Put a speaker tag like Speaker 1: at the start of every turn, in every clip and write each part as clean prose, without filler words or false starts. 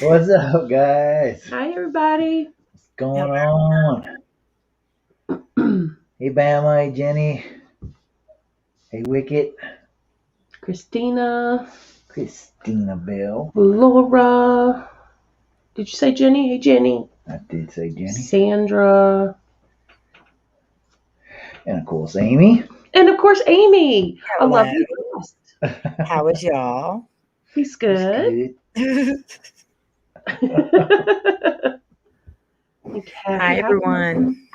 Speaker 1: What's up, guys?
Speaker 2: Hi, everybody.
Speaker 1: What's going on? Hey, Bama. Hey, Jenny. Hey, Wicket.
Speaker 2: Christina,
Speaker 1: Christina Bell.
Speaker 2: Laura. Did you say Jenny? Hey, Jenny.
Speaker 1: I did say Jenny.
Speaker 2: Sandra.
Speaker 1: And, of course, Amy.
Speaker 2: And, of course, Amy.
Speaker 3: Hello.
Speaker 2: I love you best.
Speaker 3: How was y'all?
Speaker 2: He's good.
Speaker 3: Hi, everyone.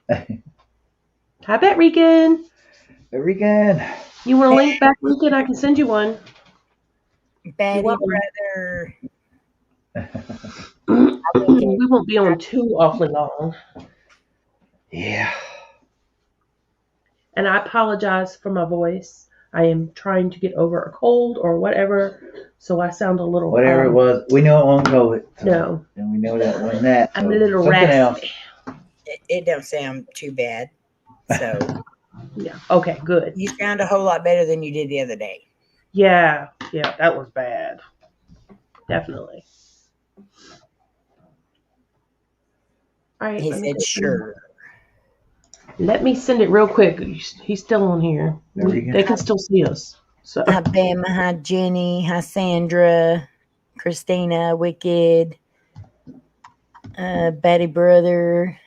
Speaker 2: Hi, Bet Regan.
Speaker 1: Bet Regan.
Speaker 2: You want a link back, Regan? I can send you one.
Speaker 3: Betty, brother.
Speaker 2: We won't be on too awfully long.
Speaker 1: Yeah.
Speaker 2: And I apologize for my voice. I am trying to get over a cold or whatever, so I sound a little...
Speaker 1: Whatever it was, we know it won't COVID. So,
Speaker 2: no.
Speaker 1: And we know that wasn't that. So
Speaker 2: I'm a little
Speaker 1: something
Speaker 2: raspy.
Speaker 1: else.
Speaker 3: It don't sound too bad. So
Speaker 2: yeah. Okay, good.
Speaker 3: You sound a whole lot better than you did the other day.
Speaker 2: Yeah, that was bad. Definitely. All right.
Speaker 3: He said sure.
Speaker 2: Let me send it real quick. He's still on here. They can still see us. So.
Speaker 3: Hi, Bama. Hi, Jenny. Hi, Sandra. Christina. Wicked. Betty, brother.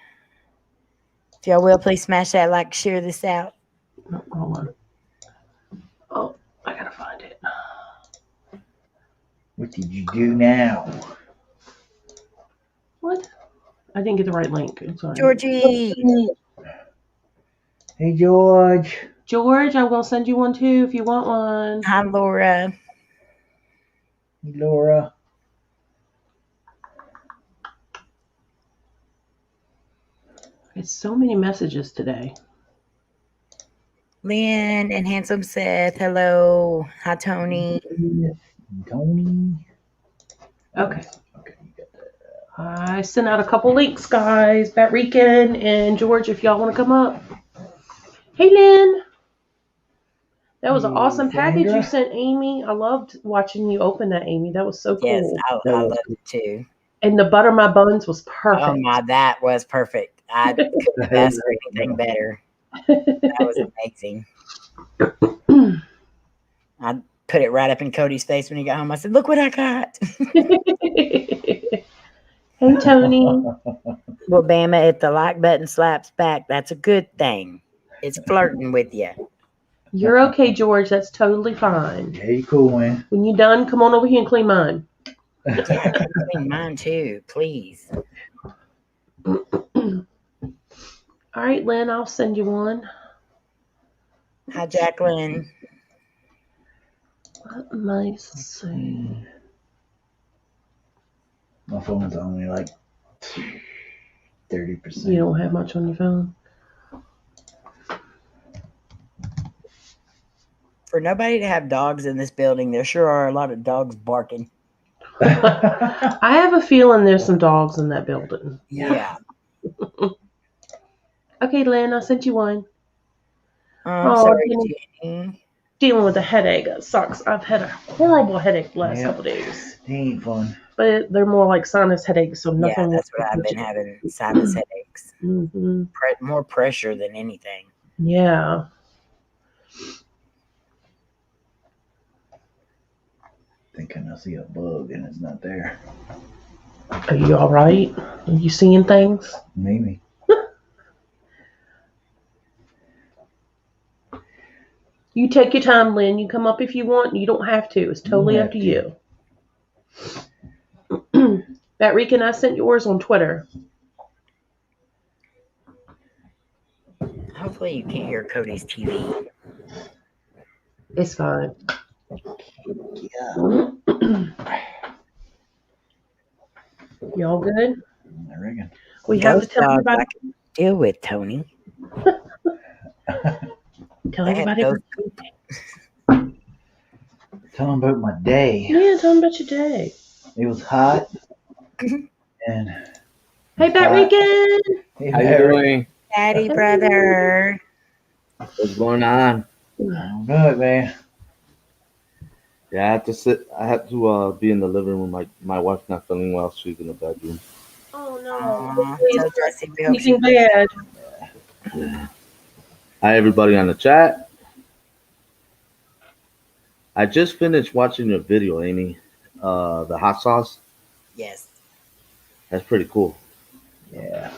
Speaker 3: If y'all will, please smash that like, share this out.
Speaker 2: No, hold on. Oh, I gotta find it.
Speaker 1: What did you do now?
Speaker 2: What? I didn't get the right link. I'm sorry.
Speaker 3: Georgie.
Speaker 1: Hey, George.
Speaker 2: George, I'm gonna send you one too if you want one.
Speaker 3: Hi, Laura.
Speaker 1: Hey, Laura.
Speaker 2: It's so many messages today.
Speaker 3: Lynn and Handsome Seth. Hello. Hi, Tony.
Speaker 1: Tony.
Speaker 2: Okay. I sent out a couple links, guys. Bat Rican and George, if y'all want to come up. Hey, Lynn. That was an awesome package you sent, Amy. I loved watching you open that, Amy. That was so cool.
Speaker 3: Yes, I loved it too.
Speaker 2: And the butter my buns was perfect.
Speaker 3: Oh my, that was perfect. I couldn't have asked for anything better. That was amazing. I put it right up in Cody's face when he got home. I said, "Look what I got."
Speaker 2: Hey, Tony.
Speaker 3: Well, Bama, if the like button slaps back, that's a good thing. It's flirting with you.
Speaker 2: You're okay, George. That's totally fine.
Speaker 1: Yeah, you cool, man.
Speaker 2: When you're done, come on over here and clean mine.
Speaker 3: Yeah, clean mine too, please.
Speaker 2: All right, Lynn, I'll send you one.
Speaker 3: Hi, Jacqueline.
Speaker 2: Nice. See.
Speaker 1: My phone's only like 30%.
Speaker 2: You don't have much on your phone?
Speaker 3: For nobody to have dogs in this building, there sure are a lot of dogs barking.
Speaker 2: I have a feeling there's some dogs in that building.
Speaker 3: Yeah.
Speaker 2: Okay, Lynn, I sent you one.
Speaker 3: I'm sorry, Jenny.
Speaker 2: Dealing with a headache. It sucks. I've had a horrible headache the last couple days.
Speaker 1: They ain't fun.
Speaker 2: But they're more like sinus headaches, so nothing.
Speaker 3: Yeah, that's what I've been having, sinus headaches.
Speaker 2: Mm-hmm.
Speaker 3: More pressure than anything.
Speaker 2: Yeah.
Speaker 1: Thinking I see a bug and it's not there.
Speaker 2: Are you all right? Are you seeing things?
Speaker 1: Maybe.
Speaker 2: You take your time, Lynn. You come up if you want. You don't have to. It's totally up to you. Bat Rican, I sent yours on Twitter.
Speaker 3: Hopefully you can't hear Cody's TV.
Speaker 2: It's fine.
Speaker 1: Yeah.
Speaker 2: Y'all good?
Speaker 1: I reckon.
Speaker 2: We have to tell everybody.
Speaker 3: I can deal with, Tony.
Speaker 2: Tell everybody.
Speaker 1: Tell them about my day.
Speaker 2: Yeah, tell them about your day.
Speaker 1: It was hot. And
Speaker 2: hey, Bat Rican.
Speaker 4: Hey, how you doing?
Speaker 3: Daddy, brother.
Speaker 4: What's going on?
Speaker 1: I don't know it, man.
Speaker 4: Yeah, I have to sit. I have to be in the living room. My wife's not feeling well. She's in the bedroom.
Speaker 2: Oh no.
Speaker 3: Aw,
Speaker 2: Please,
Speaker 3: tell Jesse we hope she
Speaker 2: anything bad.
Speaker 4: Hi, everybody on the chat. I just finished watching your video, Amy. The hot sauce.
Speaker 3: yes.
Speaker 4: That's pretty cool.
Speaker 1: Yeah.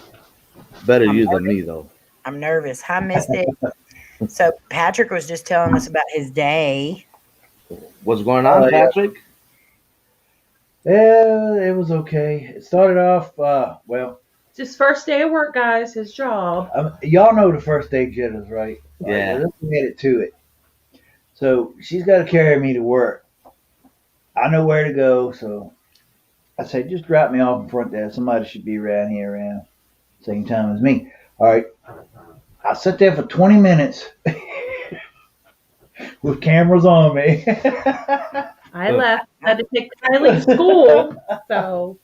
Speaker 4: Better
Speaker 3: I'm
Speaker 4: you than
Speaker 3: nervous.
Speaker 4: me, though.
Speaker 3: I'm nervous. Hi, Mystic. So Patrick was just telling us about his day.
Speaker 4: What's going
Speaker 1: Oh
Speaker 4: on,
Speaker 1: yeah.
Speaker 4: Patrick?
Speaker 1: Yeah, it was okay. It started off well.
Speaker 2: It's his first day of work, guys. His job.
Speaker 1: Y'all know the first day jitters, right? All right.
Speaker 4: Yeah.
Speaker 1: Well, let's get it to it. So she's got to carry me to work. I know where to go, so I say just drop me off in front there. Somebody should be around here around the same time as me. All right. I sat there for 20 minutes with cameras on me.
Speaker 2: I left. I had to take Kylie to school. So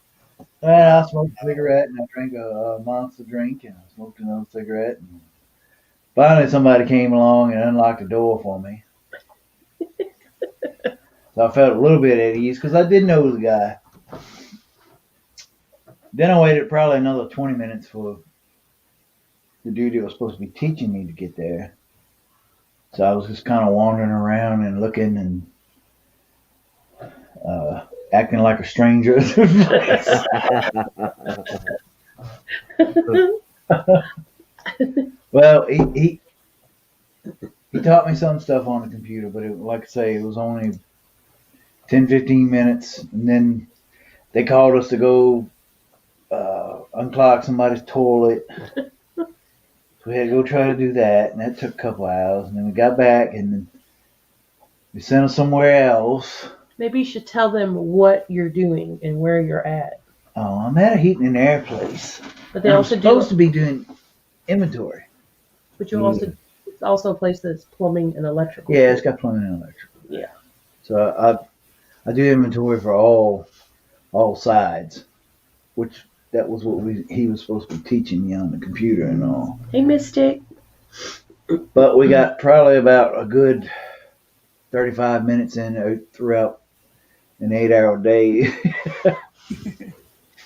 Speaker 1: And I smoked a cigarette and I drank a monster drink and I smoked another cigarette. And finally, somebody came along and unlocked the door for me. So I felt a little bit at ease because I did know the guy. Then I waited probably another 20 minutes for the dude that was supposed to be teaching me to get there. So I was just kind of wandering around and looking and acting like a stranger. Well, he taught me some stuff on the computer, but like I say, it was only 10, 15 minutes. And then they called us to go unclog somebody's toilet. So we had to go try to do that, and that took a couple hours. And then we got back, and then they sent us somewhere else.
Speaker 2: maybe you should tell them what you're doing and where you're at.
Speaker 1: Oh, I'm at a heating and air place.
Speaker 2: But they
Speaker 1: I'm
Speaker 2: also
Speaker 1: supposed
Speaker 2: do.
Speaker 1: to be doing inventory.
Speaker 2: But you also. It's also a place that's plumbing and electrical.
Speaker 1: Yeah, it's got plumbing and electrical.
Speaker 2: Yeah.
Speaker 1: So I do inventory for all sides, which that was what he was supposed to be teaching me on the computer and all.
Speaker 2: Hey, Mystic.
Speaker 1: But we got probably about a good 35 minutes in throughout an 8-hour day.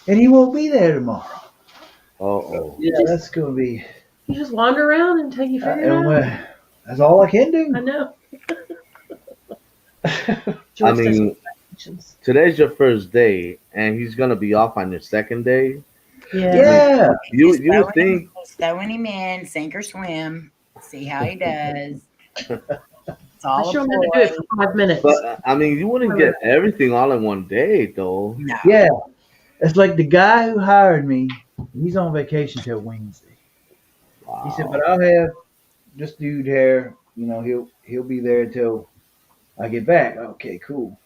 Speaker 1: And he won't be there tomorrow.
Speaker 4: Uh-oh.
Speaker 1: Yeah, that's going to be.
Speaker 2: You just wander around until you figure it out.
Speaker 1: That's all I can do.
Speaker 2: I know.
Speaker 4: I
Speaker 2: George does
Speaker 4: mean,
Speaker 2: questions.
Speaker 4: today's your first day, and he's gonna be off on your second day.
Speaker 2: Yeah.
Speaker 1: Yeah.
Speaker 4: You
Speaker 3: Just
Speaker 4: would think
Speaker 3: throwing him in, sink or swim, see how he does. It's all
Speaker 2: I
Speaker 3: a
Speaker 2: sure him to
Speaker 3: ploy.
Speaker 2: do it for 5 minutes.
Speaker 4: But I mean, you wouldn't get everything all in one day, though.
Speaker 3: No.
Speaker 1: Yeah. It's like the guy who hired me, he's on vacation till Wednesday.
Speaker 4: Wow.
Speaker 1: He said, but I'll have this dude here, he'll be there until I get back. Okay, cool.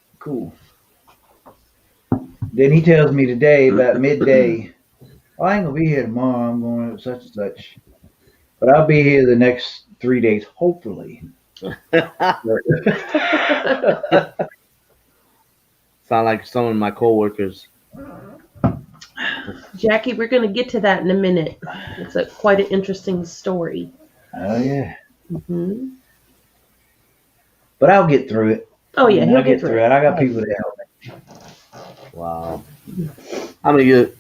Speaker 1: Then he tells me today about midday, oh, I ain't gonna be here tomorrow, I'm going to such and such. But I'll be here the next 3 days, hopefully.
Speaker 4: Sound like some of my coworkers.
Speaker 2: Jackie, we're going to get to that in a minute. It's quite an interesting story.
Speaker 1: Oh yeah.
Speaker 2: Mm-hmm.
Speaker 1: But I'll get through it.
Speaker 2: Oh, yeah, he'll
Speaker 1: I'll get through it. I got people to help me.
Speaker 4: Wow. I mean,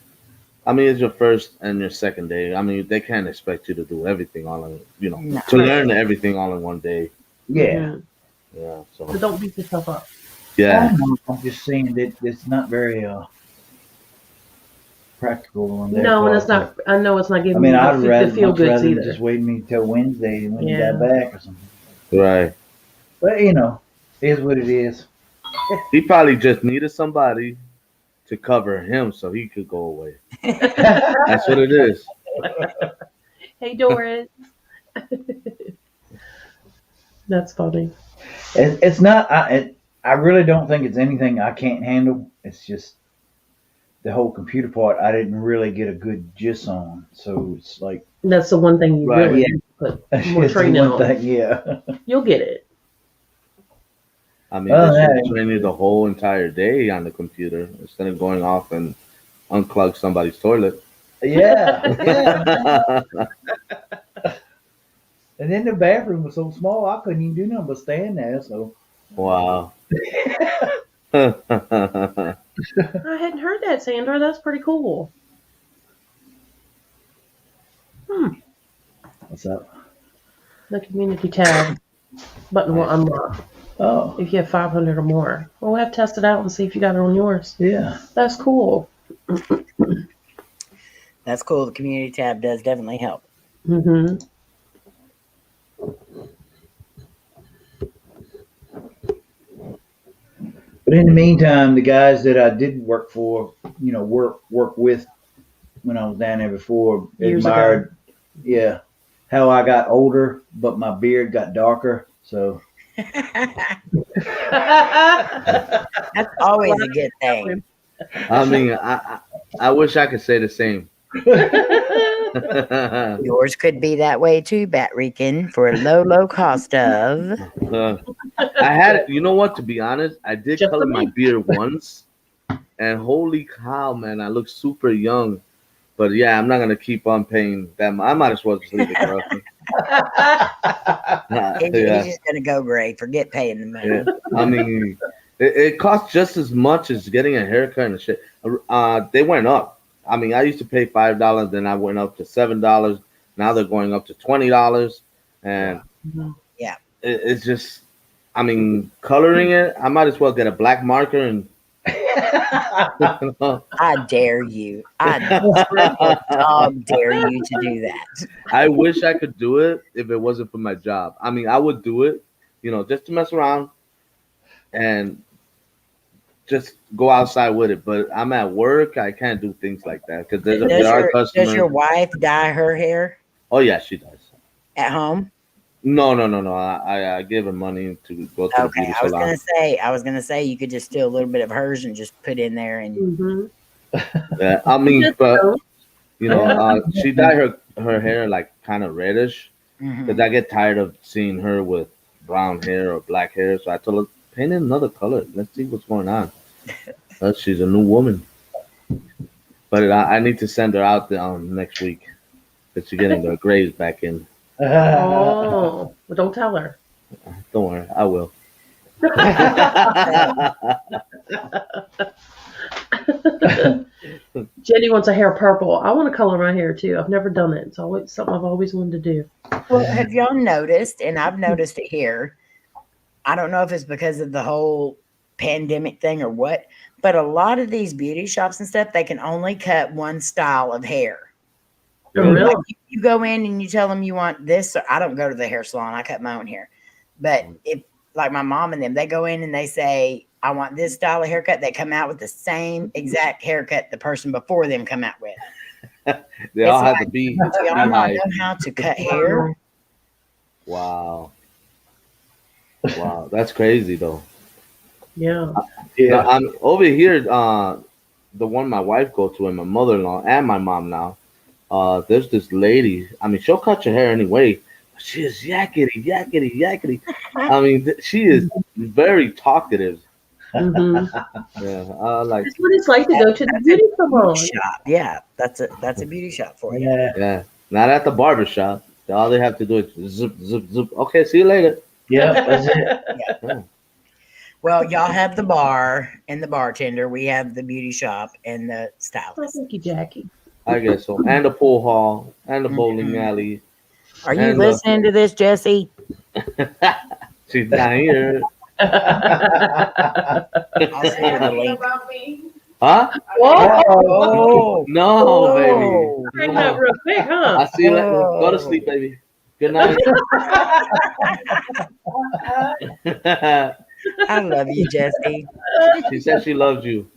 Speaker 4: it's your first and your second day. I mean, they can't expect you to do everything all in,
Speaker 3: No.
Speaker 4: to learn everything all in one day.
Speaker 1: Yeah.
Speaker 2: Mhm.
Speaker 4: Yeah.
Speaker 2: So
Speaker 4: So
Speaker 2: don't beat yourself up.
Speaker 4: yeah.
Speaker 1: I'm just saying that it's not very practical on their
Speaker 2: No, and
Speaker 1: part.
Speaker 2: it's not. I know it's not
Speaker 1: I
Speaker 2: giving
Speaker 1: mean,
Speaker 2: you
Speaker 1: I'd
Speaker 2: the
Speaker 1: rather
Speaker 2: feel
Speaker 1: much
Speaker 2: goods
Speaker 1: rather
Speaker 2: either.
Speaker 1: just wait me till Wednesday when you
Speaker 2: Yeah.
Speaker 1: got back or something.
Speaker 4: Right.
Speaker 1: But it is what it is.
Speaker 4: He probably just needed somebody to cover him so he could go away. That's what it is.
Speaker 2: Hey, Doris. That's funny.
Speaker 1: It's not. I really don't think it's anything I can't handle. It's just the whole computer part. I didn't really get a good gist on, so it's like
Speaker 2: That's the one thing you
Speaker 4: Right,
Speaker 2: really
Speaker 1: yeah.
Speaker 2: need to put more
Speaker 1: it's the
Speaker 2: training
Speaker 1: one
Speaker 2: on.
Speaker 1: thing. Yeah.
Speaker 2: You'll get it.
Speaker 4: I mean,
Speaker 1: Oh,
Speaker 4: they should
Speaker 1: yeah.
Speaker 4: train you the whole entire day on the computer instead of going off and unclog somebody's toilet.
Speaker 1: Yeah. And then the bathroom was so small, I couldn't even do nothing but stand there. So
Speaker 4: Wow.
Speaker 2: I hadn't heard that, Sandra. That's pretty cool.
Speaker 1: What's up?
Speaker 2: The community tab button will unlock
Speaker 1: Oh,
Speaker 2: if you have 500 or more. We'll have to test it out and see if you got it on yours.
Speaker 1: yeah.
Speaker 2: That's cool.
Speaker 3: That's cool. The community tab does definitely help.
Speaker 2: Mm-hmm.
Speaker 1: But in the meantime, the guys that I did work for, work with when I was down there before,
Speaker 2: Years ago.
Speaker 1: admired, yeah, how I got older, but my beard got darker. So
Speaker 3: That's always a good thing.
Speaker 4: I mean, I wish I could say the same.
Speaker 3: Yours could be that way too, Bat Rican, for a low cost of.
Speaker 4: I had, you know what? To be honest, I did
Speaker 2: Just
Speaker 4: color
Speaker 2: a
Speaker 4: my
Speaker 2: me.
Speaker 4: beard once, and holy cow, man, I look super young. But yeah, I'm not gonna keep on paying them. I might as well just leave it for
Speaker 3: He's
Speaker 4: yeah,
Speaker 3: just gonna go gray. Forget paying the money.
Speaker 4: yeah. I mean, it costs just as much as getting a haircut and shit. They went up. I mean, I used to pay $5, then I went up to $7. Now they're going up to $20, and
Speaker 3: Yeah.
Speaker 4: it's just. I mean, coloring it, I might as well get a black marker and.
Speaker 3: I dare you. I dog dare you to do that.
Speaker 4: I wish I could do it if it wasn't for my job. I mean, I would do it, just to mess around and just go outside with it. But I'm at work, I can't do things like that because there are
Speaker 3: Does your
Speaker 4: customers.
Speaker 3: wife dye her hair
Speaker 4: Oh yeah, she does.
Speaker 3: at home?
Speaker 4: No. I give her money to go to the
Speaker 3: Okay,
Speaker 4: beauty
Speaker 3: I was
Speaker 4: salon.
Speaker 3: gonna say you could just steal a little bit of hers and just put in there and
Speaker 2: Mm-hmm.
Speaker 4: Yeah, I mean, but
Speaker 1: Yeah.
Speaker 4: she dyed her hair like kind of reddish
Speaker 3: Mhm.
Speaker 4: because I get tired of seeing her with brown hair or black hair. So I told her paint it another color. Let's see what's going on. She's a new woman, but I need to send her out next week because she's getting her grades back in.
Speaker 2: Oh, well, don't tell her.
Speaker 4: Don't worry, I will.
Speaker 2: Jenny wants a hair purple. I want to color my hair too. I've never done it. It's always something I've always wanted to do.
Speaker 3: Well, have y'all noticed, and I've noticed it here, I don't know if it's because of the whole pandemic thing or what, but a lot of these beauty shops and stuff, they can only cut one style of hair.
Speaker 2: Oh, really?
Speaker 3: Like you go in and you tell them you want this. I don't go to the hair salon. I cut my own hair. But if like my mom and them, they go in and they say, I want this style of haircut. They come out with the same exact haircut the person before them come out with.
Speaker 4: They all have to be.
Speaker 3: Do y'all not know how to cut hair?
Speaker 4: Wow, that's crazy though.
Speaker 2: Yeah.
Speaker 1: Yeah.
Speaker 4: I'm over here. The one my wife go to and my mother-in-law and my mom now. There's this lady. I mean, she'll cut your hair anyway. But she is yakety. I mean, she is very talkative.
Speaker 2: Mm-hmm.
Speaker 4: Yeah, like
Speaker 2: That's what it's like to go to the beauty salon.
Speaker 3: Shop. Yeah, that's a beauty shop for you.
Speaker 1: Yeah.
Speaker 4: yeah, not at the barber shop. All they have to do is zip. Okay, see you later.
Speaker 1: Yeah. That's it.
Speaker 4: Yeah.
Speaker 3: Well, y'all have the bar and the bartender. We have the beauty shop and the
Speaker 2: Oh,
Speaker 3: stylist.
Speaker 2: thank you, Jackie.
Speaker 4: I guess so. And the pool hall and the bowling alley.
Speaker 3: Are you
Speaker 4: And
Speaker 3: listening to this, Jesse?
Speaker 4: She's not here.
Speaker 3: I'll send her the link.
Speaker 4: Huh?
Speaker 2: Whoa!
Speaker 3: Oh,
Speaker 4: No, baby.
Speaker 2: Bring that real quick, huh?
Speaker 4: I see you later. Go to sleep, baby. Good night.
Speaker 3: I love you, Jesse.
Speaker 4: She said she loves you.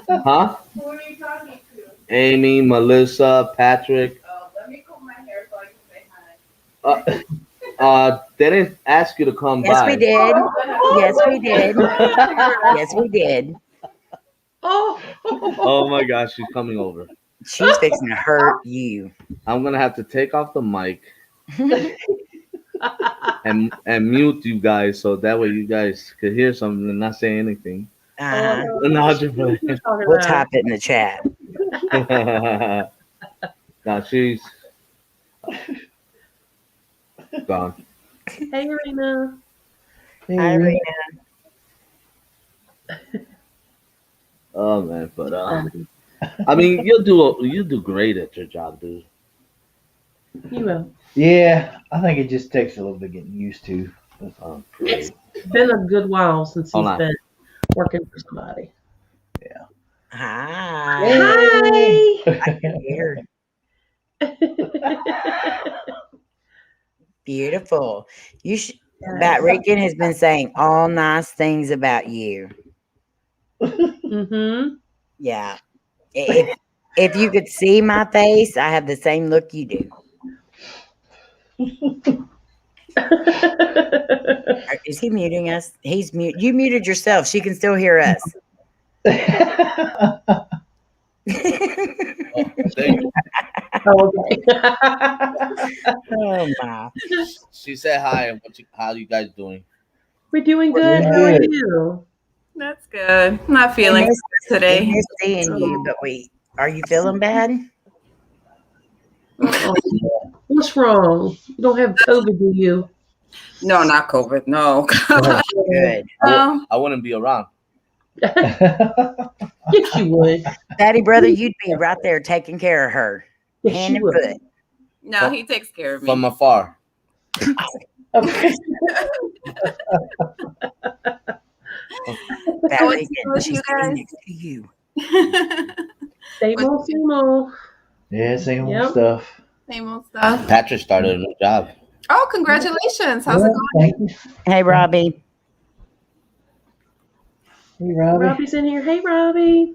Speaker 4: Huh?
Speaker 5: Who are you talking to?
Speaker 4: Amy, Melissa, Patrick.
Speaker 5: Oh, let me comb my hair so I can say hi.
Speaker 4: They didn't ask you to come
Speaker 3: Yes,
Speaker 4: by.
Speaker 3: we did. Yes, we did. Yes, we did.
Speaker 2: Oh.
Speaker 4: Oh my gosh, she's coming over.
Speaker 3: She's fixing to hurt you.
Speaker 4: I'm gonna have to take off the mic and mute you guys so that way you guys could hear something and not say anything.
Speaker 3: Uh-huh.
Speaker 4: No, just play.
Speaker 3: We'll type it in the chat.
Speaker 4: Now she's gone.
Speaker 2: Hey, Irina.
Speaker 1: Hey,
Speaker 3: Hi,
Speaker 1: Rena.
Speaker 4: Oh man, but I mean, you do great at your job, dude.
Speaker 2: You will.
Speaker 1: Yeah, I think it just takes a little bit getting used to.
Speaker 4: Oh,
Speaker 2: It's
Speaker 4: great.
Speaker 2: been a good while since
Speaker 4: Hold
Speaker 2: he's
Speaker 4: on.
Speaker 2: been working for somebody.
Speaker 3: Hi.
Speaker 1: Yay!
Speaker 3: Here. Beautiful. You should. Bat Rican has been saying all nice things about you.
Speaker 2: Mm-hmm.
Speaker 3: Yeah. If you could see my face, I have the same look you do. Is he muting us? He's mute. You muted yourself. She can still hear us.
Speaker 4: Thank you.
Speaker 2: Oh, okay.
Speaker 3: Oh my.
Speaker 4: She said hi. And how you guys doing?
Speaker 2: We're doing good.
Speaker 1: Doing
Speaker 2: How are
Speaker 1: good.
Speaker 2: you?
Speaker 5: That's good. I'm not
Speaker 3: We
Speaker 5: feeling
Speaker 3: miss,
Speaker 5: good
Speaker 3: we
Speaker 5: today.
Speaker 3: miss seeing you, but are you feeling bad?
Speaker 2: Uh-oh. What's wrong? You don't have COVID, do you?
Speaker 5: No, not COVID. No.
Speaker 3: Good.
Speaker 4: I wouldn't be around.
Speaker 2: Yes, you would.
Speaker 3: Daddy brother, you'd be right there taking care of her.
Speaker 2: Yes,
Speaker 3: Hand
Speaker 2: you
Speaker 3: and
Speaker 2: would.
Speaker 3: foot.
Speaker 5: No, he takes care of me.
Speaker 4: From afar.
Speaker 3: That
Speaker 5: what's
Speaker 3: weekend,
Speaker 5: wrong with
Speaker 3: she's
Speaker 5: you
Speaker 3: sitting
Speaker 5: guys?
Speaker 3: next to you.
Speaker 2: Same old, same old.
Speaker 1: Yeah, same old
Speaker 2: Yep.
Speaker 1: stuff.
Speaker 5: Same old stuff.
Speaker 4: Patrick started a new job.
Speaker 5: Oh, congratulations. How's it going?
Speaker 1: Thank you.
Speaker 3: Hey, Robbie.
Speaker 1: Hey, Robbie.
Speaker 2: Robbie's in here. Hey, Robbie.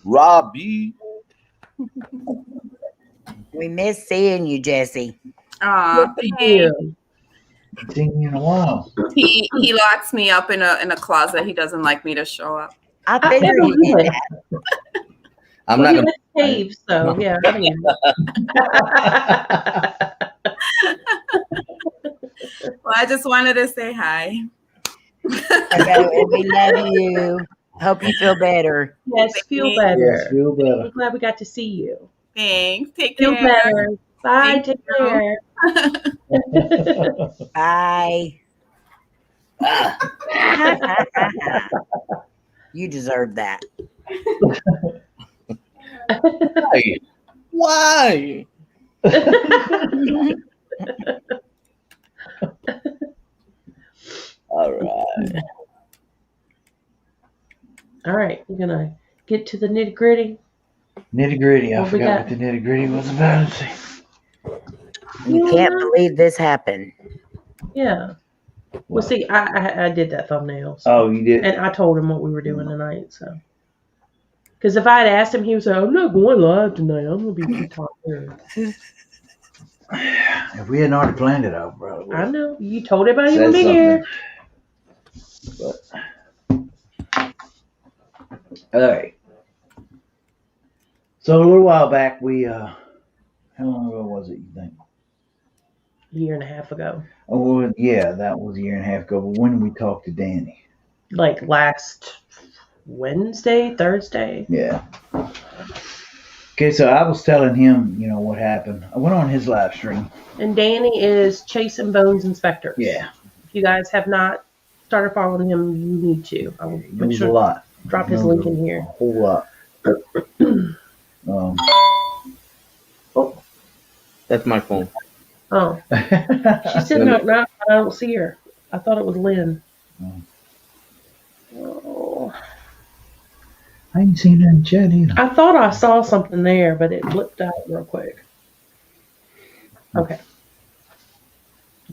Speaker 4: Robbie.
Speaker 3: We miss seeing you, Jesse.
Speaker 5: Aw,
Speaker 2: Yes,
Speaker 5: thanks.
Speaker 2: you.
Speaker 1: Haven't seen you in a while.
Speaker 5: He locks me up in a closet. He doesn't like me to show up.
Speaker 3: I
Speaker 2: I
Speaker 3: figured
Speaker 2: know
Speaker 3: he
Speaker 2: he
Speaker 3: did
Speaker 2: did.
Speaker 3: that.
Speaker 4: I'm
Speaker 2: Well,
Speaker 4: not
Speaker 2: he
Speaker 4: gonna.
Speaker 2: likes caves, so yeah. I mean.
Speaker 5: Well, I just wanted to say hi.
Speaker 3: Okay, well, we love you. Hope you feel better.
Speaker 2: Yes, feel
Speaker 5: Thanks.
Speaker 2: better.
Speaker 1: Yes, feel
Speaker 2: I'm
Speaker 1: better.
Speaker 2: glad we got to see you.
Speaker 5: Thanks. Take
Speaker 2: Feel
Speaker 5: care.
Speaker 2: better. Bye.
Speaker 5: Thank
Speaker 2: Take
Speaker 5: you.
Speaker 2: care.
Speaker 3: Bye.
Speaker 4: Ah,
Speaker 3: You deserve that.
Speaker 4: why? Why? All right.
Speaker 2: All right, we're gonna get to the nitty gritty.
Speaker 1: Nitty gritty. I
Speaker 2: What we
Speaker 1: forgot
Speaker 2: got?
Speaker 1: what the nitty gritty was about. Let's see.
Speaker 3: You can't believe this happened.
Speaker 2: Yeah. Well, see, I did that thumbnail, so.
Speaker 1: Oh, you did.
Speaker 2: And I told him what we were doing tonight. So, because if I had asked him, he would say, "I'm not going live tonight. I'm gonna be too tired."
Speaker 1: If we hadn't already planned it, I probably would
Speaker 2: I
Speaker 1: have
Speaker 2: know you told everybody you
Speaker 1: said
Speaker 2: would be here.
Speaker 1: something. But all right. So a little while back, we how long ago was it? You think?
Speaker 2: A year and a half ago,
Speaker 1: Oh, well, yeah, that was a year and a half ago. But when did we talk to Danny?
Speaker 2: like last Wednesday, Thursday.
Speaker 1: Yeah. Okay, so I was telling him, what happened. I went on his live stream.
Speaker 2: And Danny is Chasing Bones Inspectors.
Speaker 1: Yeah.
Speaker 2: If you guys have not started following him, you need to. I will
Speaker 1: He
Speaker 2: make
Speaker 1: knows a
Speaker 2: sure
Speaker 1: lot.
Speaker 2: drop his
Speaker 1: Knows
Speaker 2: link in
Speaker 1: a
Speaker 2: here.
Speaker 1: whole lot.
Speaker 4: That's my phone.
Speaker 2: Oh, she said knock knock. I don't see her. I thought it was Lynn. Oh.
Speaker 1: I ain't seen her in the chat either.
Speaker 2: I thought I saw something there, but it blipped out real quick. Okay.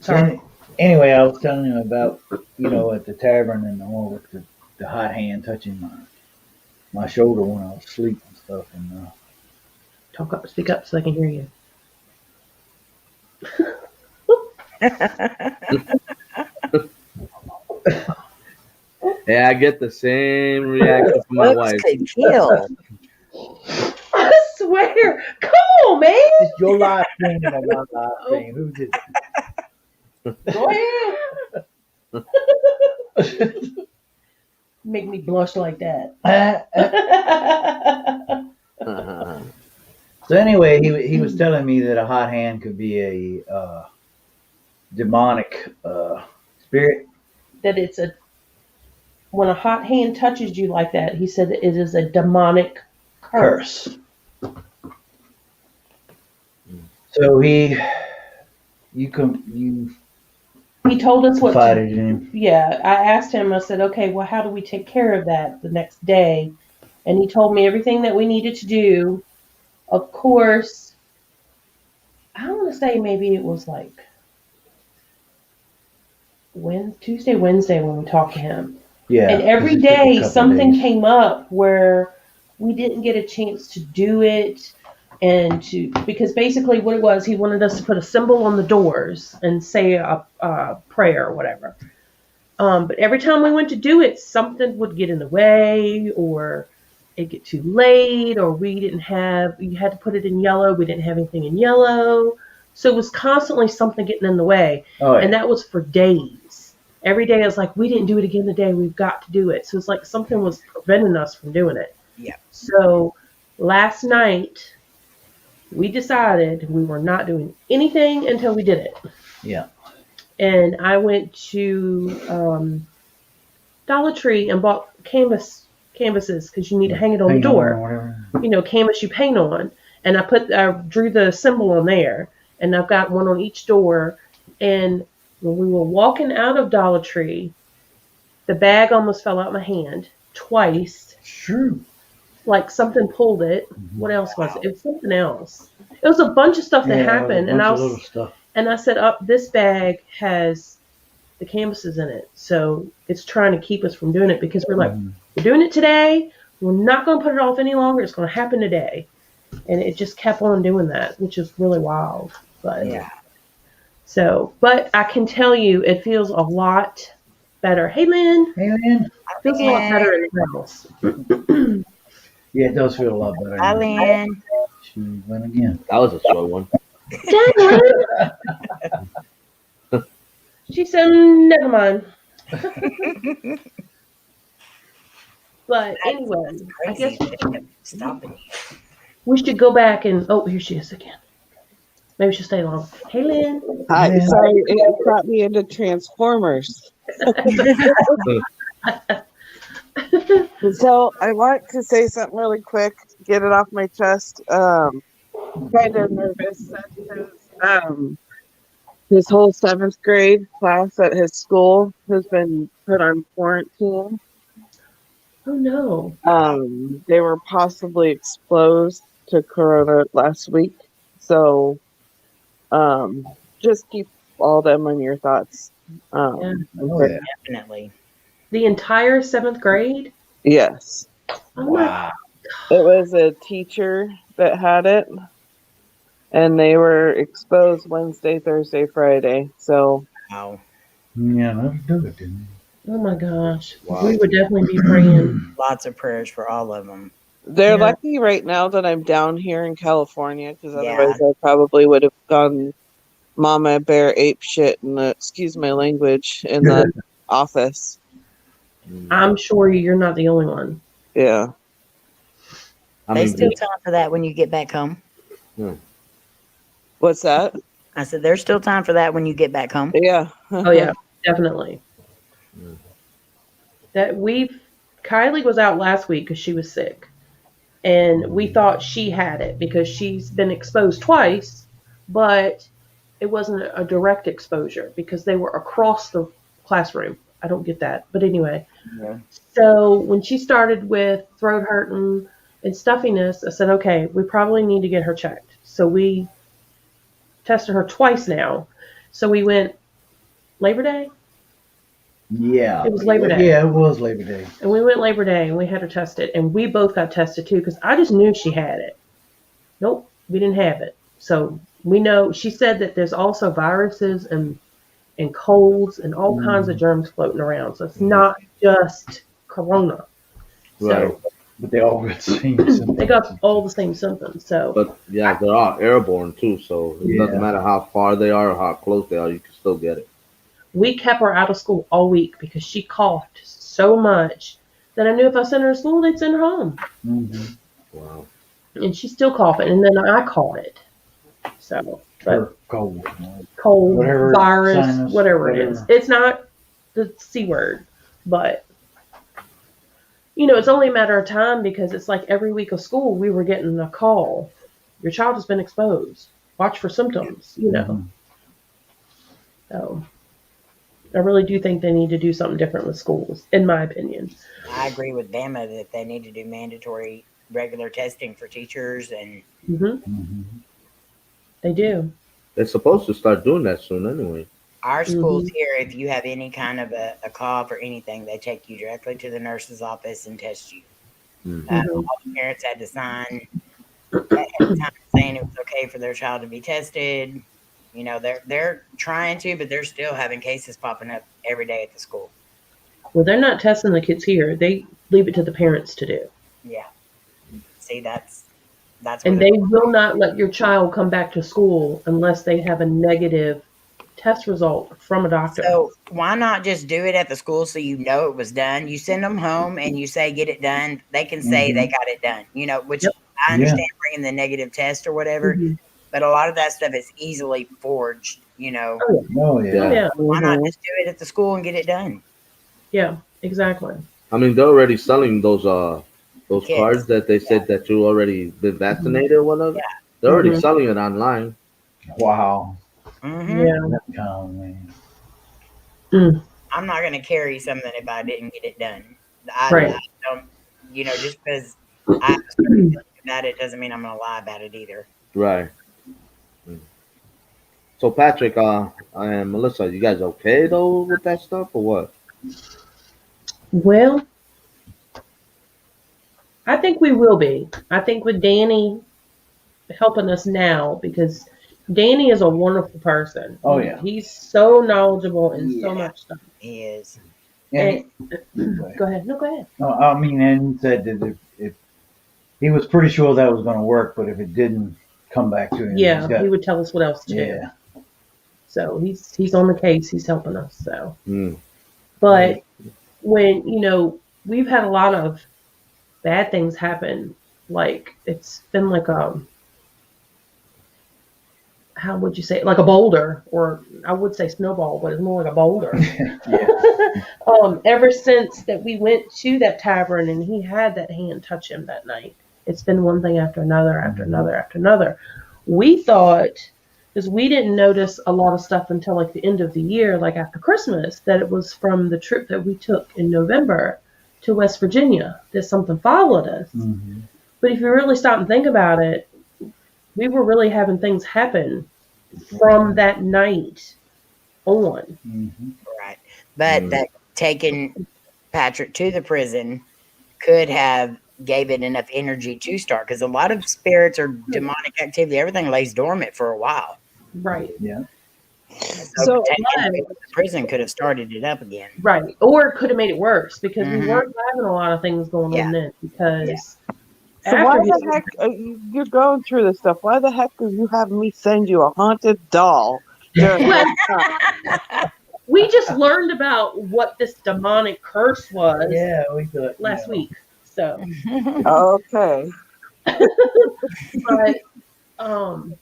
Speaker 2: Sorry.
Speaker 1: Anyway, I was telling him about, at the tavern and all with the hot hand touching my shoulder when I was asleep and stuff. And
Speaker 2: Talk up, speak up so they can hear you.
Speaker 4: Yeah, I get the same reaction from my
Speaker 3: Looks
Speaker 4: wife.
Speaker 3: could kill.
Speaker 2: I swear. Come on, man.
Speaker 1: it's your live stream and my live stream. Who's it?
Speaker 2: Go ahead. Make me blush like that.
Speaker 1: So anyway, he was telling me that a hot hand could be a demonic spirit
Speaker 2: that when a hot hand touches you like that, he said that it is a demonic curse.
Speaker 1: So you
Speaker 2: He told us what to
Speaker 1: confided in him.
Speaker 2: Yeah, I asked him, I said, okay, well, how do we take care of that the next day? And he told me everything that we needed to do. Of course, I want to say maybe it was like Tuesday, Wednesday when we talked to him.
Speaker 1: Yeah.
Speaker 2: And
Speaker 1: 'cause
Speaker 2: every
Speaker 1: it took a
Speaker 2: day
Speaker 1: couple
Speaker 2: something
Speaker 1: days.
Speaker 2: came up where we didn't get a chance to do it. Because basically what it was, he wanted us to put a symbol on the doors and say a prayer or whatever. But every time we went to do it, something would get in the way, or it get too late, or you had to put it in yellow. We didn't have anything in yellow. So it was constantly something getting in the way.
Speaker 1: Oh, yeah.
Speaker 2: And that was for days. Every day I was like, we didn't do it again today. We've got to do it. So it's like something was preventing us from doing it.
Speaker 3: Yeah.
Speaker 2: So last night we decided we were not doing anything until we did it.
Speaker 1: Yeah.
Speaker 2: And I went to Dollar Tree and bought canvases because you need to hang it on the
Speaker 1: Paint
Speaker 2: door.
Speaker 1: or whatever.
Speaker 2: You know, canvas you paint on. And I drew the symbol on there, and I've got one on each door. And when we were walking out of Dollar Tree, the bag almost fell out my hand twice.
Speaker 1: Sure.
Speaker 2: Like something pulled it. What else was it? It was something else. It was a bunch of stuff that happened, and
Speaker 1: little stuff.
Speaker 2: I said, this bag has the canvases in it. So it's trying to keep us from doing it because we're like, we're doing it today. We're not going to put it off any longer. It's going to happen today. And it just kept on doing that, which is really wild. But
Speaker 3: Yeah.
Speaker 2: So, but I can tell you it feels a lot better. Hey, Lynn.
Speaker 1: Hey, man.
Speaker 2: It feels a lot better in the house.
Speaker 1: Yeah, it does feel a lot better.
Speaker 3: Hi, Lynn.
Speaker 1: She went again.
Speaker 4: That was a slow one.
Speaker 2: Dang, Lynn. She said, never mind. But anyway, I guess
Speaker 3: Stopping.
Speaker 2: we should go back and, oh, here she is again. Maybe she'll stay long. Hey, Lynn.
Speaker 6: Hi,
Speaker 1: Yeah.
Speaker 6: sorry, it brought me into Transformers. So I want to say something really quick, get it off my chest. Kind of nervous because his whole 7th grade class at his school has been put on quarantine.
Speaker 2: Oh, no.
Speaker 6: They were possibly exposed to corona last week. So just keep all them in your thoughts.
Speaker 2: Yeah.
Speaker 1: Oh, yeah.
Speaker 3: Definitely.
Speaker 2: The entire 7th grade?
Speaker 6: Yes.
Speaker 2: Oh, my.
Speaker 1: Wow.
Speaker 6: It was a teacher that had it, and they were exposed Wednesday, Thursday, Friday. So,
Speaker 3: Wow.
Speaker 1: Yeah, let's do it, didn't
Speaker 2: Oh, my gosh.
Speaker 4: Wow.
Speaker 2: We would definitely be praying.
Speaker 3: Lots of prayers for all of them.
Speaker 6: they're
Speaker 2: Yeah.
Speaker 6: lucky right now that I'm down here in California, because
Speaker 3: Yeah.
Speaker 6: otherwise I probably would have gone mama bear ape shit, and excuse my language, in the office.
Speaker 2: I'm sure you're not the only one.
Speaker 6: Yeah.
Speaker 4: I
Speaker 3: There's
Speaker 4: mean,
Speaker 3: still time for that when you get back home.
Speaker 6: What's that?
Speaker 3: I said, there's still time for that when you get back home.
Speaker 6: Yeah.
Speaker 2: Oh, yeah, definitely. Kylie was out last week because she was sick. And we thought she had it because she's been exposed twice, but it wasn't a direct exposure because they were across the classroom. I don't get that. But anyway,
Speaker 3: Yeah.
Speaker 2: So when she started with throat hurting and stuffiness, I said, okay, we probably need to get her checked. So we tested her twice now. So we went Labor Day,
Speaker 1: Yeah.
Speaker 2: It was Labor Day.
Speaker 1: Yeah, it was Labor Day.
Speaker 2: and we went Labor Day and we had her tested, and we both got tested too because I just knew she had it. Nope, we didn't have it. So we know she said that there's also viruses and colds and all kinds of germs floating around. So it's not just corona.
Speaker 4: right.
Speaker 2: So
Speaker 1: But they all got the same symptoms.
Speaker 2: they got all the same symptoms. So
Speaker 4: But yeah, they're all airborne too, so it
Speaker 1: Yeah.
Speaker 4: doesn't matter how far they are or how close they are, you can still get it.
Speaker 2: we kept her out of school all week because she coughed so much that I knew if I sent her to school, they'd send her home.
Speaker 1: Mhm.
Speaker 4: Wow.
Speaker 2: And she's still coughing, and then I caught it. So, but
Speaker 1: Or cold.
Speaker 2: cold,
Speaker 1: Whatever,
Speaker 2: virus,
Speaker 1: sinus,
Speaker 2: whatever it is.
Speaker 1: whatever.
Speaker 2: It's not the C word, but you know, it's only a matter of time because it's like every week of school we were getting a call. Your child has been exposed. Watch for symptoms, you know.
Speaker 1: Mhm.
Speaker 2: So I really do think they need to do something different with schools, in my opinion.
Speaker 3: I agree with Bama that they need to do mandatory regular testing for teachers and
Speaker 2: Hmm.
Speaker 1: Mhm.
Speaker 2: They do.
Speaker 4: They're supposed to start doing that soon anyway.
Speaker 3: our schools
Speaker 2: Hmm.
Speaker 3: here. If you have any kind of a cough or anything, they take you directly to the nurse's office and test you.
Speaker 4: Mm.
Speaker 2: Hmm.
Speaker 3: All the parents had to sign ahead of time saying it was okay for their child to be tested. You know, they're trying to, but they're still having cases popping up every day at the school.
Speaker 2: Well, they're not testing the kids here. They leave it to the parents to do.
Speaker 3: Yeah. See, that's where
Speaker 2: And
Speaker 3: the
Speaker 2: they will not let your child come back to school unless they have a negative test result from a doctor.
Speaker 3: so why not just do it at the school so you know it was done? You send them home and you say get it done. They can say they
Speaker 1: Mhm.
Speaker 3: got it done. You know, which
Speaker 2: Yep.
Speaker 3: I
Speaker 1: Yeah.
Speaker 3: understand bringing the negative test or whatever,
Speaker 2: Hmm.
Speaker 3: but a lot of that stuff is easily forged. You know,
Speaker 2: Oh, yeah.
Speaker 1: Oh
Speaker 2: Oh,
Speaker 1: yeah.
Speaker 4: Yeah.
Speaker 2: yeah.
Speaker 3: why not
Speaker 6: Mhm.
Speaker 3: just do it at the school and get it done?
Speaker 2: Yeah, exactly.
Speaker 4: I mean, they're already selling those cards
Speaker 3: Kids,
Speaker 4: that they said that you already been
Speaker 2: Hmm.
Speaker 4: vaccinated or whatever.
Speaker 3: yeah.
Speaker 4: They're already
Speaker 2: Hmm.
Speaker 4: selling it online.
Speaker 1: Wow.
Speaker 3: Hmm.
Speaker 2: Yeah.
Speaker 1: That kind man.
Speaker 2: Mm.
Speaker 3: I'm not going to carry something if I didn't get it done. I
Speaker 2: Right.
Speaker 3: don't, you know, just because I have a certain feeling about it doesn't mean I'm going to lie about it either.
Speaker 4: Right. Mm. So Patrick, and Melissa, you guys okay though with that stuff or what?
Speaker 2: Well, I think we will be. I think with Danny helping us now because Danny is a wonderful person.
Speaker 1: Oh yeah.
Speaker 2: He's so knowledgeable in so
Speaker 3: Yeah,
Speaker 2: much stuff.
Speaker 3: he is.
Speaker 1: And
Speaker 2: And
Speaker 1: go ahead.
Speaker 2: go ahead. No, go ahead.
Speaker 1: No, I mean, and he said that if he was pretty sure that was going to work, but if it didn't come back to him, he's
Speaker 2: Yeah,
Speaker 1: got
Speaker 2: he would tell us what else to do.
Speaker 1: yeah.
Speaker 2: So he's on the case. He's helping us. So,
Speaker 4: Mm.
Speaker 2: but when we've had a lot of bad things happen. Like it's been like how would you say it? Like a boulder, or I would say snowball, but it's more like a boulder.
Speaker 1: Yeah.
Speaker 2: Ever since that we went to that tavern and he had that hand touch him that night, it's been one thing after another, after another, after another. We thought, because we didn't notice a lot of stuff until like the end of the year, like after Christmas, that it was from the trip that we took in November to West Virginia, that something followed us.
Speaker 1: Mhm.
Speaker 2: But if you really stop and think about it, we were really having things happen from that night on.
Speaker 1: Mhm.
Speaker 3: Right. But
Speaker 4: Mm.
Speaker 3: that taking Patrick to the prison could have gave it enough energy to start because a lot of spirits or demonic activity, everything lays dormant for a while.
Speaker 2: Right.
Speaker 1: Yeah.
Speaker 3: And so
Speaker 6: So,
Speaker 3: taking it to the prison could have started it up again.
Speaker 2: Right. Or it could have made it worse because we
Speaker 3: Hmm.
Speaker 2: weren't having a lot of things going
Speaker 3: Yeah.
Speaker 2: on then. Because
Speaker 6: so why
Speaker 2: after his.
Speaker 6: the heck you're going through this stuff? Why the heck did you have me send you a haunted doll during
Speaker 2: Well,
Speaker 6: this time?
Speaker 2: we just learned about what this demonic curse was
Speaker 1: Yeah, we thought
Speaker 2: last week. So,
Speaker 6: Okay.
Speaker 2: but, um,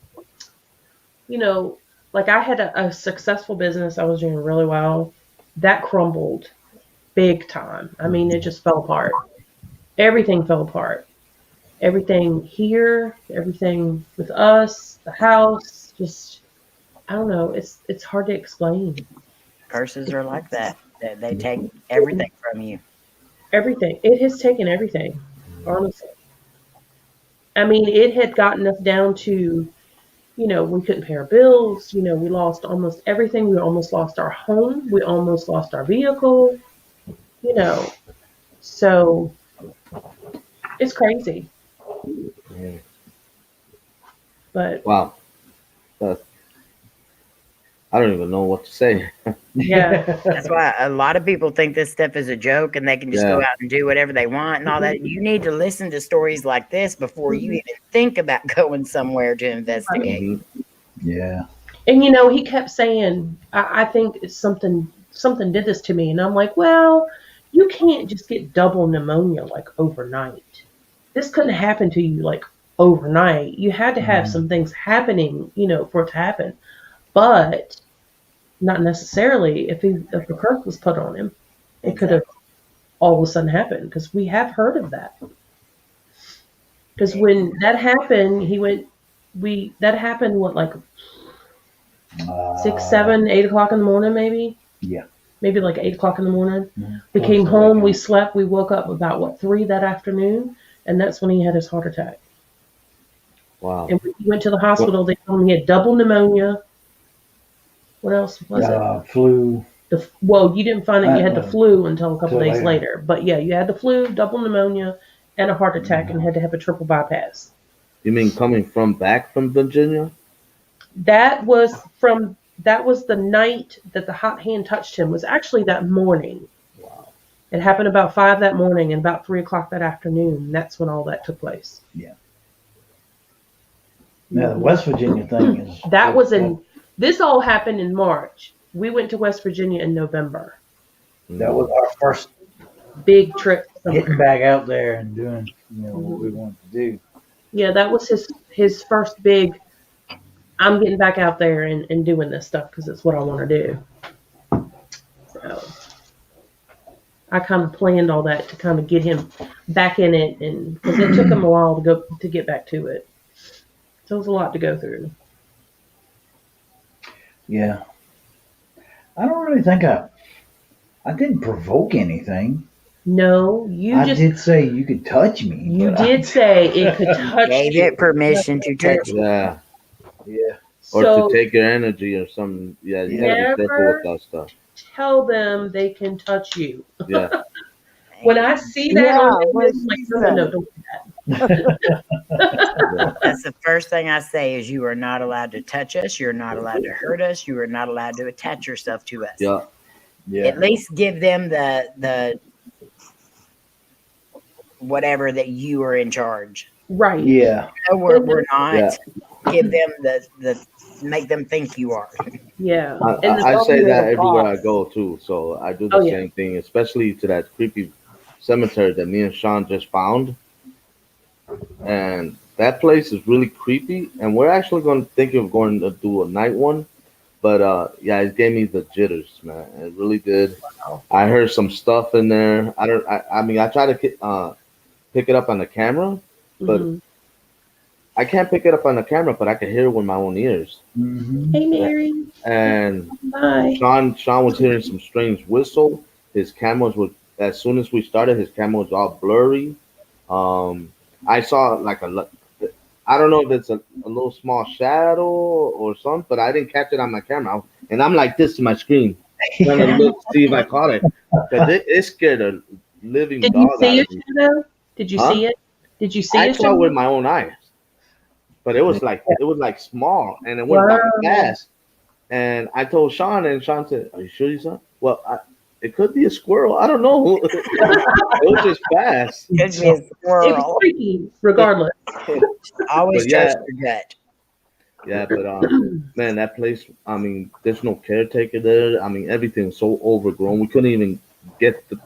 Speaker 2: you know, like I had a successful business. I was doing really well. That crumbled big time. I mean, it just fell apart. Everything fell apart. Everything here, everything with us, the house, just I don't know. It's hard to explain.
Speaker 3: Curses are like that. They take everything from you.
Speaker 2: Everything. It has taken everything, honestly. I mean, it had gotten us down to, we couldn't pay our bills. We lost almost everything. We almost lost our home. We almost lost our vehicle, you know. So it's crazy.
Speaker 4: Mm.
Speaker 2: But
Speaker 4: Wow. That, I don't even know what to say.
Speaker 2: yeah,
Speaker 3: That's why a lot of people think this stuff is a joke and they can just go
Speaker 4: Yeah.
Speaker 3: out and do whatever they want and all that. You need to listen to stories like this before you even think about going somewhere to investigate.
Speaker 4: Hmm.
Speaker 1: Yeah.
Speaker 2: and he kept saying, I think it's something did this to me, and I'm like, well, you can't just get double pneumonia like overnight. This couldn't happen to you like overnight. You had to have
Speaker 1: Mhm.
Speaker 2: some things happening, for it to happen. But Not necessarily. If a curse was put on him, it could have all of a sudden happened because we have heard of that. Because when that happened, that happened what, like 6, 7, 8 o'clock in the morning, maybe.
Speaker 1: Yeah.
Speaker 2: Maybe like 8 o'clock in the morning.
Speaker 1: Mm-hmm.
Speaker 2: We came home, we slept, we woke up about what, 3 that afternoon, and that's when he had his heart attack.
Speaker 4: Wow.
Speaker 2: And when he went to the hospital, they told him he had double pneumonia. What else was it?
Speaker 1: Flu.
Speaker 2: Well, you didn't find out you had the flu until a couple
Speaker 1: till
Speaker 2: days later. But yeah, you had the flu, double pneumonia, and a heart attack, and had to have a triple bypass.
Speaker 4: You mean coming back from Virginia?
Speaker 2: That was the night that the hot hand touched him. Was actually that morning.
Speaker 4: Wow.
Speaker 2: It happened about 5 that morning and about 3 o'clock that afternoon. That's when all that took place.
Speaker 1: Yeah. Now the West Virginia thing is.
Speaker 2: That was this all happened in March. We went to West Virginia in November.
Speaker 1: That was our first
Speaker 2: big trip.
Speaker 1: Getting back out there and doing, what we wanted to do.
Speaker 2: Yeah, that was his first big. I'm getting back out there and doing this stuff because it's what I want to do. So I kind of planned all that to kind of get him back in it, and because it took him a while to get back to it. So it was a lot to go through.
Speaker 1: Yeah. I don't really think I didn't provoke anything.
Speaker 2: No,
Speaker 1: I did say you could touch me.
Speaker 2: You did say it could touch
Speaker 3: Gave
Speaker 2: you.
Speaker 3: it permission to touch you.
Speaker 4: Yeah.
Speaker 1: Yeah.
Speaker 4: Or
Speaker 2: So
Speaker 4: to take your energy or something. Yeah, you gotta be careful with that stuff.
Speaker 2: tell them they can touch you.
Speaker 4: Yeah.
Speaker 2: When I see that, I'm like, no, don't do that.
Speaker 3: That's the first thing I say is you are not allowed to touch us. You're not allowed to hurt us. You are not allowed to attach yourself to us.
Speaker 4: Yeah.
Speaker 1: Yeah.
Speaker 3: At least give them the whatever that you are in charge.
Speaker 2: Right.
Speaker 1: Yeah.
Speaker 3: No, we're not.
Speaker 4: Yeah.
Speaker 3: Give them the make them think you are.
Speaker 2: Yeah.
Speaker 4: I say that everywhere I go too. So I do the
Speaker 2: yeah.
Speaker 4: same thing, especially to that creepy cemetery that me and Sean just found. And that place is really creepy. And we're actually thinking of going to do a night one. But yeah, it gave me the jitters, man. It really did. I heard some stuff in there. I mean, I tried to pick it up on the camera, but I can't pick it up on the camera, but I can hear it with my own ears.
Speaker 1: Mm-hmm.
Speaker 2: Hey, Mary.
Speaker 4: And
Speaker 2: Bye.
Speaker 4: Sean was hearing some strange whistle. His cameras were, as soon as we started, his camera was all blurry. I saw like I don't know if it's a little small shadow or something, but I didn't catch it on my camera. And I'm like this to my screen, trying to look, see if I caught it. But it scared a living
Speaker 2: Did
Speaker 4: dog
Speaker 2: you see
Speaker 4: out
Speaker 2: it,
Speaker 4: of me.
Speaker 2: Shadow? Did you see it? Did you see
Speaker 4: I
Speaker 2: it?
Speaker 4: saw it with my own eyes, but it was like small, and it went by fast. And I told Sean, and Sean said, "Are you sure you saw it?" Well, it could be a squirrel. I don't know. It was just fast.
Speaker 3: Could be a
Speaker 2: It was
Speaker 3: squirrel.
Speaker 2: freaky, regardless.
Speaker 3: Always
Speaker 4: But yeah.
Speaker 3: trust your gut.
Speaker 4: Yeah, but man, that place. I mean, there's no caretaker there. I mean, everything's so overgrown. We couldn't even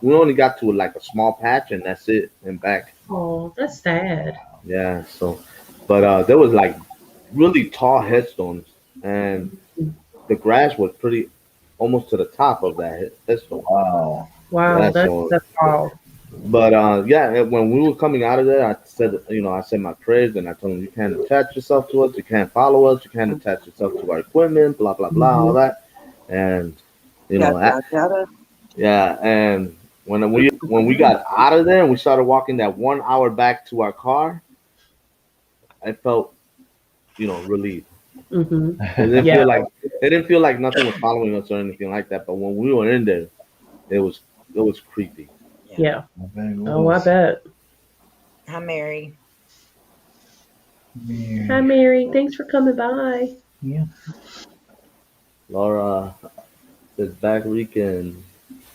Speaker 4: we only got to like a small patch, and that's it, and back.
Speaker 2: Oh, that's sad.
Speaker 4: Yeah. So, but there was like really tall headstones, and the grass was pretty almost to the top of that headstone.
Speaker 1: Wow.
Speaker 2: Wow,
Speaker 4: Yeah,
Speaker 2: that's wild.
Speaker 4: But yeah, when we were coming out of there, I said my prayers, and I told him, you can't attach yourself to us, you can't follow us, you can't attach yourself to our equipment, blah blah blah, all that. And yeah, and when we got out of there and we started walking that 1 hour back to our car, I felt, relieved.
Speaker 2: Mm-hmm.
Speaker 4: It didn't feel like nothing was following us or anything like that. But when we were in there, it was creepy.
Speaker 2: Yeah.
Speaker 1: Oh,
Speaker 2: I bet.
Speaker 3: Hi, Mary.
Speaker 1: Yeah.
Speaker 2: Hi, Mary. Thanks for coming by.
Speaker 1: Yeah.
Speaker 4: Laura, this back weekend,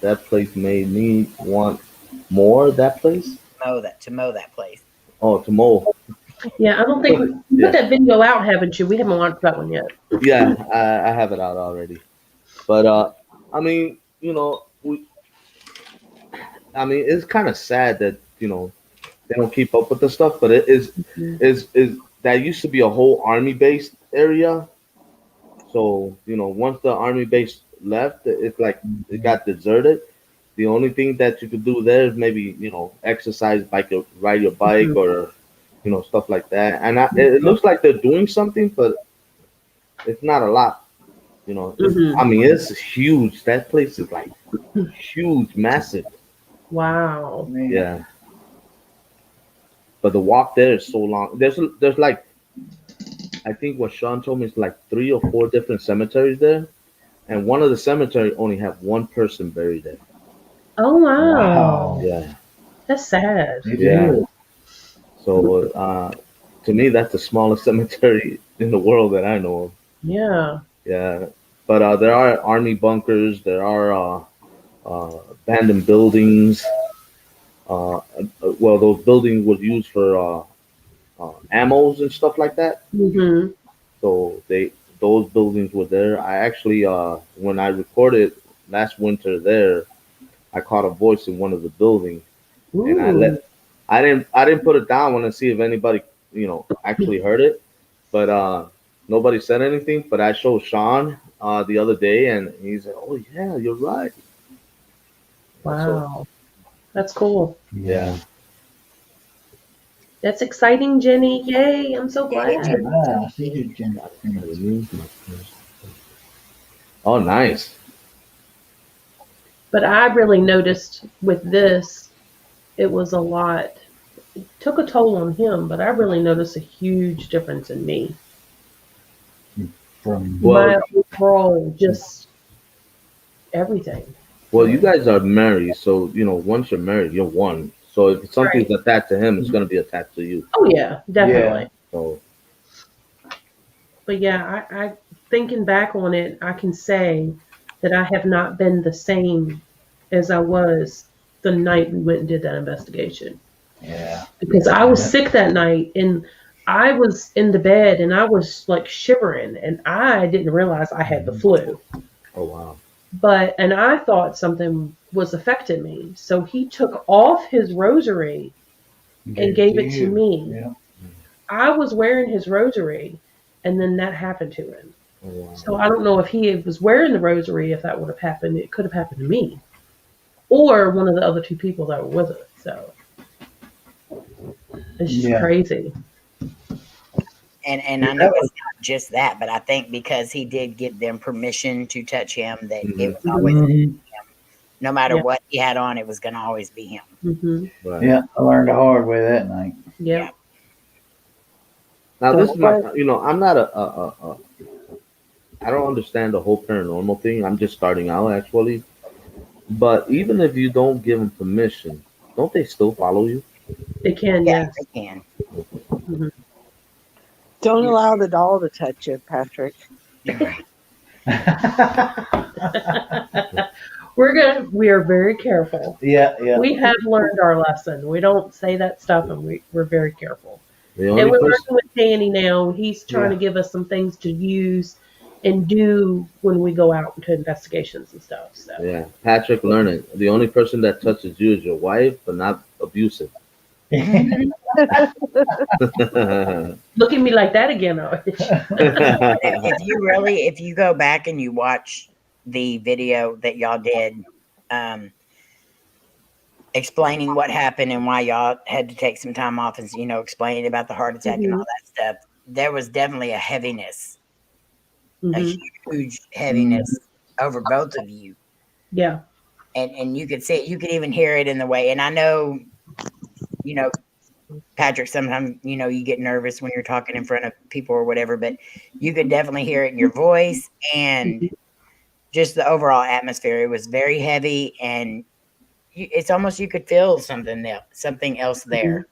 Speaker 4: that place made me want more of that place.
Speaker 3: To mow that place.
Speaker 4: Oh, to mow.
Speaker 2: Yeah, I don't think you put that video out, haven't you? We haven't watched that one yet.
Speaker 4: Yeah, I have it out already. But I mean, it's kind of sad that they don't keep up with the stuff. But it is that used to be a whole army based area. So once the army base left. It's like it got deserted. The only thing that you could do there is maybe exercise, ride your bike,
Speaker 2: Mhm.
Speaker 4: or stuff like that. And it looks like they're doing something, but it's not a lot. I
Speaker 2: Mhm.
Speaker 4: mean, it's huge. That place is like huge, massive.
Speaker 2: Wow.
Speaker 1: Man.
Speaker 4: Yeah, but the walk there is so long. There's like I think what Sean told me is like 3 or 4 different cemeteries there, and one of the cemetery only have one person buried there.
Speaker 2: Oh wow.
Speaker 1: Wow.
Speaker 4: Yeah,
Speaker 2: That's sad.
Speaker 1: It
Speaker 4: yeah.
Speaker 1: is.
Speaker 4: So to me, that's the smallest cemetery in the world that I know of.
Speaker 2: Yeah.
Speaker 4: Yeah, but there are army bunkers. There are abandoned buildings. Well, those buildings were used for ammos and stuff like that.
Speaker 2: Mhm.
Speaker 4: So those buildings were there. I actually when I recorded last winter there, I caught a voice in one of the buildings, and
Speaker 2: Ooh.
Speaker 4: I didn't put it down. I want to see if anybody actually heard it, but nobody said anything. But I showed Sean the other day, and he said, "Oh yeah, you're right." So
Speaker 2: Wow. That's cool.
Speaker 4: yeah,
Speaker 1: Yeah.
Speaker 2: That's exciting, Jenny. Yay. I'm so
Speaker 3: Yeah,
Speaker 2: glad.
Speaker 1: Ah, I see you, Jen.
Speaker 4: oh nice.
Speaker 2: But I really noticed with this, it was a lot. It took a toll on him, but I really noticed a huge difference in me.
Speaker 1: From
Speaker 2: My
Speaker 4: Well,
Speaker 2: overall, just everything.
Speaker 4: you
Speaker 2: Really.
Speaker 4: guys are married, so once you're married, you're one. So if something's
Speaker 2: Right.
Speaker 4: attached to him, it's gonna be attached to you.
Speaker 2: Oh, yeah,
Speaker 1: yeah.
Speaker 2: definitely.
Speaker 4: So
Speaker 2: But yeah, I thinking back on it, I can say that I have not been the same as I was the night we went and did that investigation.
Speaker 1: Yeah.
Speaker 2: Because I was
Speaker 1: Yeah.
Speaker 2: sick that night and I was in the bed and I was like shivering and I didn't realize I had the flu.
Speaker 4: oh wow.
Speaker 2: But and I thought something was affecting me. So he took off his rosary and
Speaker 1: Gave it
Speaker 2: gave
Speaker 1: to
Speaker 2: it to
Speaker 1: you.
Speaker 2: me.
Speaker 1: Yeah.
Speaker 2: I was wearing his rosary and then that happened to him.
Speaker 4: Oh wow.
Speaker 2: So I don't know if he was wearing the rosary, if that would have happened. It could have happened to me or one of the other two people that were with us. So it's just
Speaker 1: Yeah.
Speaker 2: crazy.
Speaker 3: And
Speaker 1: Yeah,
Speaker 3: I know
Speaker 1: that
Speaker 3: it's
Speaker 1: was,
Speaker 3: not just that, but I think because he did give them permission to touch him, that it
Speaker 4: Hmm.
Speaker 3: was always
Speaker 1: mhm.
Speaker 3: no matter
Speaker 2: Yeah.
Speaker 3: what he had on, it was going to always be him.
Speaker 2: Hmm.
Speaker 4: Right.
Speaker 1: Yeah. I learned the hard way that night.
Speaker 3: Yeah.
Speaker 2: Yep.
Speaker 4: Now this
Speaker 2: So
Speaker 4: is not. I'm not a. I don't understand the whole paranormal thing. I'm just starting out actually. But even if you don't give them permission, don't they still follow you?
Speaker 2: they can,
Speaker 3: Yeah,
Speaker 2: yes.
Speaker 3: they can.
Speaker 2: Hmm.
Speaker 6: Don't
Speaker 3: You-
Speaker 6: allow the doll to touch you, Patrick.
Speaker 2: We are very careful.
Speaker 1: Yeah. Yeah.
Speaker 2: We have learned our lesson. We don't say that stuff and we're very careful.
Speaker 4: The
Speaker 2: And
Speaker 4: only
Speaker 2: we're
Speaker 4: person.
Speaker 2: working with Danny now. He's trying
Speaker 1: Yeah.
Speaker 2: to give us some things to use and do when we go out into investigations and stuff. So
Speaker 4: Yeah, Patrick learning. The only person that touches you is your wife, but not abusive.
Speaker 2: look at me like that again.
Speaker 3: if you go back and you watch the video that y'all did, um, explaining what happened and why y'all had to take some time off, and explaining about the heart attack and all
Speaker 2: Hmm.
Speaker 3: that stuff, there was definitely a heaviness, a
Speaker 2: Hmm.
Speaker 3: huge
Speaker 1: Mm,
Speaker 3: heaviness over both of you,
Speaker 2: Yeah.
Speaker 3: and you could see it, you could even hear it in the way. And I know, you know, Patrick, sometimes you get nervous when you're talking in front of people or whatever, but you could definitely hear it in your voice and
Speaker 2: Mhm.
Speaker 3: just the overall atmosphere. It was very heavy, and it's almost you could feel something else there.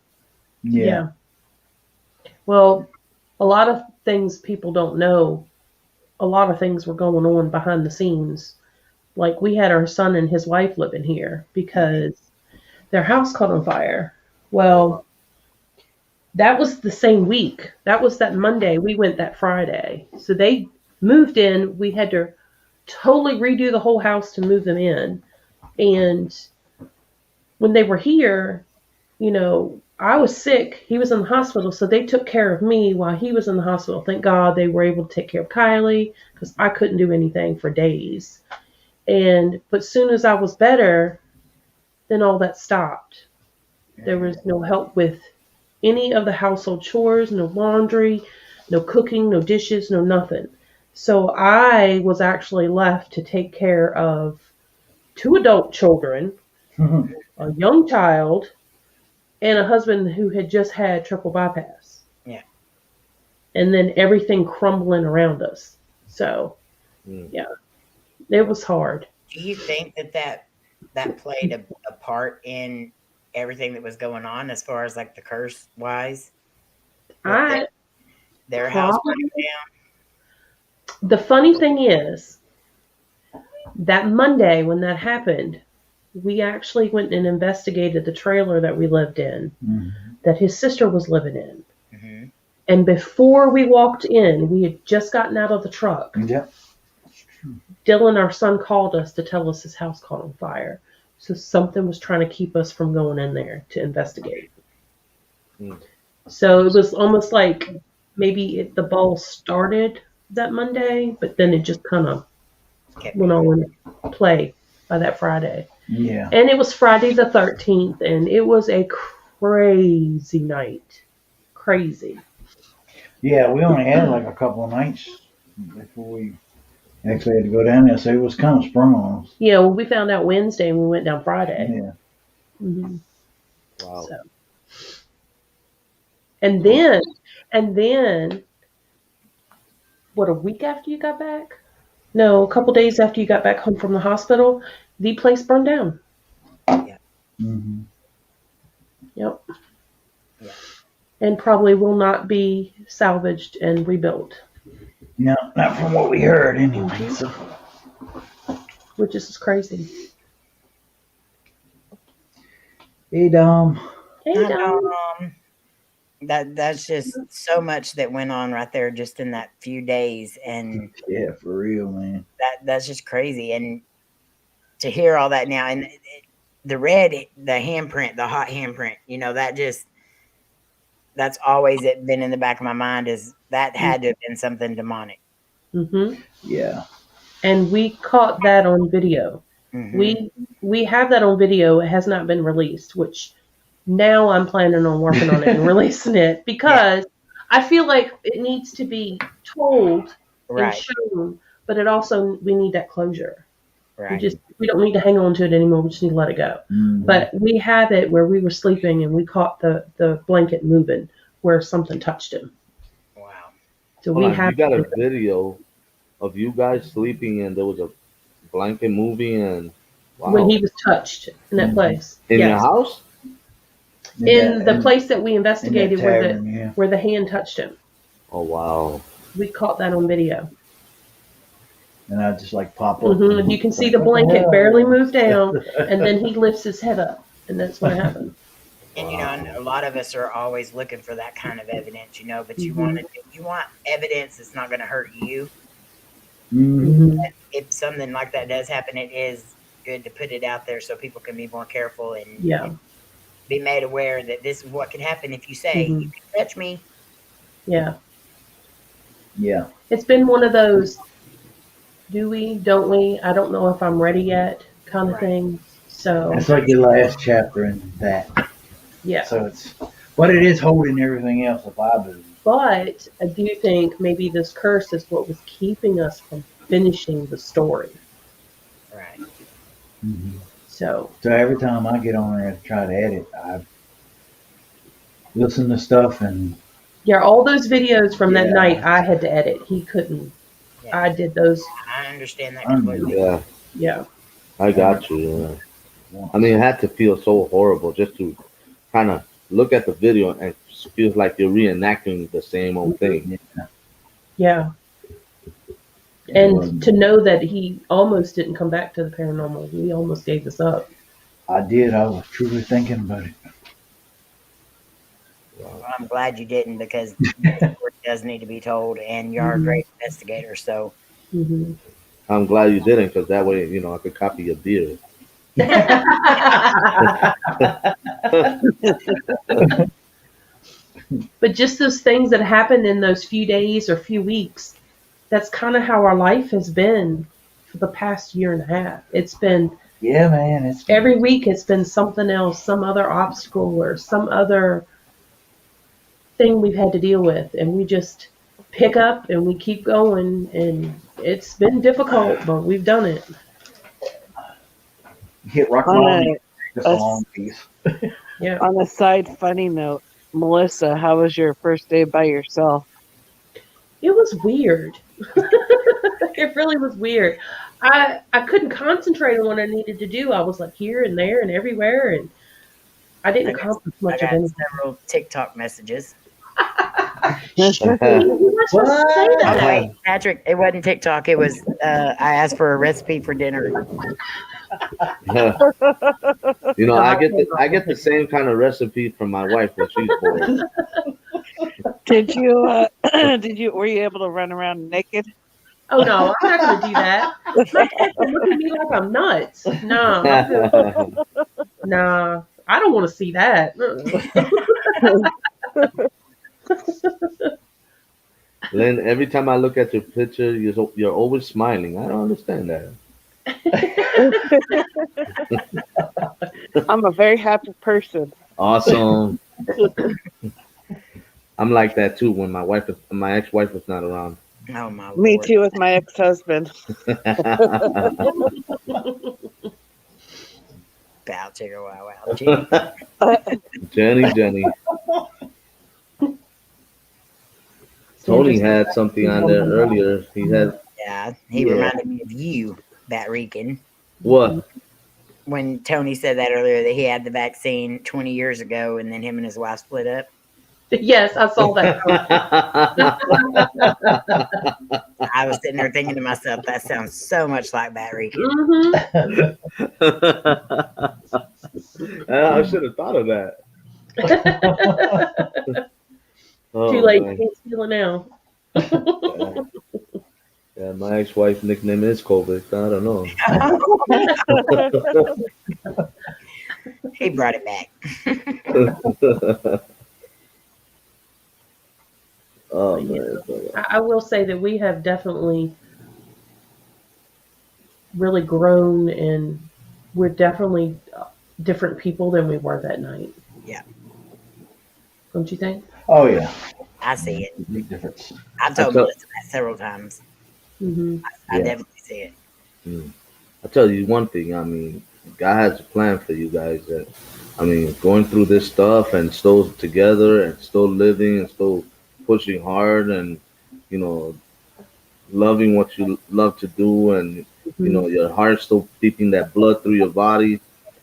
Speaker 1: yeah.
Speaker 2: Yeah. Well, a lot of things people don't know. A lot of things were going on behind the scenes. Like we had our son and his wife living here because their house caught on fire. Well, that was the same week. That was that Monday. We went that Friday. So they moved in. We had to totally redo the whole house to move them in. And when they were here, you know, I was sick. He was in the hospital, so they took care of me while he was in the hospital. Thank God they were able to take care of Kylie because I couldn't do anything for days. But soon as I was better, then all that stopped. There was no help with any of the household chores, no laundry, no cooking, no dishes, no nothing. So I was actually left to take care of 2 adult children, a young child, and a husband who had just had triple bypass.
Speaker 3: Yeah.
Speaker 2: And then everything crumbling around us. So, yeah, it was hard.
Speaker 3: Do you think that played a part in everything that was going on as far as like the curse wise? Their house burning down?
Speaker 2: The funny thing is, that Monday when that happened, we actually went and investigated the trailer that we lived in, that his sister was living in.
Speaker 3: Mm-hmm.
Speaker 2: And before we walked in, we had just gotten out of the truck.
Speaker 1: Yep.
Speaker 2: Dylan, our son, called us to tell us his house caught on fire. So something was trying to keep us from going in there to investigate. So it was almost like maybe the ball started that Monday, but then it just kind of went on play by that Friday.
Speaker 1: Yeah.
Speaker 2: And it was Friday the 13th, and it was a crazy night. Crazy.
Speaker 1: Yeah, we only had like a couple of nights before we actually had to go down there, so it was kind of sprung on us.
Speaker 2: Yeah, well, we found out Wednesday and we went down Friday.
Speaker 1: Yeah.
Speaker 2: Mm-hmm.
Speaker 4: Wow.
Speaker 2: So. And then, what, a week after you got back? No, a couple days after you got back home from the hospital, the place burned down.
Speaker 3: Yeah.
Speaker 1: Mm-hmm.
Speaker 2: Yep.
Speaker 3: Yeah.
Speaker 2: And probably will not be salvaged and rebuilt.
Speaker 1: No, not from what we heard anyway. So.
Speaker 2: Which is crazy.
Speaker 1: Hey, Dom.
Speaker 2: Hey, Dom.
Speaker 3: That's just so much that went on right there just in that few days, and
Speaker 1: Yeah, for real, man.
Speaker 3: that's just crazy. And to hear all that now, and the handprint, the hot handprint, that's always been in the back of my mind, is that had to have been something demonic.
Speaker 2: Mm-hmm.
Speaker 1: Yeah.
Speaker 2: And we caught that on video.
Speaker 3: Mm-hmm.
Speaker 2: We have that on video. It has not been released, which now I'm planning on working on it and releasing it, because I feel like it needs to be told and shown, but we need that closure.
Speaker 3: Right.
Speaker 2: We don't need to hang on to it anymore. We just need to let it go.
Speaker 1: Mm-hmm.
Speaker 2: But we have it where we were sleeping and we caught the blanket moving where something touched him.
Speaker 3: Wow.
Speaker 2: So
Speaker 4: Hold
Speaker 2: we
Speaker 4: on,
Speaker 2: have
Speaker 4: you got a video of you guys sleeping and there was a blanket moving and
Speaker 2: when he was touched in that place.
Speaker 4: In your house?
Speaker 2: In the place that we investigated
Speaker 1: tavern,
Speaker 2: where the hand touched him.
Speaker 4: Oh wow.
Speaker 2: We caught that on video.
Speaker 1: And I just like pop up.
Speaker 2: Mm-hmm. You can see the blanket barely move down, and then he lifts his head up, and that's what happened.
Speaker 3: And and a lot of us are always looking for that kind of evidence, but you want evidence that's not going to hurt you.
Speaker 1: Mm-hmm.
Speaker 3: If something like that does happen, it is good to put it out there so people can be more careful and be made aware that this is what can happen if you say, you can touch me.
Speaker 2: Yeah.
Speaker 1: Yeah.
Speaker 2: It's been one of those, do we, don't we, I don't know if I'm ready yet kind of thing. So
Speaker 1: it's like the last chapter in that.
Speaker 2: Yeah.
Speaker 1: So but it is holding everything else up, I believe.
Speaker 2: But I do think maybe this curse is what was keeping us from finishing the story.
Speaker 3: Right.
Speaker 1: Mm-hmm.
Speaker 2: So
Speaker 1: every time I get on there to try to edit, I listen to stuff and
Speaker 2: all those videos from that night I had to edit. He couldn't. Yeah. I did those.
Speaker 3: I understand that completely.
Speaker 4: Yeah.
Speaker 2: Yeah.
Speaker 4: I got you. Yeah. I mean, it had to feel so horrible just to kind of look at the video and it feels like you're reenacting the same old thing.
Speaker 2: Yeah. And to know that he almost didn't come back to the paranormal. He almost gave this up.
Speaker 1: I did. I was truly thinking about it.
Speaker 3: Well, I'm glad you didn't, because the story does need to be told, and you're a great investigator. So
Speaker 4: I'm glad you didn't, because that way, I could copy your beard.
Speaker 2: But just those things that happened in those few days or few weeks, that's kind of how our life has been for the past year and a half. It's been
Speaker 1: Yeah, man. It's
Speaker 2: every week, it's been something else, some other obstacle or some other thing we've had to deal with. And we just pick up and we keep going. And it's been difficult, but we've done it.
Speaker 1: hit rock
Speaker 6: On
Speaker 1: bottom.
Speaker 6: a,
Speaker 1: Just
Speaker 6: a
Speaker 1: a
Speaker 6: s-
Speaker 1: long piece.
Speaker 2: Yeah.
Speaker 6: on a side funny note, Melissa, how was your first day by yourself?
Speaker 2: It was weird. It really was weird. I couldn't concentrate on what I needed to do. I was like here and there and everywhere, and I
Speaker 3: I
Speaker 2: didn't
Speaker 3: got,
Speaker 2: accomplish
Speaker 3: I
Speaker 2: much of
Speaker 3: got
Speaker 2: anything.
Speaker 3: several TikTok messages.
Speaker 2: Shh, you're not supposed to say
Speaker 3: Oh,
Speaker 2: that.
Speaker 3: wait, Patrick, it wasn't TikTok. It was, I asked for a recipe for dinner.
Speaker 4: You know,
Speaker 2: No,
Speaker 4: I get the same kind of recipe from my wife when she's bored.
Speaker 6: Did you were you able to run around naked?
Speaker 2: Oh no, I'm not going to do that. My kids will look at me like I'm nuts. No, I'm good. Nah, I don't want to see that.
Speaker 4: Lynn, every time I look at your picture, you're always smiling. I don't understand that.
Speaker 6: I'm a very happy person.
Speaker 4: Awesome. I'm like that too when my ex-wife is not around.
Speaker 3: Oh, my
Speaker 6: Me
Speaker 3: Lord.
Speaker 6: too with my ex-husband.
Speaker 3: Bow, chicka, wow, wow. Gee.
Speaker 4: Jenny. Tony had something on there earlier. He had
Speaker 3: Yeah, he
Speaker 4: Yeah.
Speaker 3: reminded me of you, Bat Rican.
Speaker 4: what?
Speaker 3: When Tony said that earlier, that he had the vaccine 20 years ago and then him and his wife split up.
Speaker 2: Yes, I saw that.
Speaker 3: I was sitting there thinking to myself, that sounds so much like Bat Rican.
Speaker 4: I should have thought of that. Oh,
Speaker 2: Too late.
Speaker 4: man.
Speaker 2: Can't steal it now.
Speaker 4: Yeah, my ex-wife nickname is COVID. I don't know.
Speaker 3: He brought it back.
Speaker 4: Oh man.
Speaker 2: I will say that we have definitely really grown, and we're definitely different people than we were that night.
Speaker 3: Yeah.
Speaker 2: Don't you think?
Speaker 1: Oh yeah,
Speaker 3: I see it.
Speaker 1: big difference.
Speaker 3: I've told
Speaker 4: I
Speaker 3: Melissa that several times.
Speaker 2: Mm-hmm.
Speaker 3: I
Speaker 4: Yeah.
Speaker 3: definitely see it.
Speaker 4: I'll tell you one thing. I mean, God has a plan for you guys. That I mean, going through this stuff and still together and still living and still pushing hard and you know loving what you love to do and you know your heart still beating that blood through your body.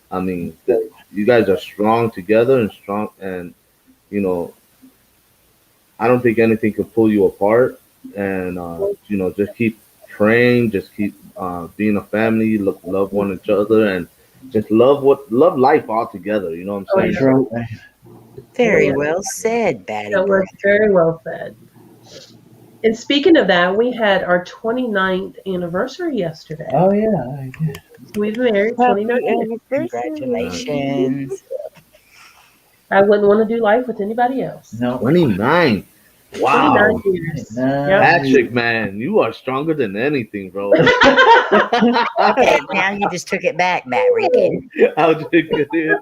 Speaker 4: I mean, that you guys are strong together and strong and you know I don't think anything could pull you apart. And you know, just keep praying, just keep being a family, love one each other, and just love life all together. You know what I'm saying?
Speaker 1: That's right, man.
Speaker 3: Very
Speaker 2: Yeah.
Speaker 3: well said, Batty
Speaker 2: That
Speaker 3: Boy.
Speaker 2: was very well said. And speaking of that, we had our 29th anniversary yesterday.
Speaker 1: Oh yeah, I did.
Speaker 2: We've been married
Speaker 6: Happy
Speaker 2: 29 years.
Speaker 6: anniversary.
Speaker 3: Congratulations.
Speaker 2: I wouldn't want to do life with anybody else.
Speaker 1: No.
Speaker 4: 29. Wow.
Speaker 2: 29 years.
Speaker 1: No.
Speaker 2: Yep.
Speaker 4: Patrick, man, you are stronger than anything, bro.
Speaker 3: Okay, now you just took it back, Bat Rican.
Speaker 4: I'll just kidding.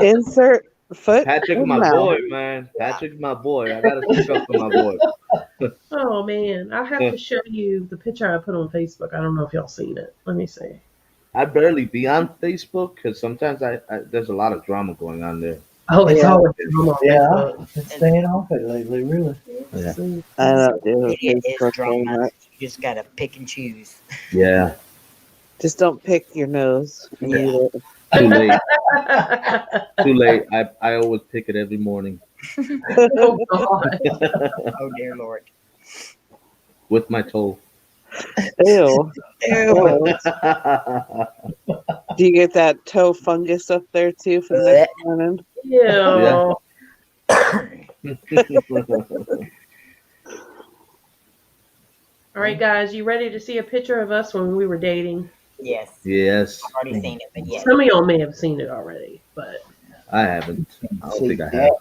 Speaker 6: Insert foot.
Speaker 4: Patrick,
Speaker 6: in
Speaker 4: my
Speaker 6: mouth.
Speaker 4: boy, man. Patrick's my boy. I gotta stick up for my boy.
Speaker 2: Oh man, I have to show you the picture I put on Facebook. I don't know if y'all seen it. Let me see.
Speaker 4: I barely be on Facebook because sometimes I there's a lot of drama going on there.
Speaker 2: Oh, it's
Speaker 1: Yeah.
Speaker 2: always on
Speaker 1: Yeah,
Speaker 2: Facebook.
Speaker 1: I've been staying off it lately, really.
Speaker 4: Yeah.
Speaker 6: I don't do
Speaker 3: It is
Speaker 6: Facebook very
Speaker 3: drama.
Speaker 6: much.
Speaker 3: You just gotta pick and choose.
Speaker 4: Yeah.
Speaker 6: Just don't pick your nose.
Speaker 3: Yeah.
Speaker 4: Too late. Too late. I always pick it every morning
Speaker 2: Oh God.
Speaker 3: Oh dear Lord.
Speaker 4: with my toe.
Speaker 6: Ew.
Speaker 3: Ew.
Speaker 6: Do you get that toe fungus up there too for the next morning?
Speaker 2: Ew.
Speaker 4: Yeah.
Speaker 2: All right, guys, you ready to see a picture of us when we were dating?
Speaker 3: Yes.
Speaker 4: Yes,
Speaker 3: I've already seen it, but yes.
Speaker 2: Some of y'all may have seen it already, but
Speaker 4: I haven't. I don't
Speaker 1: See
Speaker 4: think I have.
Speaker 1: that?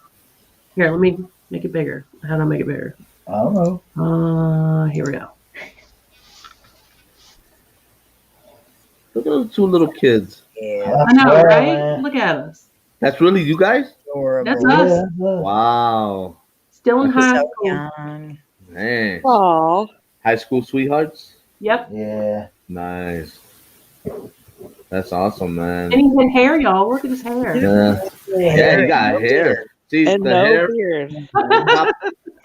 Speaker 2: Here, let me make it bigger. How do I make it bigger?
Speaker 1: I don't know.
Speaker 2: Here we go.
Speaker 4: Look at those two little kids.
Speaker 3: Yeah,
Speaker 2: I know,
Speaker 1: swear,
Speaker 2: right?
Speaker 1: man.
Speaker 2: Look at us.
Speaker 4: That's really you guys?
Speaker 3: adorable.
Speaker 2: That's us.
Speaker 1: Yeah,
Speaker 4: Wow.
Speaker 2: Still in high
Speaker 3: So
Speaker 2: school.
Speaker 3: young.
Speaker 4: Man.
Speaker 6: Aw.
Speaker 4: High school sweethearts?
Speaker 2: Yep.
Speaker 1: yeah.
Speaker 4: Nice. That's awesome, man.
Speaker 2: And he's in hair, y'all. Look at his hair.
Speaker 4: Yeah. Yeah, he got hair. See,
Speaker 6: And
Speaker 4: the
Speaker 6: no
Speaker 4: hair,
Speaker 6: beard.
Speaker 4: the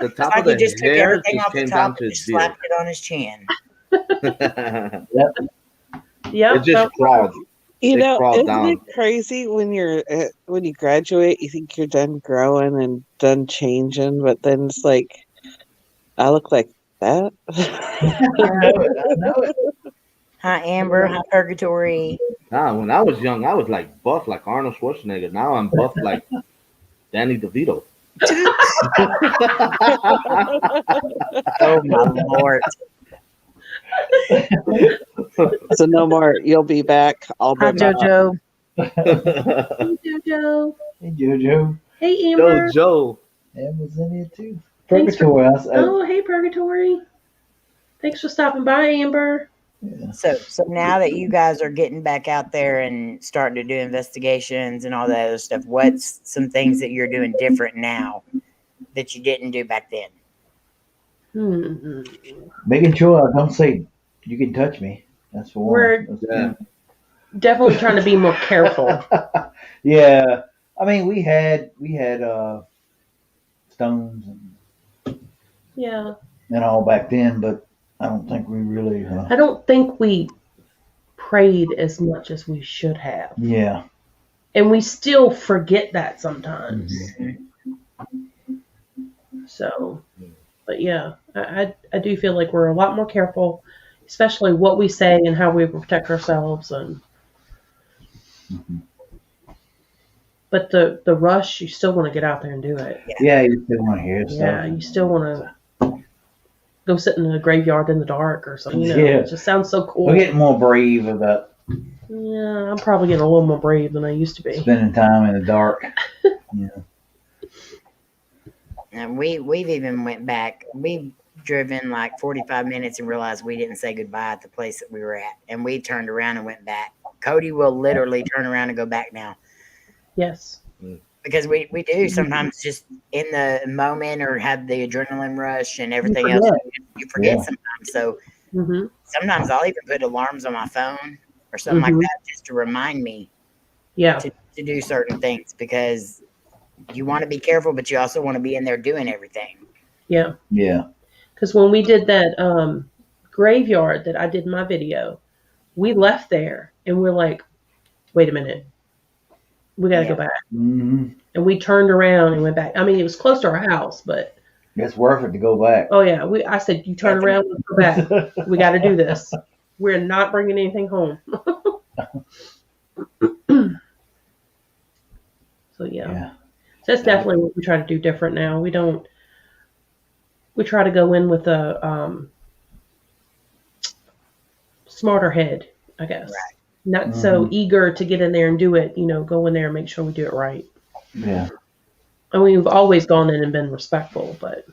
Speaker 3: It's
Speaker 4: top
Speaker 3: like
Speaker 4: of the
Speaker 3: he just took
Speaker 4: hair
Speaker 3: everything
Speaker 4: just
Speaker 3: off the
Speaker 4: came down
Speaker 3: top
Speaker 4: to
Speaker 3: and
Speaker 4: his
Speaker 3: just
Speaker 4: beard.
Speaker 3: slapped it on his chin.
Speaker 2: Yep.
Speaker 4: It just crawled.
Speaker 6: You
Speaker 4: They
Speaker 6: know,
Speaker 4: crawl
Speaker 6: isn't
Speaker 4: down.
Speaker 6: it crazy when when you graduate, you think you're done growing and done changing, but then it's like, I look like that.
Speaker 1: I know it.
Speaker 3: Hi, Amber. Hi, Purgatory.
Speaker 4: Nah, when I was young, I was like buff like Arnold Schwarzenegger. Now I'm buff like Danny DeVito.
Speaker 3: Oh, my Lord.
Speaker 6: So no more. You'll be back. I'll
Speaker 3: Hi,
Speaker 6: be back.
Speaker 3: JoJo.
Speaker 2: Hey, JoJo.
Speaker 1: Hey, JoJo.
Speaker 2: Hey, Amber.
Speaker 4: Joe.
Speaker 1: Em was in here too.
Speaker 2: Thanks for-
Speaker 1: Purgatory.
Speaker 2: Oh, hey, Purgatory. Thanks for stopping by, Amber.
Speaker 1: Yeah.
Speaker 3: So now that you guys are getting back out there and starting to do investigations and all that other stuff, what's some things that you're doing different now that you didn't do back then?
Speaker 1: Making sure I don't say you can touch me. That's for
Speaker 2: We're-
Speaker 1: one.
Speaker 4: Yeah.
Speaker 2: Definitely trying to be more careful.
Speaker 1: Yeah. I mean, we had stones
Speaker 2: Yeah.
Speaker 1: and all back then, but I don't think we really.
Speaker 2: I don't think we prayed as much as we should have.
Speaker 1: Yeah.
Speaker 2: And we still forget that sometimes. So, but yeah, I do feel like we're a lot more careful, especially what we say and how we protect ourselves. And but the rush, you still want to get out there and do it.
Speaker 1: Yeah, you still want to hear stuff.
Speaker 2: Yeah, you still want to go sit in a graveyard in the dark or something. You know,
Speaker 1: Yeah.
Speaker 2: it just sounds so cool.
Speaker 1: We're getting more brave about
Speaker 2: Yeah, I'm probably getting a little more brave than I used to be.
Speaker 1: spending time in the dark.
Speaker 3: And we've even went back. We've driven like 45 minutes and realized we didn't say goodbye at the place that we were at. And we turned around and went back. Cody will literally turn around and go back now.
Speaker 2: Yes.
Speaker 3: Because we do sometimes just in the moment or have the adrenaline rush and everything
Speaker 1: You
Speaker 3: else.
Speaker 1: forget.
Speaker 3: You forget
Speaker 1: Yeah.
Speaker 3: sometimes. So
Speaker 2: Mm-hmm.
Speaker 3: sometimes I'll even put alarms on my phone or something like that just to remind me
Speaker 2: Yeah.
Speaker 3: to do certain things because you want to be careful, but you also want to be in there doing everything.
Speaker 2: Yeah.
Speaker 1: Yeah.
Speaker 2: Because when we did that graveyard that I did in my video, we left there and we're like, wait a minute. We got to go back.
Speaker 1: Mm-hmm.
Speaker 2: And we turned around and went back. I mean, it was close to our house, but
Speaker 1: It's worth it to go back.
Speaker 2: oh yeah, I said, you turn around, let's go back. We got to do this. We're not bringing anything home. So yeah. So that's definitely what we try to do different now. We try to go in with a smarter head, I guess.
Speaker 3: Right.
Speaker 2: Not so eager to get in there and do it, go in there and make sure we do it right.
Speaker 1: Yeah.
Speaker 2: And we've always gone in and been respectful, but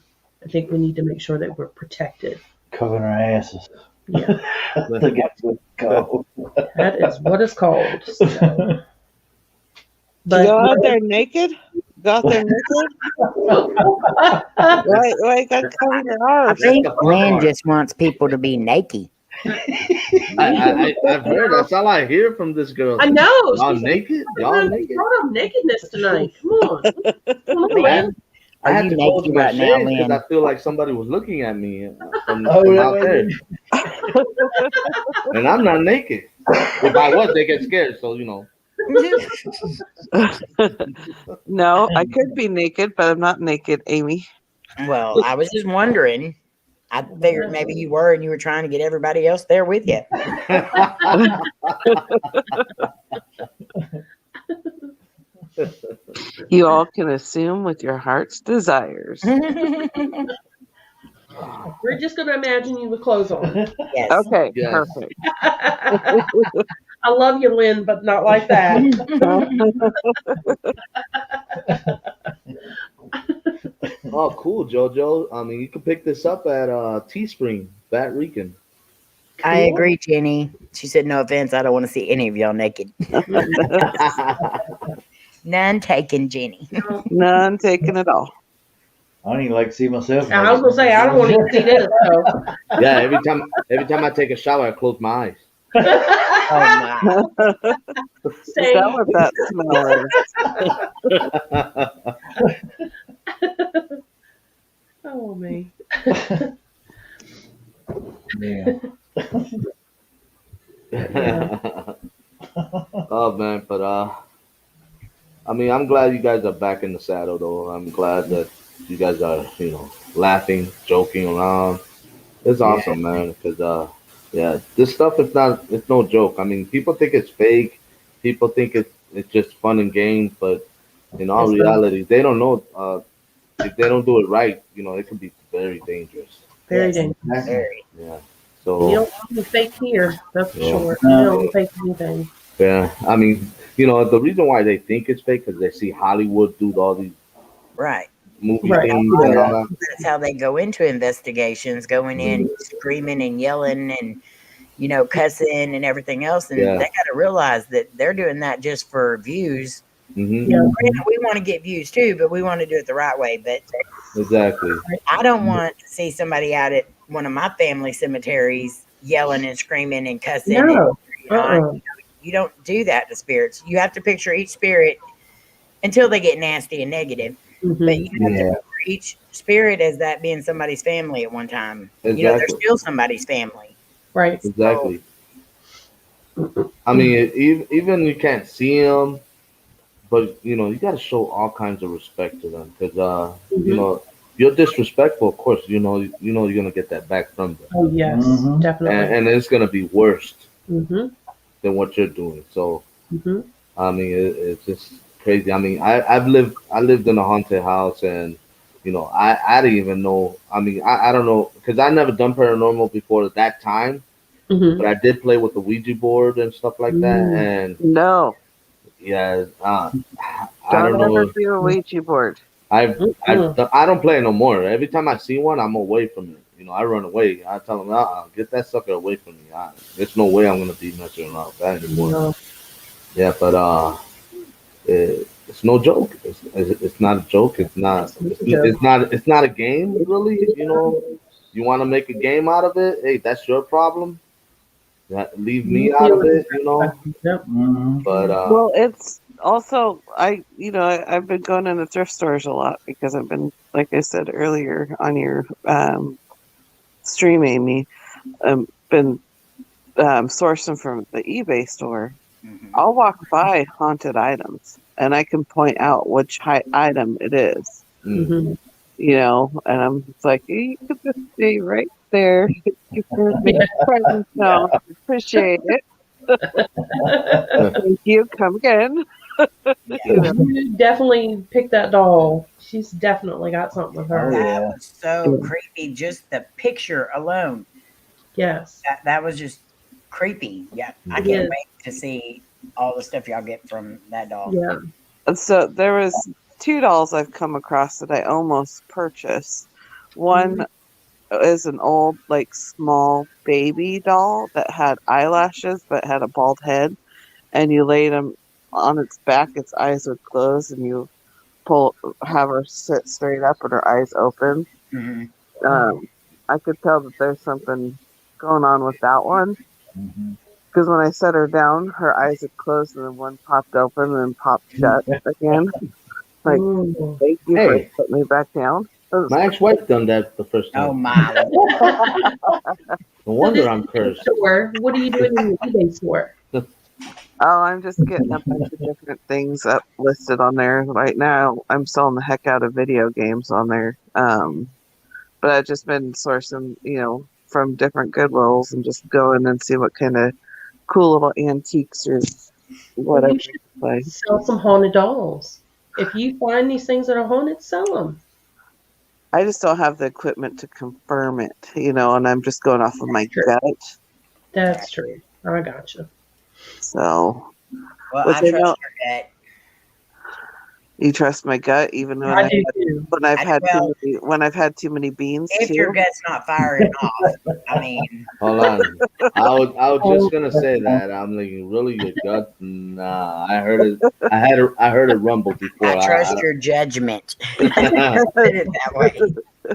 Speaker 2: I think we need to make sure that we're protected.
Speaker 1: Covering our asses.
Speaker 2: Yeah.
Speaker 1: I think that's what it's called.
Speaker 2: That is what it's called. So.
Speaker 6: You
Speaker 2: But
Speaker 6: go out there naked? Go out there naked? Why you gotta cover your
Speaker 3: I
Speaker 6: arms?
Speaker 3: think
Speaker 4: the fun
Speaker 3: Lynn
Speaker 4: part.
Speaker 3: just wants people to be naked.
Speaker 4: I've heard that's all I hear from this girl.
Speaker 2: I know.
Speaker 4: Y'all
Speaker 2: she's
Speaker 4: naked? Y'all
Speaker 2: brought
Speaker 4: naked?
Speaker 2: up nakedness tonight. Come on. Come on,
Speaker 3: Man,
Speaker 2: Lynn.
Speaker 4: I
Speaker 3: are
Speaker 4: had
Speaker 3: you
Speaker 4: to close
Speaker 3: naked
Speaker 4: my
Speaker 3: right now,
Speaker 4: shades because
Speaker 3: Lynn?
Speaker 4: I feel like somebody was looking at me from
Speaker 1: Oh,
Speaker 4: out there. And I'm not naked. If I was, they get scared. So,
Speaker 6: No, I could be naked, but I'm not naked, Amy.
Speaker 3: Well, I was just wondering. I figured maybe you were and you were trying to get everybody else there with you.
Speaker 6: You all can assume with your heart's desires.
Speaker 2: We're just going to imagine you with clothes on.
Speaker 3: Yes.
Speaker 6: Okay,
Speaker 4: Yes.
Speaker 6: perfect.
Speaker 2: I love you, Lynn, but not like that.
Speaker 4: cool, JoJo. I mean, you can pick this up at Teespring, Bat Rican.
Speaker 3: I agree, Jenny. She said, no offense. I don't want to see any of y'all naked. None taken, Jenny.
Speaker 6: None taken at all.
Speaker 1: I don't even like to see myself.
Speaker 2: I was gonna say I don't want to see this. So.
Speaker 4: Yeah, every time I take a shower, I close my eyes.
Speaker 3: Oh, my.
Speaker 6: Is that what that smell is?
Speaker 2: Oh me.
Speaker 1: Yeah.
Speaker 4: Oh man, but I mean, I'm glad you guys are back in the saddle, though. I'm glad that you guys are, laughing, joking around. It's awesome, man. Because yeah, this stuff is it's no joke. I mean, people think it's fake. People think it's just fun and games, but in all reality, they don't know. If they don't do it right, it can be very dangerous.
Speaker 2: Very
Speaker 3: Yes,
Speaker 2: dangerous.
Speaker 3: very.
Speaker 4: Yeah.
Speaker 2: You
Speaker 4: So
Speaker 2: don't want to fake here, that's for
Speaker 4: Yeah.
Speaker 2: sure. You don't want to fake anything.
Speaker 4: yeah, I mean, the reason why they think it's fake because they see Hollywood do all these
Speaker 3: Right.
Speaker 4: movie
Speaker 2: Right.
Speaker 4: things and all that.
Speaker 3: That's how they go into investigations, going in screaming and yelling and, cussing and everything else. And
Speaker 4: Yeah.
Speaker 3: they got to realize that they're doing that just for views.
Speaker 4: Hmm.
Speaker 2: Yeah.
Speaker 3: We want to get views too, but we want to do it the right way. But
Speaker 4: Exactly.
Speaker 3: I don't want to see somebody out at one of my family cemeteries yelling and screaming and cussing.
Speaker 2: No.
Speaker 3: And, you don't do that to spirits. You have to picture each spirit until they get nasty and negative.
Speaker 2: Mhm.
Speaker 3: But you have to
Speaker 1: Yeah.
Speaker 3: picture each spirit as that being somebody's family at one time. They're
Speaker 4: Exactly.
Speaker 3: still somebody's family.
Speaker 2: Right.
Speaker 4: Exactly. I mean, even you can't see them, but you got to show all kinds of respect to them because you're disrespectful. Of course, you're gonna get that back from them,
Speaker 2: Oh yes,
Speaker 1: Mhm.
Speaker 2: definitely.
Speaker 4: and it's gonna be worse
Speaker 2: Mm-hmm.
Speaker 4: than what you're doing. So
Speaker 2: Mm-hmm.
Speaker 4: I mean, it's just crazy. I mean, I lived in a haunted house, and I didn't even know. I mean, I don't know because I never done paranormal before at that time,
Speaker 2: Mm-hmm.
Speaker 4: but I did play with the Ouija board and stuff like that,
Speaker 2: Mm.
Speaker 4: and
Speaker 6: No.
Speaker 4: yeah, I
Speaker 6: Don't
Speaker 4: don't
Speaker 6: ever
Speaker 4: know.
Speaker 6: do a Ouija board.
Speaker 4: I don't play it no more. Every time I see one, I'm away from it. I run away. I tell them, get that sucker away from me. There's no way I'm gonna be messing around with that anymore.
Speaker 2: No.
Speaker 4: Yeah, but it's no joke. It's not a joke. It's not a game, really. You want to make a game out of it? Hey, that's your problem. Leave me out of it.
Speaker 2: Yep.
Speaker 1: Mhm.
Speaker 4: But
Speaker 6: Well, it's also I've been going in the thrift stores a lot because I've been, like I said earlier on your stream, Amy, been sourcing from the eBay store.
Speaker 3: Mhm.
Speaker 6: I'll walk by haunted items and I can point out which item it is,
Speaker 2: Mm-hmm.
Speaker 6: and I'm just like, you could just be right there. You can make a present now. Appreciate it. Thank you. Come again.
Speaker 2: You definitely picked that doll. She's definitely got something with her.
Speaker 1: Oh,
Speaker 3: That
Speaker 1: yeah.
Speaker 3: was so creepy. Just the picture alone.
Speaker 2: Yes.
Speaker 3: That was just creepy. Yeah. I
Speaker 2: It
Speaker 3: can't
Speaker 2: is.
Speaker 3: wait to see all the stuff y'all get from that doll.
Speaker 2: Yeah.
Speaker 6: And so there was 2 dolls I've come across that I almost purchased. One is an old, like, small baby doll that had eyelashes but had a bald head, and you laid them on its back, its eyes would close, and you have her sit straight up with her eyes open.
Speaker 3: Hmm.
Speaker 6: I could tell that there's something going on with that one.
Speaker 1: Mhm.
Speaker 6: Because when I set her down, her eyes had closed and then one popped open and then popped shut again. Like,
Speaker 2: Mm.
Speaker 6: thank you
Speaker 4: Hey.
Speaker 6: for putting me back down.
Speaker 4: my ex-wife done that the first
Speaker 3: Oh
Speaker 4: time.
Speaker 3: my.
Speaker 4: No wonder I'm cursed.
Speaker 2: Store. What are you doing in the eBay store?
Speaker 6: Oh, I'm just getting a bunch of different things up listed on there. Right now, I'm selling the heck out of video games on there. But I've just been sourcing, from different Goodwills and just going and see what kind of cool little antiques or
Speaker 2: Well,
Speaker 6: whatever.
Speaker 2: you should
Speaker 6: Like,
Speaker 2: sell some haunted dolls. If you find these things that are haunted, sell them.
Speaker 6: I just don't have the equipment to confirm it, and I'm just going off of my gut.
Speaker 2: That's true. I gotcha.
Speaker 6: So,
Speaker 3: Well,
Speaker 6: But
Speaker 3: I
Speaker 6: they
Speaker 3: trust
Speaker 6: don't-
Speaker 3: your gut.
Speaker 6: You trust my gut, even when
Speaker 2: I do too.
Speaker 6: I've
Speaker 3: I-
Speaker 6: had
Speaker 3: well,
Speaker 6: too many beans
Speaker 3: if your
Speaker 6: too.
Speaker 3: gut's not firing off, I mean,
Speaker 4: Hold on. I was just gonna say that. I'm like, really, your gut? Nah, I heard it. I heard it rumble before.
Speaker 3: I trust your judgment. Put it that way. I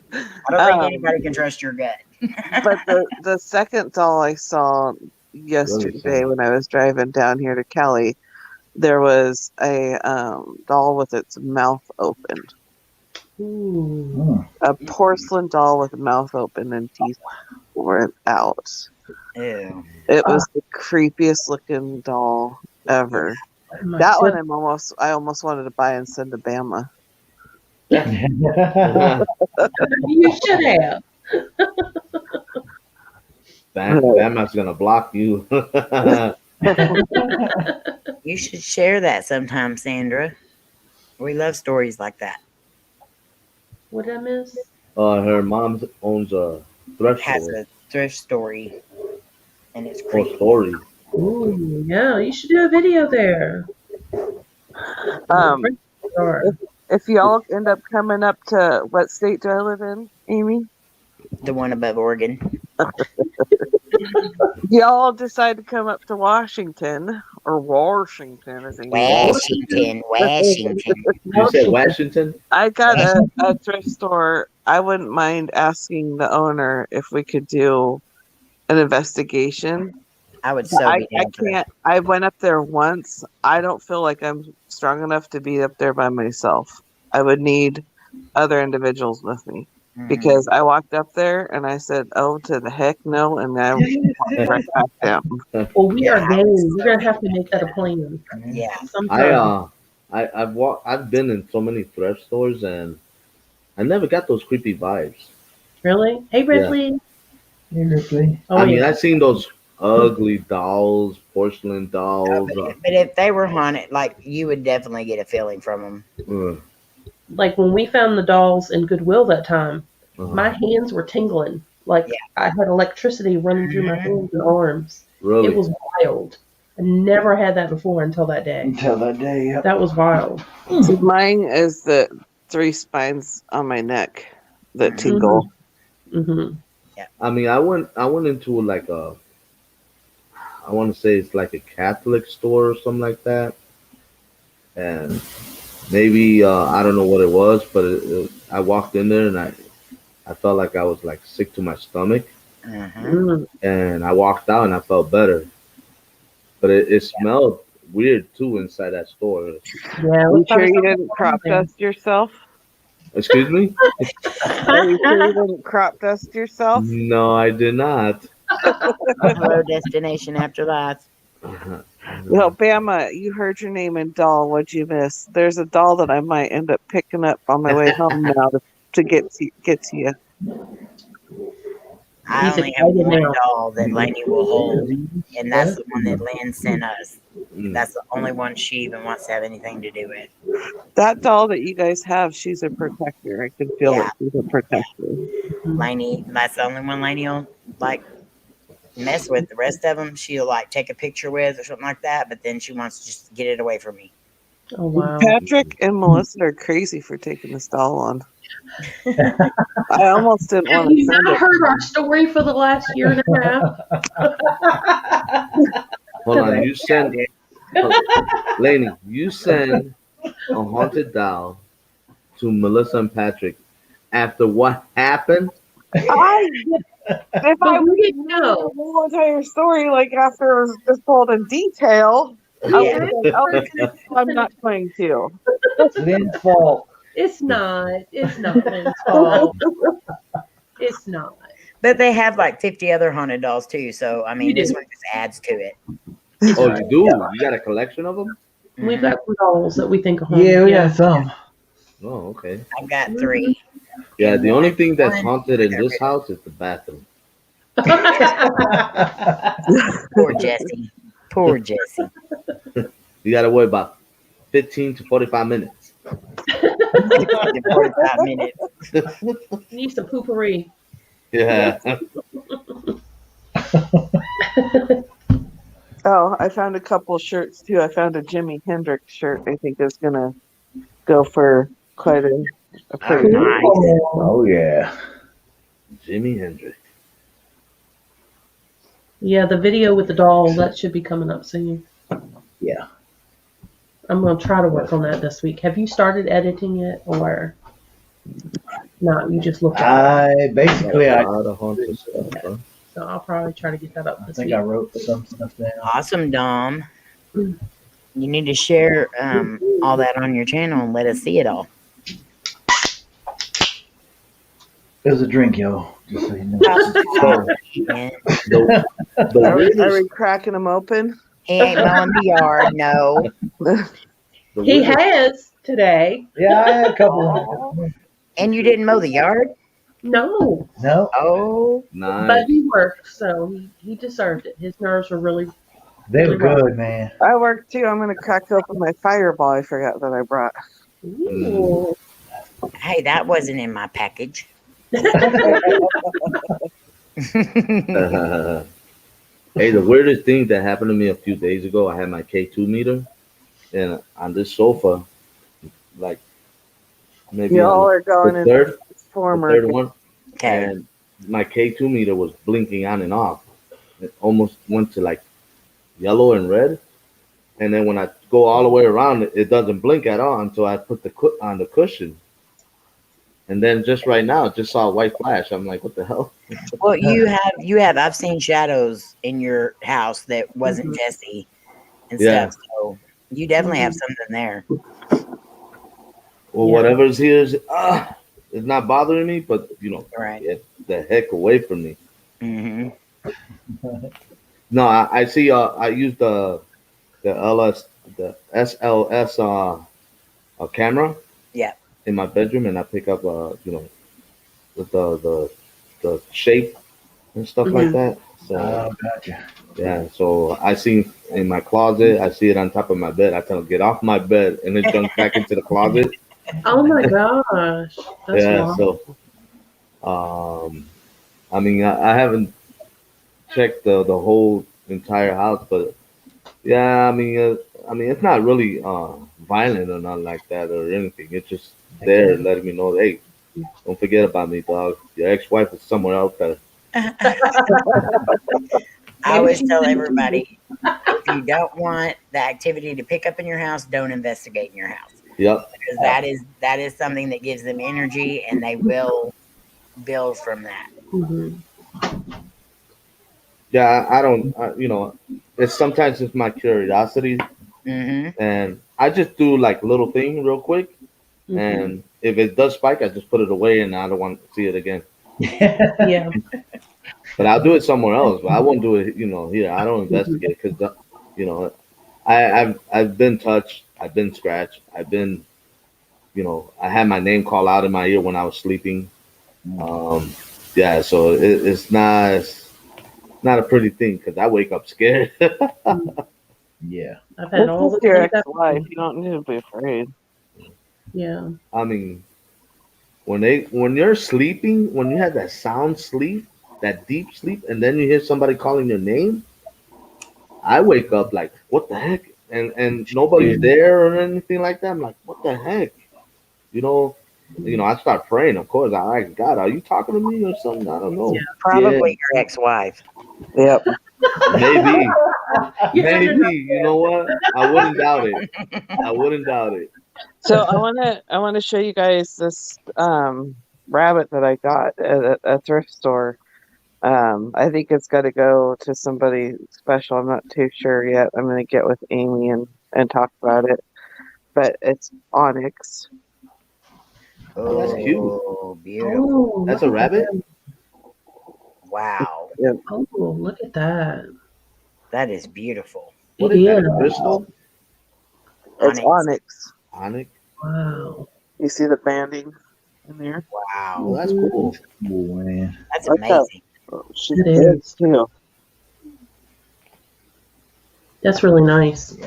Speaker 3: don't think anybody can trust your gut.
Speaker 6: But the second doll I saw yesterday when I was driving down here to Cali, there was a doll with its mouth open.
Speaker 2: Ooh.
Speaker 6: A porcelain doll with a mouth open and teeth were out.
Speaker 3: Ew.
Speaker 6: It was the creepiest looking doll ever.
Speaker 2: My
Speaker 6: That one
Speaker 2: sis-
Speaker 6: I almost wanted to buy and send to Bama.
Speaker 2: You should have.
Speaker 4: Bama's gonna block you.
Speaker 3: You should share that sometime, Sandra. We love stories like that.
Speaker 2: What did I miss?
Speaker 4: Her mom owns a thrift
Speaker 3: Has
Speaker 4: store.
Speaker 3: a thrift story, and it's
Speaker 4: Or
Speaker 3: creepy.
Speaker 4: story.
Speaker 2: Ooh, yeah, you should do a video there.
Speaker 6: Um,
Speaker 2: Sure.
Speaker 6: if y'all end up coming up to what state do I live in, Amy?
Speaker 3: The one above Oregon.
Speaker 6: Y'all decide to come up to Washington or Washington, as they
Speaker 3: Washington.
Speaker 4: You said Washington?
Speaker 6: I got a thrift store. I wouldn't mind asking the owner if we could do an investigation.
Speaker 3: I would so be
Speaker 6: I
Speaker 3: down for that.
Speaker 6: can't. I went up there once. I don't feel like I'm strong enough to be up there by myself. I would need other individuals with me
Speaker 3: Mhm.
Speaker 6: because I walked up there and I said, "Oh, to the heck no!" and I walked right back down.
Speaker 2: Well, we
Speaker 3: Yeah,
Speaker 2: are
Speaker 3: I
Speaker 2: game.
Speaker 3: would
Speaker 2: We're gonna have to make that a plan.
Speaker 3: Yeah.
Speaker 2: Sometime.
Speaker 4: I've been in so many thrift stores and I never got those creepy vibes.
Speaker 2: Really? Hey, Ripley.
Speaker 1: Seriously.
Speaker 2: Oh,
Speaker 4: I mean,
Speaker 2: yeah.
Speaker 4: I've seen those ugly dolls, porcelain
Speaker 3: Oh,
Speaker 4: dolls.
Speaker 3: but if they were haunted, like you would definitely get a feeling from them.
Speaker 2: Like when we found the dolls in Goodwill that time,
Speaker 4: Uh-huh.
Speaker 2: my hands were tingling. Like
Speaker 3: Yeah.
Speaker 2: I had electricity running through my hands and arms.
Speaker 4: Really?
Speaker 2: It was wild. I never had that before until that day.
Speaker 1: Until that day, yep.
Speaker 2: That was wild.
Speaker 6: So mine is the 3 spines on my neck that tingle.
Speaker 2: Mm-hmm.
Speaker 4: I mean, I went into like I want to say it's like a Catholic store or something like that, and maybe I don't know what it was, but I walked in there and I felt like I was like sick to my stomach,
Speaker 3: Mhm.
Speaker 4: and I walked out and I felt better, but it smelled weird too inside that store.
Speaker 2: Yeah.
Speaker 6: You sure you didn't crop dust yourself?
Speaker 4: Excuse me?
Speaker 6: Are you sure you didn't crop dust yourself?
Speaker 4: No, I did not.
Speaker 3: Hello, Destination Afterlife.
Speaker 6: Well, Bama, you heard your name in doll. What'd you miss? There's a doll that I might end up picking up on my way home now to get to you.
Speaker 3: I
Speaker 2: He's
Speaker 3: only have
Speaker 2: excited
Speaker 3: one
Speaker 2: now.
Speaker 3: doll that Lainey will hold, and that's the one that Lynn sent us.
Speaker 4: Mm.
Speaker 3: That's the only one she even wants to have anything to do with.
Speaker 6: That doll that you guys have, she's a protector. I can feel
Speaker 3: Yeah.
Speaker 6: it. She's a protector.
Speaker 3: Lainey, that's the only one Lainey will like mess with. The rest of them, she'll like take a picture with or something like that. But then she wants to just get it away from me.
Speaker 2: Oh wow.
Speaker 6: Patrick and Melissa are crazy for taking this doll on. I almost didn't
Speaker 2: Have
Speaker 6: want to
Speaker 2: you
Speaker 6: send
Speaker 2: not
Speaker 6: it.
Speaker 2: heard our story for the last year and a half?
Speaker 4: Hold on, you send Lainey, you send a haunted doll to Melissa and Patrick after what happened?
Speaker 6: If I
Speaker 2: But we
Speaker 6: would
Speaker 2: didn't know.
Speaker 6: the whole entire story, like after it was just told in detail, I
Speaker 3: Yeah.
Speaker 6: would say, "Oh, I'm not going to."
Speaker 1: It's Lynn's fault.
Speaker 2: It's not. It's not Lynn's fault. It's not.
Speaker 3: But they have like 50 other haunted dolls too. So I
Speaker 2: We
Speaker 3: mean, this
Speaker 2: do.
Speaker 3: one just adds to it.
Speaker 4: Oh, you do? You got a collection of them?
Speaker 2: We've got some dolls that we think are haunted.
Speaker 1: Yeah, we got some.
Speaker 4: Oh, okay.
Speaker 3: I've got 3.
Speaker 4: Yeah, the only thing that's
Speaker 3: One.
Speaker 4: haunted in this house is the bathroom.
Speaker 3: Poor Jesse. Poor Jesse.
Speaker 4: You got to wait about 15 to 45 minutes.
Speaker 3: 45 minutes.
Speaker 2: Need some poopery.
Speaker 4: Yeah.
Speaker 6: Oh, I found a couple shirts too. I found a Jimi Hendrix shirt. I think is gonna go for quite a
Speaker 3: Oh,
Speaker 6: pretty.
Speaker 3: nice.
Speaker 1: Oh yeah.
Speaker 4: Jimi Hendrix.
Speaker 2: Yeah, the video with the doll, that should be coming up soon.
Speaker 1: Yeah.
Speaker 2: I'm going to try to work on that this week. Have you started editing it or not? You just look at it.
Speaker 1: I
Speaker 4: A lot of haunted stuff, huh?
Speaker 2: So I'll probably try to get that up this
Speaker 1: think
Speaker 2: week.
Speaker 1: I wrote some stuff down.
Speaker 3: Awesome, Dom. You need to share all that on your channel and let us see it all.
Speaker 1: It was a drink, yo. Just so you know.
Speaker 3: Man,
Speaker 4: The
Speaker 6: Are
Speaker 4: weirdest,
Speaker 6: we cracking them open?
Speaker 3: he ain't mowing the yard, no.
Speaker 4: the
Speaker 2: He
Speaker 4: weirdest,
Speaker 2: has today.
Speaker 1: Yeah, I had a couple.
Speaker 3: And you didn't mow the yard?
Speaker 2: No,
Speaker 1: No,
Speaker 3: Oh,
Speaker 2: but
Speaker 4: nice.
Speaker 2: he worked, so he deserved it. His nerves were really.
Speaker 1: they were good, man.
Speaker 6: I work too. I'm gonna crack open my fireball I forgot that I brought.
Speaker 2: Ooh.
Speaker 3: hey, that wasn't in my package.
Speaker 4: Hey, the weirdest thing that happened to me a few days ago, I had my K2 meter, and on this sofa, like maybe
Speaker 6: Y'all
Speaker 4: on
Speaker 6: are going
Speaker 4: the
Speaker 6: in
Speaker 4: third, the
Speaker 6: former.
Speaker 4: third one,
Speaker 3: Okay.
Speaker 4: and my K2 meter was blinking on and off. It almost went to like yellow and red, and then when I go all the way around, it doesn't blink at all until I put the on the cushion. And then just right now, it just saw a white flash. I'm like, what the hell?
Speaker 3: Well, you have. I've seen shadows in your house that wasn't
Speaker 2: Mhm.
Speaker 3: Jesse and
Speaker 4: Yeah.
Speaker 3: stuff. So you definitely have something there.
Speaker 4: Well,
Speaker 2: Yeah.
Speaker 4: whatever's here is it's not bothering me, but
Speaker 3: Right.
Speaker 4: get the heck away from me.
Speaker 3: Hmm.
Speaker 4: No, I see. I use the SLS camera.
Speaker 3: Yeah.
Speaker 4: In my bedroom, and I pick up with the shape and stuff like that. So
Speaker 1: Oh, gotcha.
Speaker 4: yeah, so I see in my closet, I see it on top of my bed. I tell them get off my bed, and it jumps back into the closet.
Speaker 2: Oh my gosh, that's
Speaker 4: Yeah,
Speaker 2: wild.
Speaker 4: so I mean, I haven't checked the whole entire house, but yeah, I mean, it's not really violent or nothing like that or anything. It's just there letting me know, hey, don't forget about me, dog. Your ex-wife is somewhere out there.
Speaker 3: I always tell everybody, if you don't want the activity to pick up in your house, don't investigate in your house.
Speaker 4: Yep.
Speaker 3: Because that is something that gives them energy, and they will build from that.
Speaker 2: Mhm.
Speaker 4: Yeah, I don't. It's sometimes it's my curiosity,
Speaker 3: Hmm.
Speaker 4: and I just do like little thing real quick,
Speaker 2: Mhm.
Speaker 4: and if it does spike, I just put it away, and I don't want to see it again.
Speaker 2: Yeah.
Speaker 4: But I'll do it somewhere else. But I won't do it, here. I don't investigate because, I've been touched, I've been scratched, I've been, I had my name called out in my ear when I was sleeping. Yeah, so it's not a pretty thing because I wake up scared.
Speaker 1: Yeah.
Speaker 2: I've had all
Speaker 6: This
Speaker 2: the
Speaker 6: is your
Speaker 2: things
Speaker 6: ex-wife. You don't need to be afraid.
Speaker 2: Yeah.
Speaker 4: I mean, when you're sleeping, when you have that sound sleep, that deep sleep, and then you hear somebody calling your name, I wake up like, what the heck? And nobody's there or anything like that. I'm like, what the heck? You know, I start praying, of course. I like, God, are you talking to me or something? I don't know.
Speaker 3: Probably your ex-wife.
Speaker 6: Yep.
Speaker 4: Maybe.
Speaker 2: You never know.
Speaker 4: Maybe. You know what? I wouldn't doubt it. I wouldn't doubt it.
Speaker 6: So I wanna show you guys this rabbit that I got at a thrift store. I think it's got to go to somebody special. I'm not too sure yet. I'm gonna get with Amy and talk about it. But it's onyx.
Speaker 4: Oh, that's cute.
Speaker 3: Oh, beautiful.
Speaker 2: Oh,
Speaker 4: That's
Speaker 2: look
Speaker 4: a
Speaker 2: at
Speaker 4: rabbit?
Speaker 2: that.
Speaker 3: Wow.
Speaker 2: Oh, look at that.
Speaker 3: That is beautiful.
Speaker 4: What
Speaker 2: It
Speaker 4: is that?
Speaker 2: is.
Speaker 4: A crystal?
Speaker 6: It's onyx.
Speaker 4: Onyx?
Speaker 2: Wow.
Speaker 6: You see the banding in there?
Speaker 3: Wow.
Speaker 4: Oh, that's cool.
Speaker 1: Cool, man.
Speaker 3: That's
Speaker 6: Look how-
Speaker 3: amazing.
Speaker 6: She's
Speaker 2: It
Speaker 6: big
Speaker 2: is.
Speaker 6: too.
Speaker 2: That's really nice.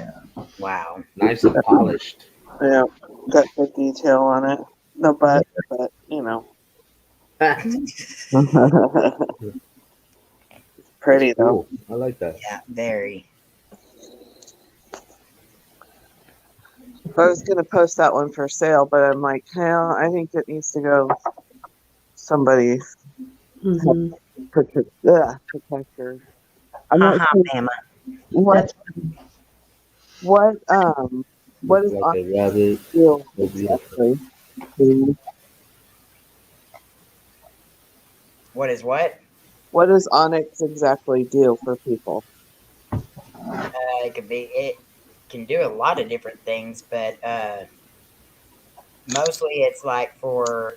Speaker 3: Wow.
Speaker 4: Nice and polished.
Speaker 6: Yeah, got the detail on it. The butt, but you know. Pretty though.
Speaker 4: Cool. I like that.
Speaker 3: Yeah, very.
Speaker 6: I was gonna post that one for sale, but I'm like, hell, I think it needs to go somebody
Speaker 2: Hmm.
Speaker 6: protector. I'm not
Speaker 3: Haha,
Speaker 6: sure
Speaker 3: Mama.
Speaker 6: what
Speaker 2: That's
Speaker 6: what what
Speaker 4: Looks
Speaker 6: is
Speaker 4: like
Speaker 6: on
Speaker 4: a rabbit.
Speaker 6: deal
Speaker 4: So beautiful.
Speaker 6: exactly? Please.
Speaker 3: What is what?
Speaker 6: What does Onyx exactly do for people?
Speaker 3: It can do a lot of different things, but mostly it's like for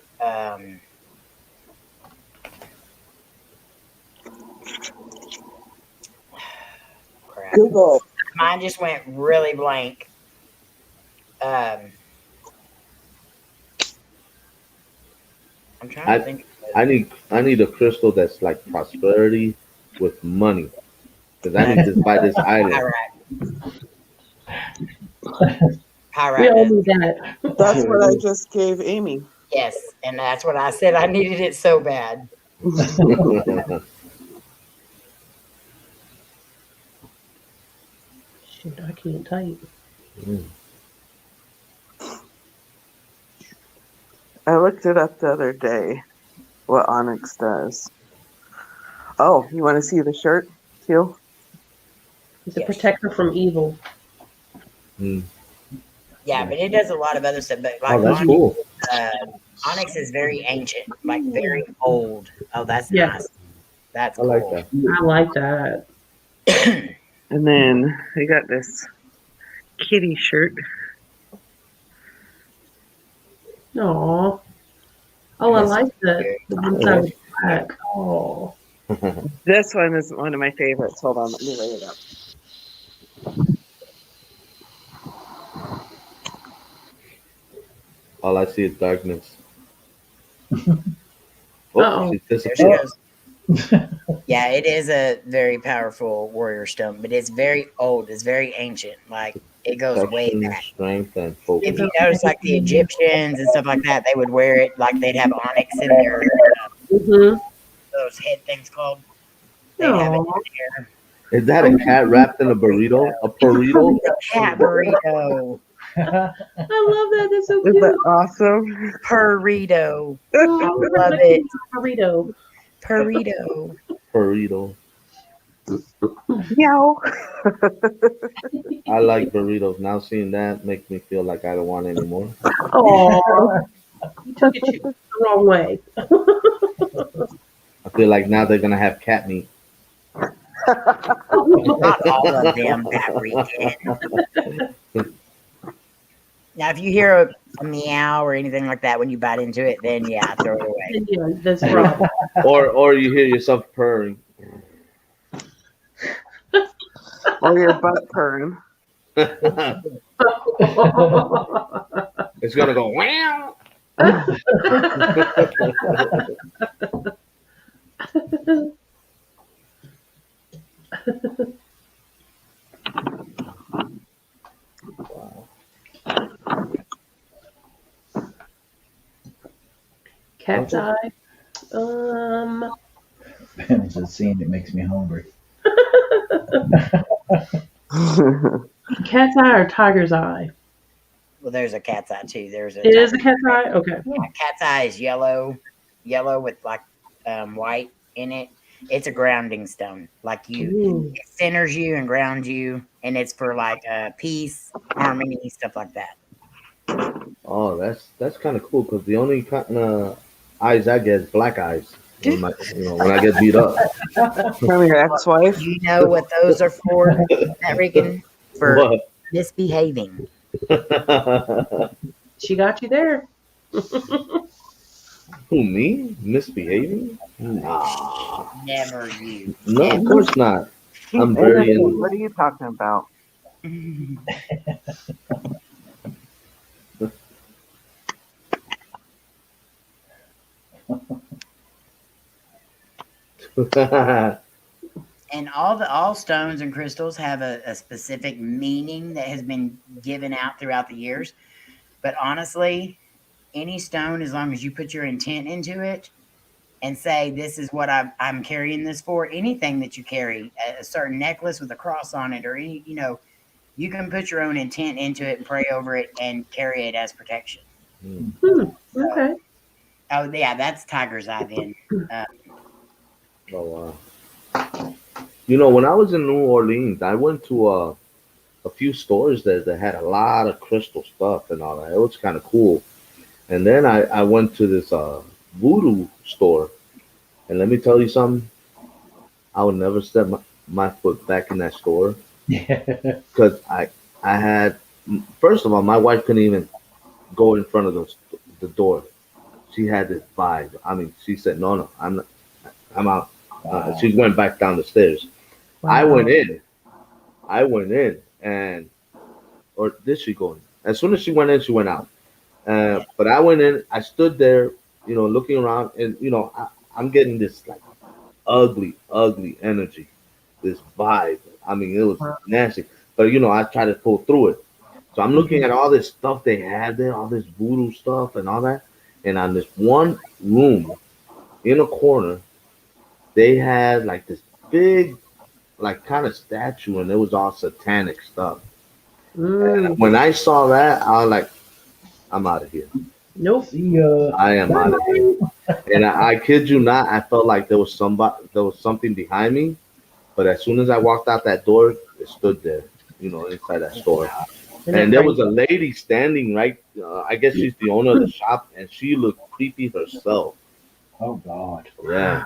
Speaker 3: crap.
Speaker 6: Google.
Speaker 3: Mine just went really blank. Um, I'm trying to
Speaker 4: I
Speaker 3: think.
Speaker 4: I need a crystal that's like prosperity with money because I need to buy this island.
Speaker 3: Pyrite.
Speaker 2: we
Speaker 3: Pyrite
Speaker 2: all
Speaker 3: does.
Speaker 2: need that.
Speaker 6: That's what I just gave Amy.
Speaker 3: Yes, and that's what I said. I needed it so bad.
Speaker 2: Shoot, I can't type.
Speaker 6: I looked it up the other day. What Onyx does. Oh, you want to see the shirt, too?
Speaker 2: It's a
Speaker 3: Yes.
Speaker 2: protector from evil.
Speaker 4: Mm.
Speaker 3: Yeah, but it does a lot of other stuff. But
Speaker 4: Oh,
Speaker 3: like
Speaker 4: that's cool.
Speaker 3: Onyx is very ancient, like very old. Oh, that's
Speaker 2: Yeah,
Speaker 3: nice. That's
Speaker 4: I like
Speaker 3: cool.
Speaker 4: that.
Speaker 2: I like that.
Speaker 6: And then I got this kitty shirt.
Speaker 2: Aw. Oh, I
Speaker 3: This
Speaker 2: like
Speaker 3: is
Speaker 2: the
Speaker 3: very
Speaker 2: one
Speaker 4: Oh,
Speaker 2: side
Speaker 4: that's
Speaker 2: with black. Oh.
Speaker 6: This one is one of my favorites. Hold on, let me lay it up.
Speaker 4: all I see is darkness. Oh,
Speaker 2: Uh-oh.
Speaker 4: she
Speaker 3: there she
Speaker 4: disappeared.
Speaker 3: goes. Yeah, it is a very powerful warrior stone, but it's very old. It's very ancient. Like it goes way
Speaker 4: Protection,
Speaker 3: back.
Speaker 4: strength, and
Speaker 2: It
Speaker 3: If
Speaker 4: focus.
Speaker 3: you
Speaker 2: goes
Speaker 3: notice, like the
Speaker 2: mm-hmm.
Speaker 3: Egyptians and stuff like that, they would wear it like they'd have onyx in their those head things called. They'd have it
Speaker 2: Aw.
Speaker 3: in
Speaker 4: Is that a
Speaker 2: Oh,
Speaker 4: cat wrapped in a burrito? A
Speaker 2: it's a
Speaker 4: burrito?
Speaker 2: burrito.
Speaker 3: there. Cat burrito.
Speaker 2: I love that. That's so
Speaker 6: Is
Speaker 2: cute.
Speaker 6: that awesome?
Speaker 3: Burrito.
Speaker 2: Oh,
Speaker 3: I love
Speaker 2: my
Speaker 3: it.
Speaker 2: burrito.
Speaker 3: Burrito.
Speaker 4: Burrito.
Speaker 6: Meow.
Speaker 4: I like burritos. Now seeing that makes me feel like I don't want any more.
Speaker 2: Aw. You took it the wrong way.
Speaker 4: I feel like now they're gonna have cat meat.
Speaker 3: Not all of them that weekend. Now, if you hear a meow or anything like that when you bite into it, then yeah, throw it away.
Speaker 2: Yeah, that's the problem.
Speaker 4: Or you hear yourself purring.
Speaker 6: Or your butt purring.
Speaker 4: It's gonna go wow.
Speaker 2: Cat's
Speaker 4: Okay.
Speaker 2: eye.
Speaker 1: Ben says seeing it makes me hungry.
Speaker 2: Cat's eye or tiger's eye?
Speaker 3: Well, there's a cat's eye too. There's a
Speaker 2: It is a
Speaker 3: tiger.
Speaker 2: cat's eye? Okay.
Speaker 3: Cat's eye is yellow with like white in it. It's a grounding stone. Like
Speaker 2: Ooh.
Speaker 3: it centers you and grounds you, and it's for like peace, harmony, stuff like that.
Speaker 4: Oh, that's kind of cool because the only kind of eyes I get is black eyes when I get beat up.
Speaker 6: From your ex-wife.
Speaker 3: You know what those are for, Matt Regan? For
Speaker 4: What?
Speaker 3: misbehaving.
Speaker 2: She got you there.
Speaker 4: Who, me? Misbehaving? Nah.
Speaker 3: Never you.
Speaker 4: No, of course not. I'm very in.
Speaker 6: What are you talking about?
Speaker 3: And all stones and crystals have a specific meaning that has been given out throughout the years. But honestly, any stone, as long as you put your intent into it and say, this is what I'm carrying this for, anything that you carry, a certain necklace with a cross on it, or any, You can put your own intent into it and pray over it and carry it as protection.
Speaker 2: Okay.
Speaker 3: Oh yeah, that's tiger's eye then.
Speaker 4: Oh wow. When I was in New Orleans, I went to a few stores there that had a lot of crystal stuff and all that. It was kind of cool. And then I went to this voodoo store, and let me tell you something. I would never step my foot back in that store
Speaker 1: Yeah.
Speaker 4: because I had first of all, my wife couldn't even go in front of the door. She had this vibe. I mean, she said, "No, no, I'm out."
Speaker 1: Wow.
Speaker 4: She went back down the stairs. I
Speaker 2: Wow.
Speaker 4: went in. I went in, and or did she go in? As soon as she went in, she went out. But I went in. I stood there, looking around, and I'm getting this like ugly, ugly energy, this vibe. I mean, it was
Speaker 2: Wow.
Speaker 4: nasty. But I tried to pull through it. So I'm looking
Speaker 2: Mhm.
Speaker 4: at all this stuff they had there, all this voodoo stuff and all that. And on this one room in a corner, they had like this big, like kind of statue, and it was all satanic stuff. And
Speaker 2: Mm.
Speaker 4: when I saw that, I was like, I'm out of here.
Speaker 2: Nope.
Speaker 1: See ya.
Speaker 4: I am out of here. And I kid you not, I felt like there was something behind me. But as soon as I walked out that door, it stood there, inside that store.
Speaker 2: And it
Speaker 4: And there was
Speaker 2: rained.
Speaker 4: a lady standing right. I guess she's the owner of the shop, and she looked creepy herself.
Speaker 1: Oh God.
Speaker 4: Yeah,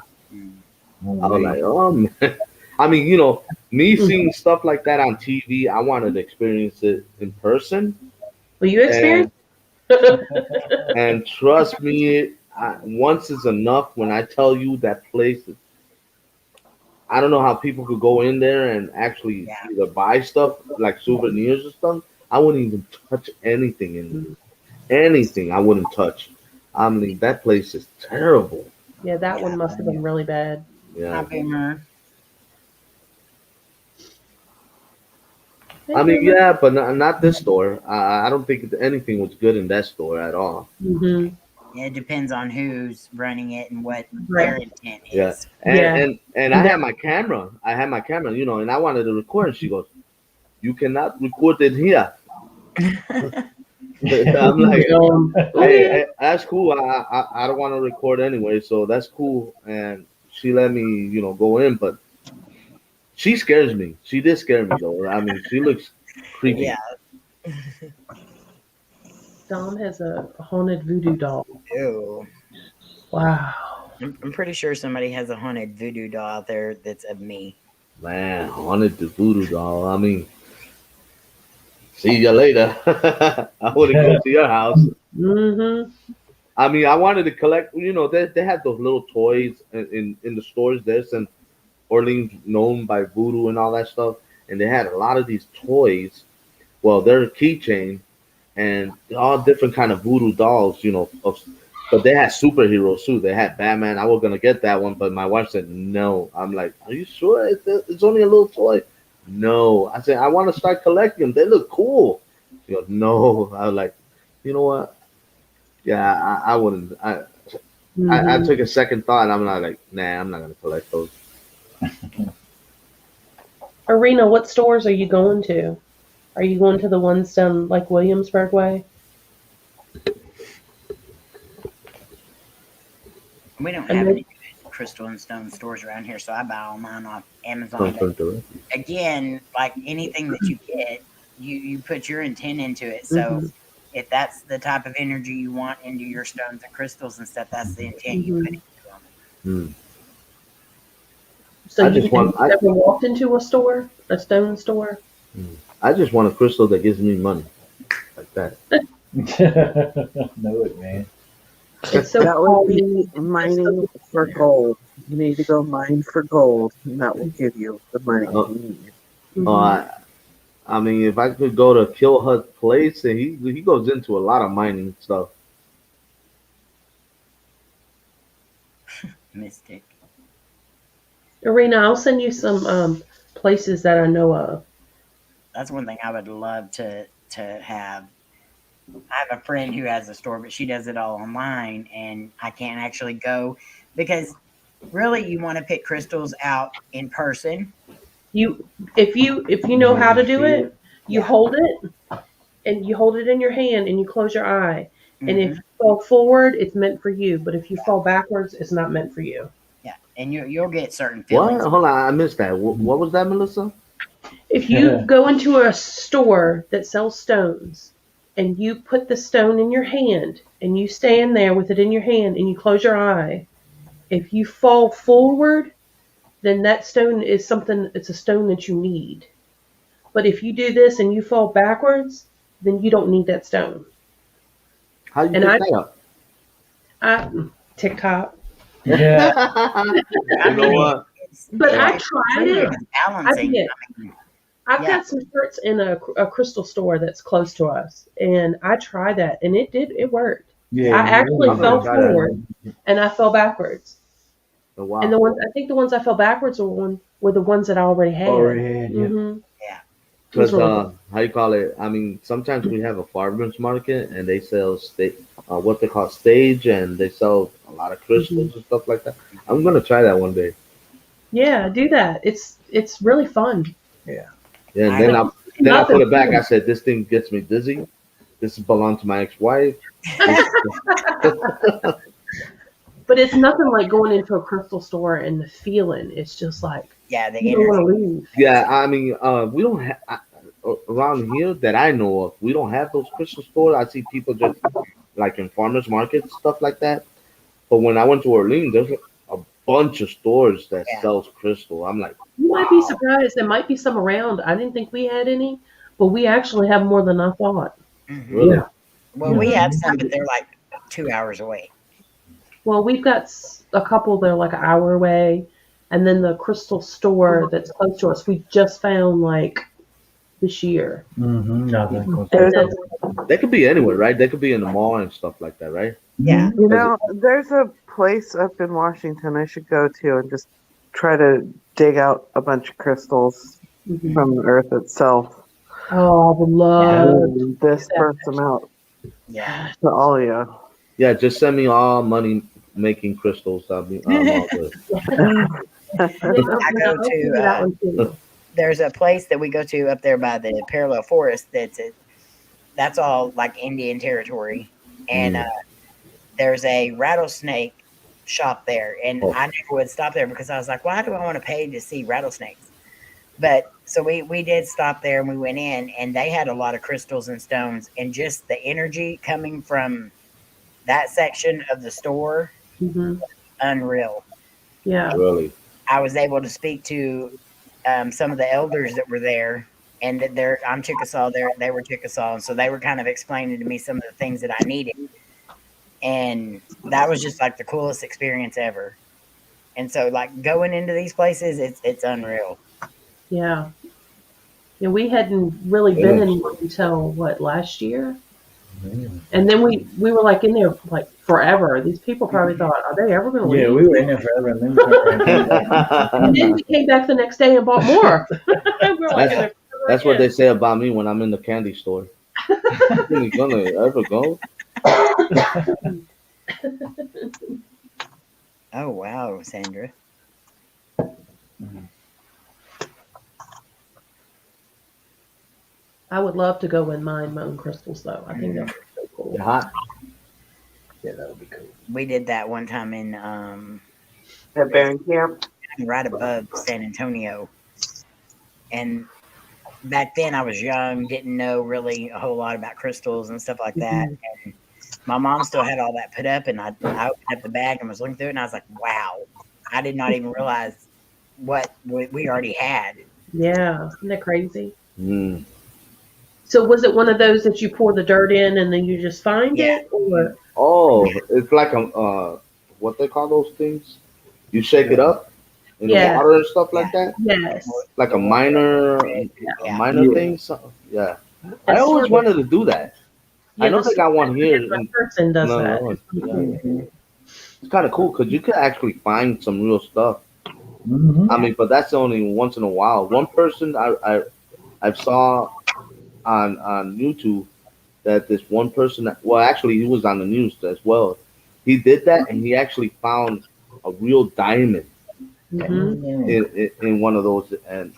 Speaker 1: No
Speaker 4: I was
Speaker 1: way.
Speaker 4: like, oh man. I mean, me seeing stuff like that on TV, I wanted to experience it in person,
Speaker 2: Will you experience?
Speaker 4: and trust me, once is enough. When I tell you that place, I don't know how people could go in there and actually
Speaker 3: Yeah.
Speaker 4: either buy stuff like souvenirs or stuff. I wouldn't even touch anything in
Speaker 2: Mm.
Speaker 4: there. Anything I wouldn't touch. I mean, that place is terrible.
Speaker 2: Yeah, that one must have been really bad.
Speaker 4: Yeah.
Speaker 3: Boomer.
Speaker 4: I mean, yeah, but not this store. I don't think anything was good in that store at all.
Speaker 2: Hmm.
Speaker 3: Yeah, it depends on who's running it and what
Speaker 2: Right.
Speaker 3: their intent
Speaker 4: Yeah,
Speaker 3: is.
Speaker 4: and
Speaker 2: Yeah.
Speaker 4: and I had my camera. I had my camera, and I wanted to record. And she goes, "You cannot record it here." I'm like, hey,
Speaker 2: Okay.
Speaker 4: that's cool. I don't want to record anyway, so that's cool. And she let me, go in, but she scares me. She did scare me though. I mean, she looks creepy.
Speaker 3: Yeah.
Speaker 2: Dom has a haunted voodoo doll.
Speaker 3: Ew.
Speaker 2: Wow.
Speaker 3: I'm pretty sure somebody has a haunted voodoo doll out there that's of me.
Speaker 4: Man, I wanted the voodoo doll. I mean, see you later. I wouldn't go to your house.
Speaker 2: Hmm.
Speaker 4: I mean, I wanted to collect. They had those little toys in the stores. There's an Orleans known by voodoo and all that stuff, and they had a lot of these toys. Well, they're a keychain, and they're all different kind of voodoo dolls. But they had superheroes too. They had Batman. I was gonna get that one, but my wife said no. I'm like, are you sure? It's only a little toy. No, I said I want to start collecting them. They look cool. She goes, no. I was like, you know what? Yeah, I wouldn't. I
Speaker 2: Hmm.
Speaker 4: took a second thought, and I'm not like, nah, I'm not gonna collect those.
Speaker 2: Arena, what stores are you going to? Are you going to the ones down like Williamsburg way?
Speaker 3: We don't
Speaker 2: And
Speaker 3: have
Speaker 2: then,
Speaker 3: any good crystal and stone stores around here, so I buy all mine off
Speaker 4: Come
Speaker 3: Amazon.
Speaker 4: from
Speaker 3: But
Speaker 4: direct.
Speaker 3: again, like anything that you get, you put your intent into it. So
Speaker 2: hmm
Speaker 3: if that's the type of energy you want into your stones and crystals and stuff, that's the intent you put
Speaker 2: hmm
Speaker 3: into them.
Speaker 4: Hmm.
Speaker 2: So
Speaker 4: I
Speaker 2: you
Speaker 4: just
Speaker 2: have
Speaker 4: want
Speaker 2: you ever walked into a store, a stone store?
Speaker 4: I just want a crystal that gives me money, like that.
Speaker 1: Know it, man.
Speaker 2: It's so
Speaker 6: That would
Speaker 2: calming.
Speaker 6: be
Speaker 2: It's so,
Speaker 6: mining for gold. You need to go mine for gold, and that will give you the money
Speaker 4: Uh,
Speaker 6: you need.
Speaker 4: uh,
Speaker 2: hmm
Speaker 4: I mean, if I could go to Kill Hut place, and he goes into a lot of mining stuff.
Speaker 3: Mystic.
Speaker 2: Arena, I'll send you some places that I know of.
Speaker 3: That's one thing I would love to have. I have a friend who has a store, but she does it all online, and I can't actually go because really you want to pick crystals out in person.
Speaker 2: You if you know
Speaker 1: Yeah,
Speaker 2: how
Speaker 1: you
Speaker 2: to do
Speaker 1: feel
Speaker 2: it,
Speaker 1: it.
Speaker 2: You
Speaker 3: Yeah.
Speaker 2: hold it, and you hold it in your hand, and you close your eye. And if
Speaker 3: Mhm.
Speaker 2: you fall forward, it's meant for you. But if you fall backwards, it's not meant for you.
Speaker 3: Yeah, and you'll get certain
Speaker 4: What?
Speaker 3: feelings.
Speaker 4: Hold on, I missed that. What was that, Melissa?
Speaker 2: If you go into a store that sells stones and you put the stone in your hand and you stand there with it in your hand and you close your eye, if you fall forward, then that stone is something, it's a stone that you need. But if you do this and you fall backwards, then you don't need that stone.
Speaker 4: How you
Speaker 2: And
Speaker 4: pick that up?
Speaker 2: I TikTok.
Speaker 1: Yeah.
Speaker 3: I
Speaker 4: You know
Speaker 3: mean,
Speaker 4: what?
Speaker 2: But I
Speaker 3: it's
Speaker 2: tried
Speaker 3: true.
Speaker 2: it.
Speaker 3: It's
Speaker 2: I
Speaker 3: balancing.
Speaker 2: did.
Speaker 3: I mean,
Speaker 2: I've
Speaker 3: yeah.
Speaker 2: got some shirts in a crystal store that's close to us, and I tried that, and it worked.
Speaker 1: Yeah.
Speaker 2: I actually
Speaker 4: I'm gonna
Speaker 2: fell
Speaker 4: try that.
Speaker 2: forward, and I fell backwards.
Speaker 4: Oh,
Speaker 2: And
Speaker 4: wow.
Speaker 2: I think the ones I fell backwards were the ones that I already had.
Speaker 1: Already had, yeah.
Speaker 2: hmm
Speaker 3: Yeah.
Speaker 2: It was
Speaker 4: Because
Speaker 2: really good.
Speaker 4: how you call it? I mean, sometimes we have a farmers market and they sell what they call stage, and they sell a lot of crystals and stuff like that. I'm gonna try that one day.
Speaker 2: Yeah, do that. It's really fun.
Speaker 1: Yeah.
Speaker 4: Yeah, and
Speaker 3: I
Speaker 4: then
Speaker 2: But
Speaker 3: know.
Speaker 4: I put
Speaker 2: nothing.
Speaker 4: it back. I said, "This thing gets me dizzy. This belonged to my ex-wife." This,
Speaker 2: But it's nothing like going into a crystal store and the feeling. It's just like
Speaker 3: Yeah, the
Speaker 2: you don't want
Speaker 3: energy.
Speaker 2: to leave.
Speaker 4: yeah, I mean, we don't have around here that I know of. We don't have those crystal stores. I see people just like in farmers markets, stuff like that. But when I went to Orleans, there's a bunch of stores that
Speaker 3: Yeah.
Speaker 4: sells crystal. I'm like,
Speaker 2: You might be
Speaker 4: wow,
Speaker 2: surprised. There might be some around. I didn't think we had any, but we actually have more than I thought.
Speaker 3: Hmm.
Speaker 4: really?
Speaker 1: Yeah.
Speaker 3: Well, we have
Speaker 2: Mhm.
Speaker 3: some, but they're like 2 hours away.
Speaker 2: Well, we've got a couple that are like an hour away, and then the crystal store that's close to us. We just found like this year,
Speaker 1: Mm-hmm. Nothing.
Speaker 2: and
Speaker 6: There's a,
Speaker 2: that's
Speaker 4: They could be anywhere, right? They could be in the mall and stuff like that, right?
Speaker 3: Yeah.
Speaker 6: you
Speaker 4: 'Cause
Speaker 6: know, there's a place up in Washington I should go to and just try to dig out a bunch of crystals
Speaker 2: mhm.
Speaker 6: from the earth itself
Speaker 2: Oh, I would love
Speaker 6: and
Speaker 2: that.
Speaker 6: disperse them out
Speaker 3: Yeah.
Speaker 6: to all of you.
Speaker 4: yeah, just send me all money making crystals. I'm all good.
Speaker 2: Yeah,
Speaker 3: I go
Speaker 2: I'll figure that
Speaker 3: to.
Speaker 2: one too.
Speaker 3: There's a place that we go to up there by the parallel forest. That's all like Indian territory, and
Speaker 4: Mm.
Speaker 3: there's a rattlesnake shop there, and
Speaker 4: Oh,
Speaker 3: I never would stop there because I was like, why do I want to pay to see rattlesnakes? But so we did stop there and we went in, and they had a lot of crystals and stones, and just the energy coming from that section of the store,
Speaker 2: hmm
Speaker 3: unreal.
Speaker 2: Yeah.
Speaker 4: really?
Speaker 3: I was able to speak to some of the elders that were there, and I'm Chickasaw. They were Chickasaw, and so they were kind of explaining to me some of the things that I needed, and that was just like the coolest experience ever. And so, like going into these places, it's unreal.
Speaker 2: Yeah. Yeah, we hadn't really been
Speaker 4: Yeah.
Speaker 2: in one until what, last year?
Speaker 1: Mm-hmm.
Speaker 2: And then we were like in there like forever. These people probably thought, are they ever going to
Speaker 1: Yeah,
Speaker 2: leave?
Speaker 1: we were in there forever, and then we turned around and came back.
Speaker 2: And then we came back the next day and bought more. We're like in
Speaker 4: That's
Speaker 2: there forever
Speaker 4: that's what
Speaker 2: again.
Speaker 4: they say about me when I'm in the candy store. You gonna ever go?
Speaker 3: Oh wow, Sandra.
Speaker 2: I would love to go and mine my own crystals though. I think that would be so cool.
Speaker 4: They're hot.
Speaker 1: Yeah, that would be cool.
Speaker 3: We did that one time in
Speaker 6: At band camp.
Speaker 3: right above San Antonio, and back then I was young, didn't know really a whole lot about crystals and stuff like that.
Speaker 2: Mhm.
Speaker 3: And my mom still had all that put up, and I opened up the bag and was looking through it, and I was like, wow, I did not even realize what we already had.
Speaker 2: Yeah, isn't that crazy?
Speaker 4: Mm.
Speaker 2: So was it one of those that you pour the dirt in and then you just find
Speaker 3: Yeah.
Speaker 2: it, or
Speaker 4: Oh, it's like what they call those things? You shake it up in the
Speaker 2: Yeah.
Speaker 4: water and stuff like that,
Speaker 2: yes?
Speaker 4: like
Speaker 3: The
Speaker 4: a
Speaker 3: water,
Speaker 4: a
Speaker 3: yeah.
Speaker 4: minor
Speaker 1: Yeah.
Speaker 4: thing. So, yeah, I
Speaker 2: That's
Speaker 4: always
Speaker 2: sort of-
Speaker 4: wanted to do that. I know
Speaker 2: the
Speaker 4: they got one here
Speaker 2: different
Speaker 4: in
Speaker 2: person does that.
Speaker 4: Illinois.
Speaker 2: It's pretty
Speaker 4: Yeah.
Speaker 2: cool.
Speaker 1: Mm-hmm.
Speaker 4: It's kind of cool because you could actually find some real stuff.
Speaker 1: Mm-hmm.
Speaker 4: I mean, but that's only once in a while. One person I saw on YouTube that this one person well actually he was on the news as well. He did that and he actually found a real diamond
Speaker 2: Mhm.
Speaker 4: in one of those, and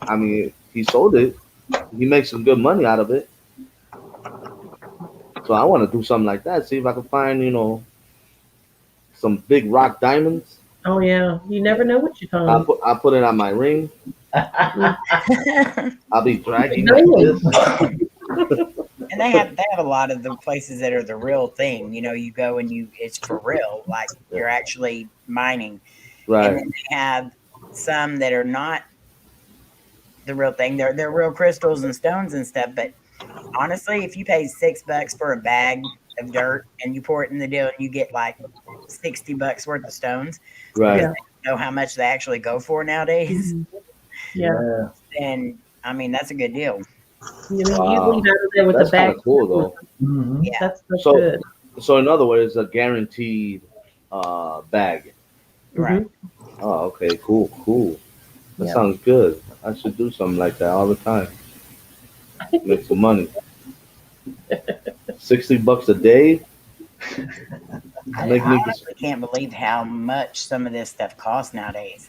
Speaker 4: I mean he sold it he makes some good money out of it. So I want to do something like that. See if I can find, some big rock diamonds.
Speaker 2: Oh yeah, you never know what you find.
Speaker 4: I'll put it on my ring. I'll be dragging like
Speaker 2: Really?
Speaker 4: this.
Speaker 3: And they have a lot of the places that are the real thing. You go and it's for real, like you're actually mining. And
Speaker 4: Right.
Speaker 3: then they have some that are not the real thing. They're real crystals and stones and stuff. But honestly, if you pay $6 for a bag of dirt and you pour it in the deal and you get like $60 worth of stones,
Speaker 4: Right.
Speaker 2: Yeah.
Speaker 3: they know how much they actually go for nowadays.
Speaker 2: Yeah.
Speaker 3: And I mean, that's a good deal.
Speaker 2: You leave
Speaker 4: Wow.
Speaker 2: out of there with
Speaker 4: That's
Speaker 2: a bag.
Speaker 4: kind of cool, though.
Speaker 1: Mhm.
Speaker 3: Yeah.
Speaker 2: That's
Speaker 4: So-
Speaker 2: good.
Speaker 4: So in other words, a guaranteed bag.
Speaker 3: Right.
Speaker 4: Oh, okay, cool. That
Speaker 2: Yeah.
Speaker 4: sounds good. I should do something like that all the time. Make some money. $60 a day.
Speaker 3: I
Speaker 4: Make me
Speaker 3: honestly can't believe how much some of this stuff costs nowadays.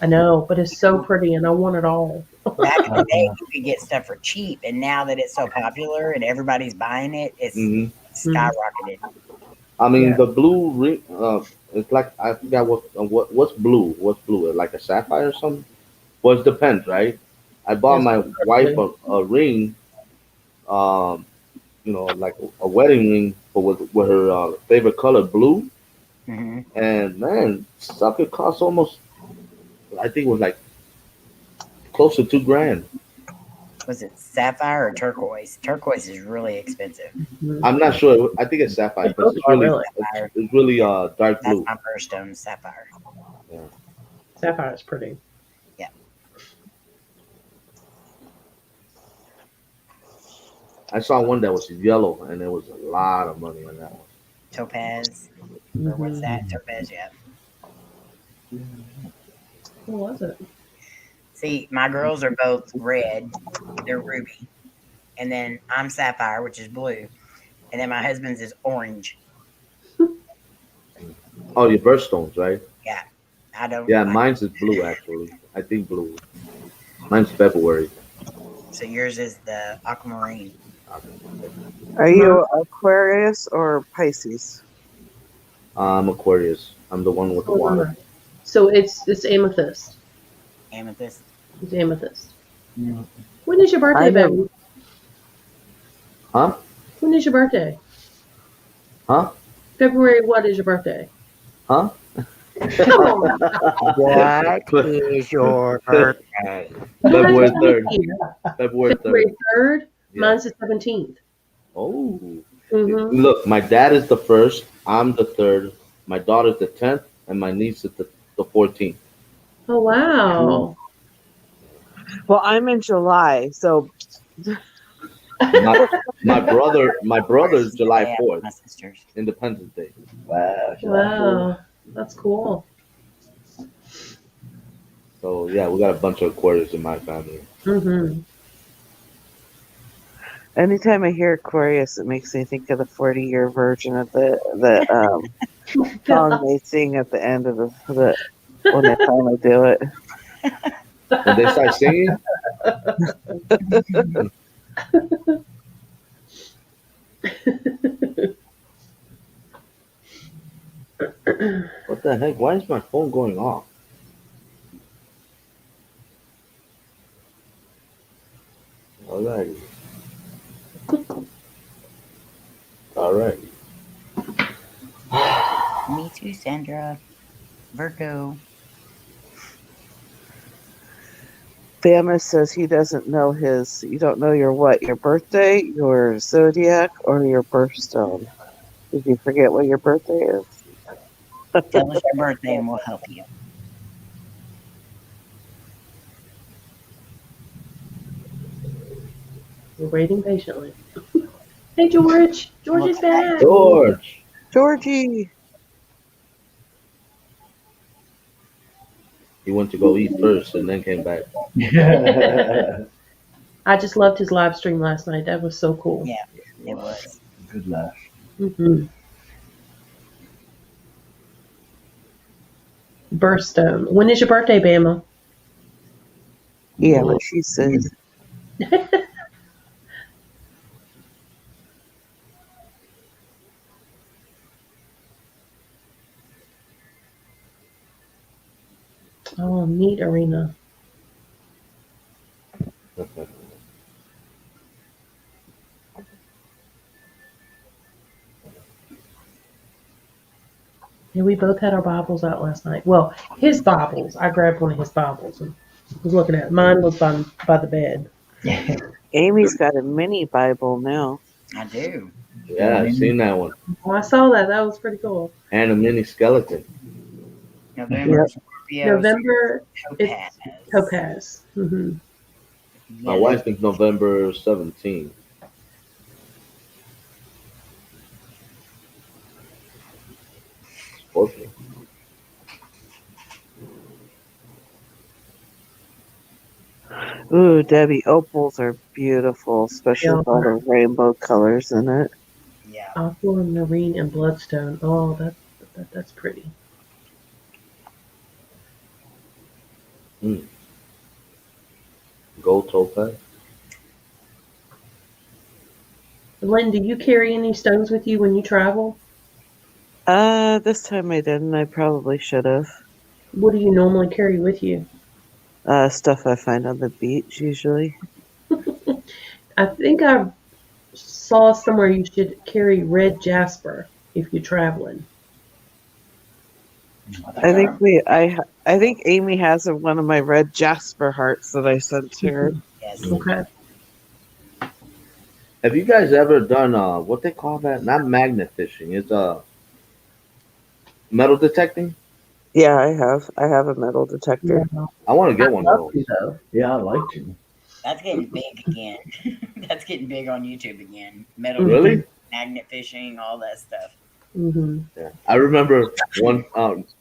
Speaker 2: I know, but it's so pretty, and I want it all.
Speaker 3: Back in the day, you could get stuff for cheap, and now that it's so popular and everybody's buying it, it's
Speaker 4: hmm
Speaker 3: skyrocketed.
Speaker 4: I mean,
Speaker 2: Yeah.
Speaker 4: the blue ring. It's like I forgot what's blue. What's blue? Like a sapphire or something? Well, it depends, right? I bought
Speaker 2: Yes,
Speaker 4: my wife
Speaker 2: exactly.
Speaker 4: a ring. Like a wedding ring, but with her favorite color, blue.
Speaker 3: Hmm.
Speaker 4: And man, stuff could cost almost. I think it was like close to $2,000.
Speaker 3: Was it sapphire or turquoise? Turquoise is really expensive.
Speaker 2: Mhm.
Speaker 4: I'm not sure. I think it's sapphire because it's
Speaker 2: Oh,
Speaker 4: really,
Speaker 2: really?
Speaker 4: it's really dark
Speaker 3: That's
Speaker 4: blue.
Speaker 3: my birthstone, sapphire.
Speaker 2: Sapphire is pretty.
Speaker 4: I saw one that was yellow, and there was a lot of money on that one.
Speaker 3: Topaz, or what's
Speaker 2: Mhm.
Speaker 3: that? Topaz, yeah.
Speaker 2: What was it?
Speaker 3: See, my girls are both red. They're ruby. And then I'm sapphire, which is blue. And then my husband's is orange.
Speaker 4: Oh, your birthstones, right?
Speaker 3: I don't.
Speaker 4: Yeah, mine's is blue actually. I think blue. Mine's February.
Speaker 3: So yours is the aquamarine.
Speaker 6: Are you Aquarius or Pisces?
Speaker 4: I'm Aquarius. I'm the one with the water.
Speaker 2: So it's amethyst.
Speaker 3: Amethyst.
Speaker 2: It's amethyst.
Speaker 1: Yeah.
Speaker 2: When is your birthday,
Speaker 6: I know.
Speaker 2: baby?
Speaker 4: Huh?
Speaker 2: When is your birthday?
Speaker 4: Huh?
Speaker 2: February. What is your birthday?
Speaker 4: Huh?
Speaker 2: Come on.
Speaker 3: What is your birthday?
Speaker 4: February
Speaker 2: Mine's
Speaker 4: 3rd.
Speaker 2: here.
Speaker 4: February 3rd.
Speaker 2: February 3rd.
Speaker 4: Yeah.
Speaker 2: Mine's the 17th.
Speaker 4: Oh.
Speaker 2: Mm-hmm.
Speaker 4: Look, my dad is the first. I'm the third. My daughter's the 10th, and my niece is the 14th.
Speaker 2: Oh wow.
Speaker 6: Well, I'm in July, so
Speaker 4: My brother's July
Speaker 3: Yeah,
Speaker 4: 4th,
Speaker 3: my sisters.
Speaker 4: Independence Day.
Speaker 1: Wow.
Speaker 2: Wow. That's cool.
Speaker 4: So yeah, we got a bunch of Aquarius in my family.
Speaker 2: Mm-hmm.
Speaker 6: anytime I hear Aquarius, it makes me think of the 40-year version of the song they sing at the end of the when they finally do it.
Speaker 4: When they start singing, what the heck? Why is my phone going off? Alrighty. Alright.
Speaker 3: Me too, Sandra. Virgo.
Speaker 6: Bama says he doesn't know his. You don't know your what? Your birthday, your zodiac, or your birthstone? Did you forget what your birthday is?
Speaker 3: Tell us your birthday and we'll help you.
Speaker 2: We're waiting patiently. Hey, George. George is back.
Speaker 4: George.
Speaker 6: Georgie.
Speaker 4: He went to go eat first and then came back.
Speaker 2: I just loved his live stream last night. That was so cool.
Speaker 3: Yeah, it was.
Speaker 1: Good laugh.
Speaker 2: Mm-hmm. Birthstone. When is your birthday, Bama?
Speaker 6: Yeah, but she says
Speaker 2: Oh, neat arena. Yeah, we both had our Bibles out last night. Well, his Bibles. I grabbed one of his Bibles and was looking at it. Mine was by the bed.
Speaker 6: Amy's got a mini Bible now.
Speaker 3: I do.
Speaker 4: Yeah, I've seen that one.
Speaker 2: Oh, I saw that. That was pretty cool.
Speaker 4: And a mini skeleton.
Speaker 3: November, Scorpio,
Speaker 2: November,
Speaker 3: Topaz.
Speaker 2: it's Topaz. Hmm.
Speaker 4: My wife thinks November 17th. Scorpio.
Speaker 6: Ooh, Debbie, opals are beautiful, especially
Speaker 2: Yeah.
Speaker 6: with all the rainbow colors in it.
Speaker 3: Yeah.
Speaker 2: Aqua, marine, and bloodstone. Oh, that's pretty.
Speaker 4: Gold topaz.
Speaker 2: Lynn, do you carry any stones with you when you travel?
Speaker 6: This time I didn't. I probably should have.
Speaker 2: What do you normally carry with you?
Speaker 6: Stuff I find on the beach usually.
Speaker 2: I think I saw somewhere you should carry red jasper if you're traveling.
Speaker 6: I think Amy has one of my red jasper hearts that I sent to her.
Speaker 3: Yes.
Speaker 2: Okay.
Speaker 4: Have you guys ever done what they call that? Not magnet fishing. It's metal detecting.
Speaker 6: Yeah, I have. I have a metal detector.
Speaker 2: Yeah.
Speaker 4: I want to get one of
Speaker 2: Love
Speaker 4: those.
Speaker 2: to, though.
Speaker 1: Yeah, I like to.
Speaker 3: That's getting big again. That's getting big on YouTube again. Metal
Speaker 4: Really?
Speaker 3: magnet fishing, all that stuff.
Speaker 2: Mm-hmm.
Speaker 4: Yeah. I remember one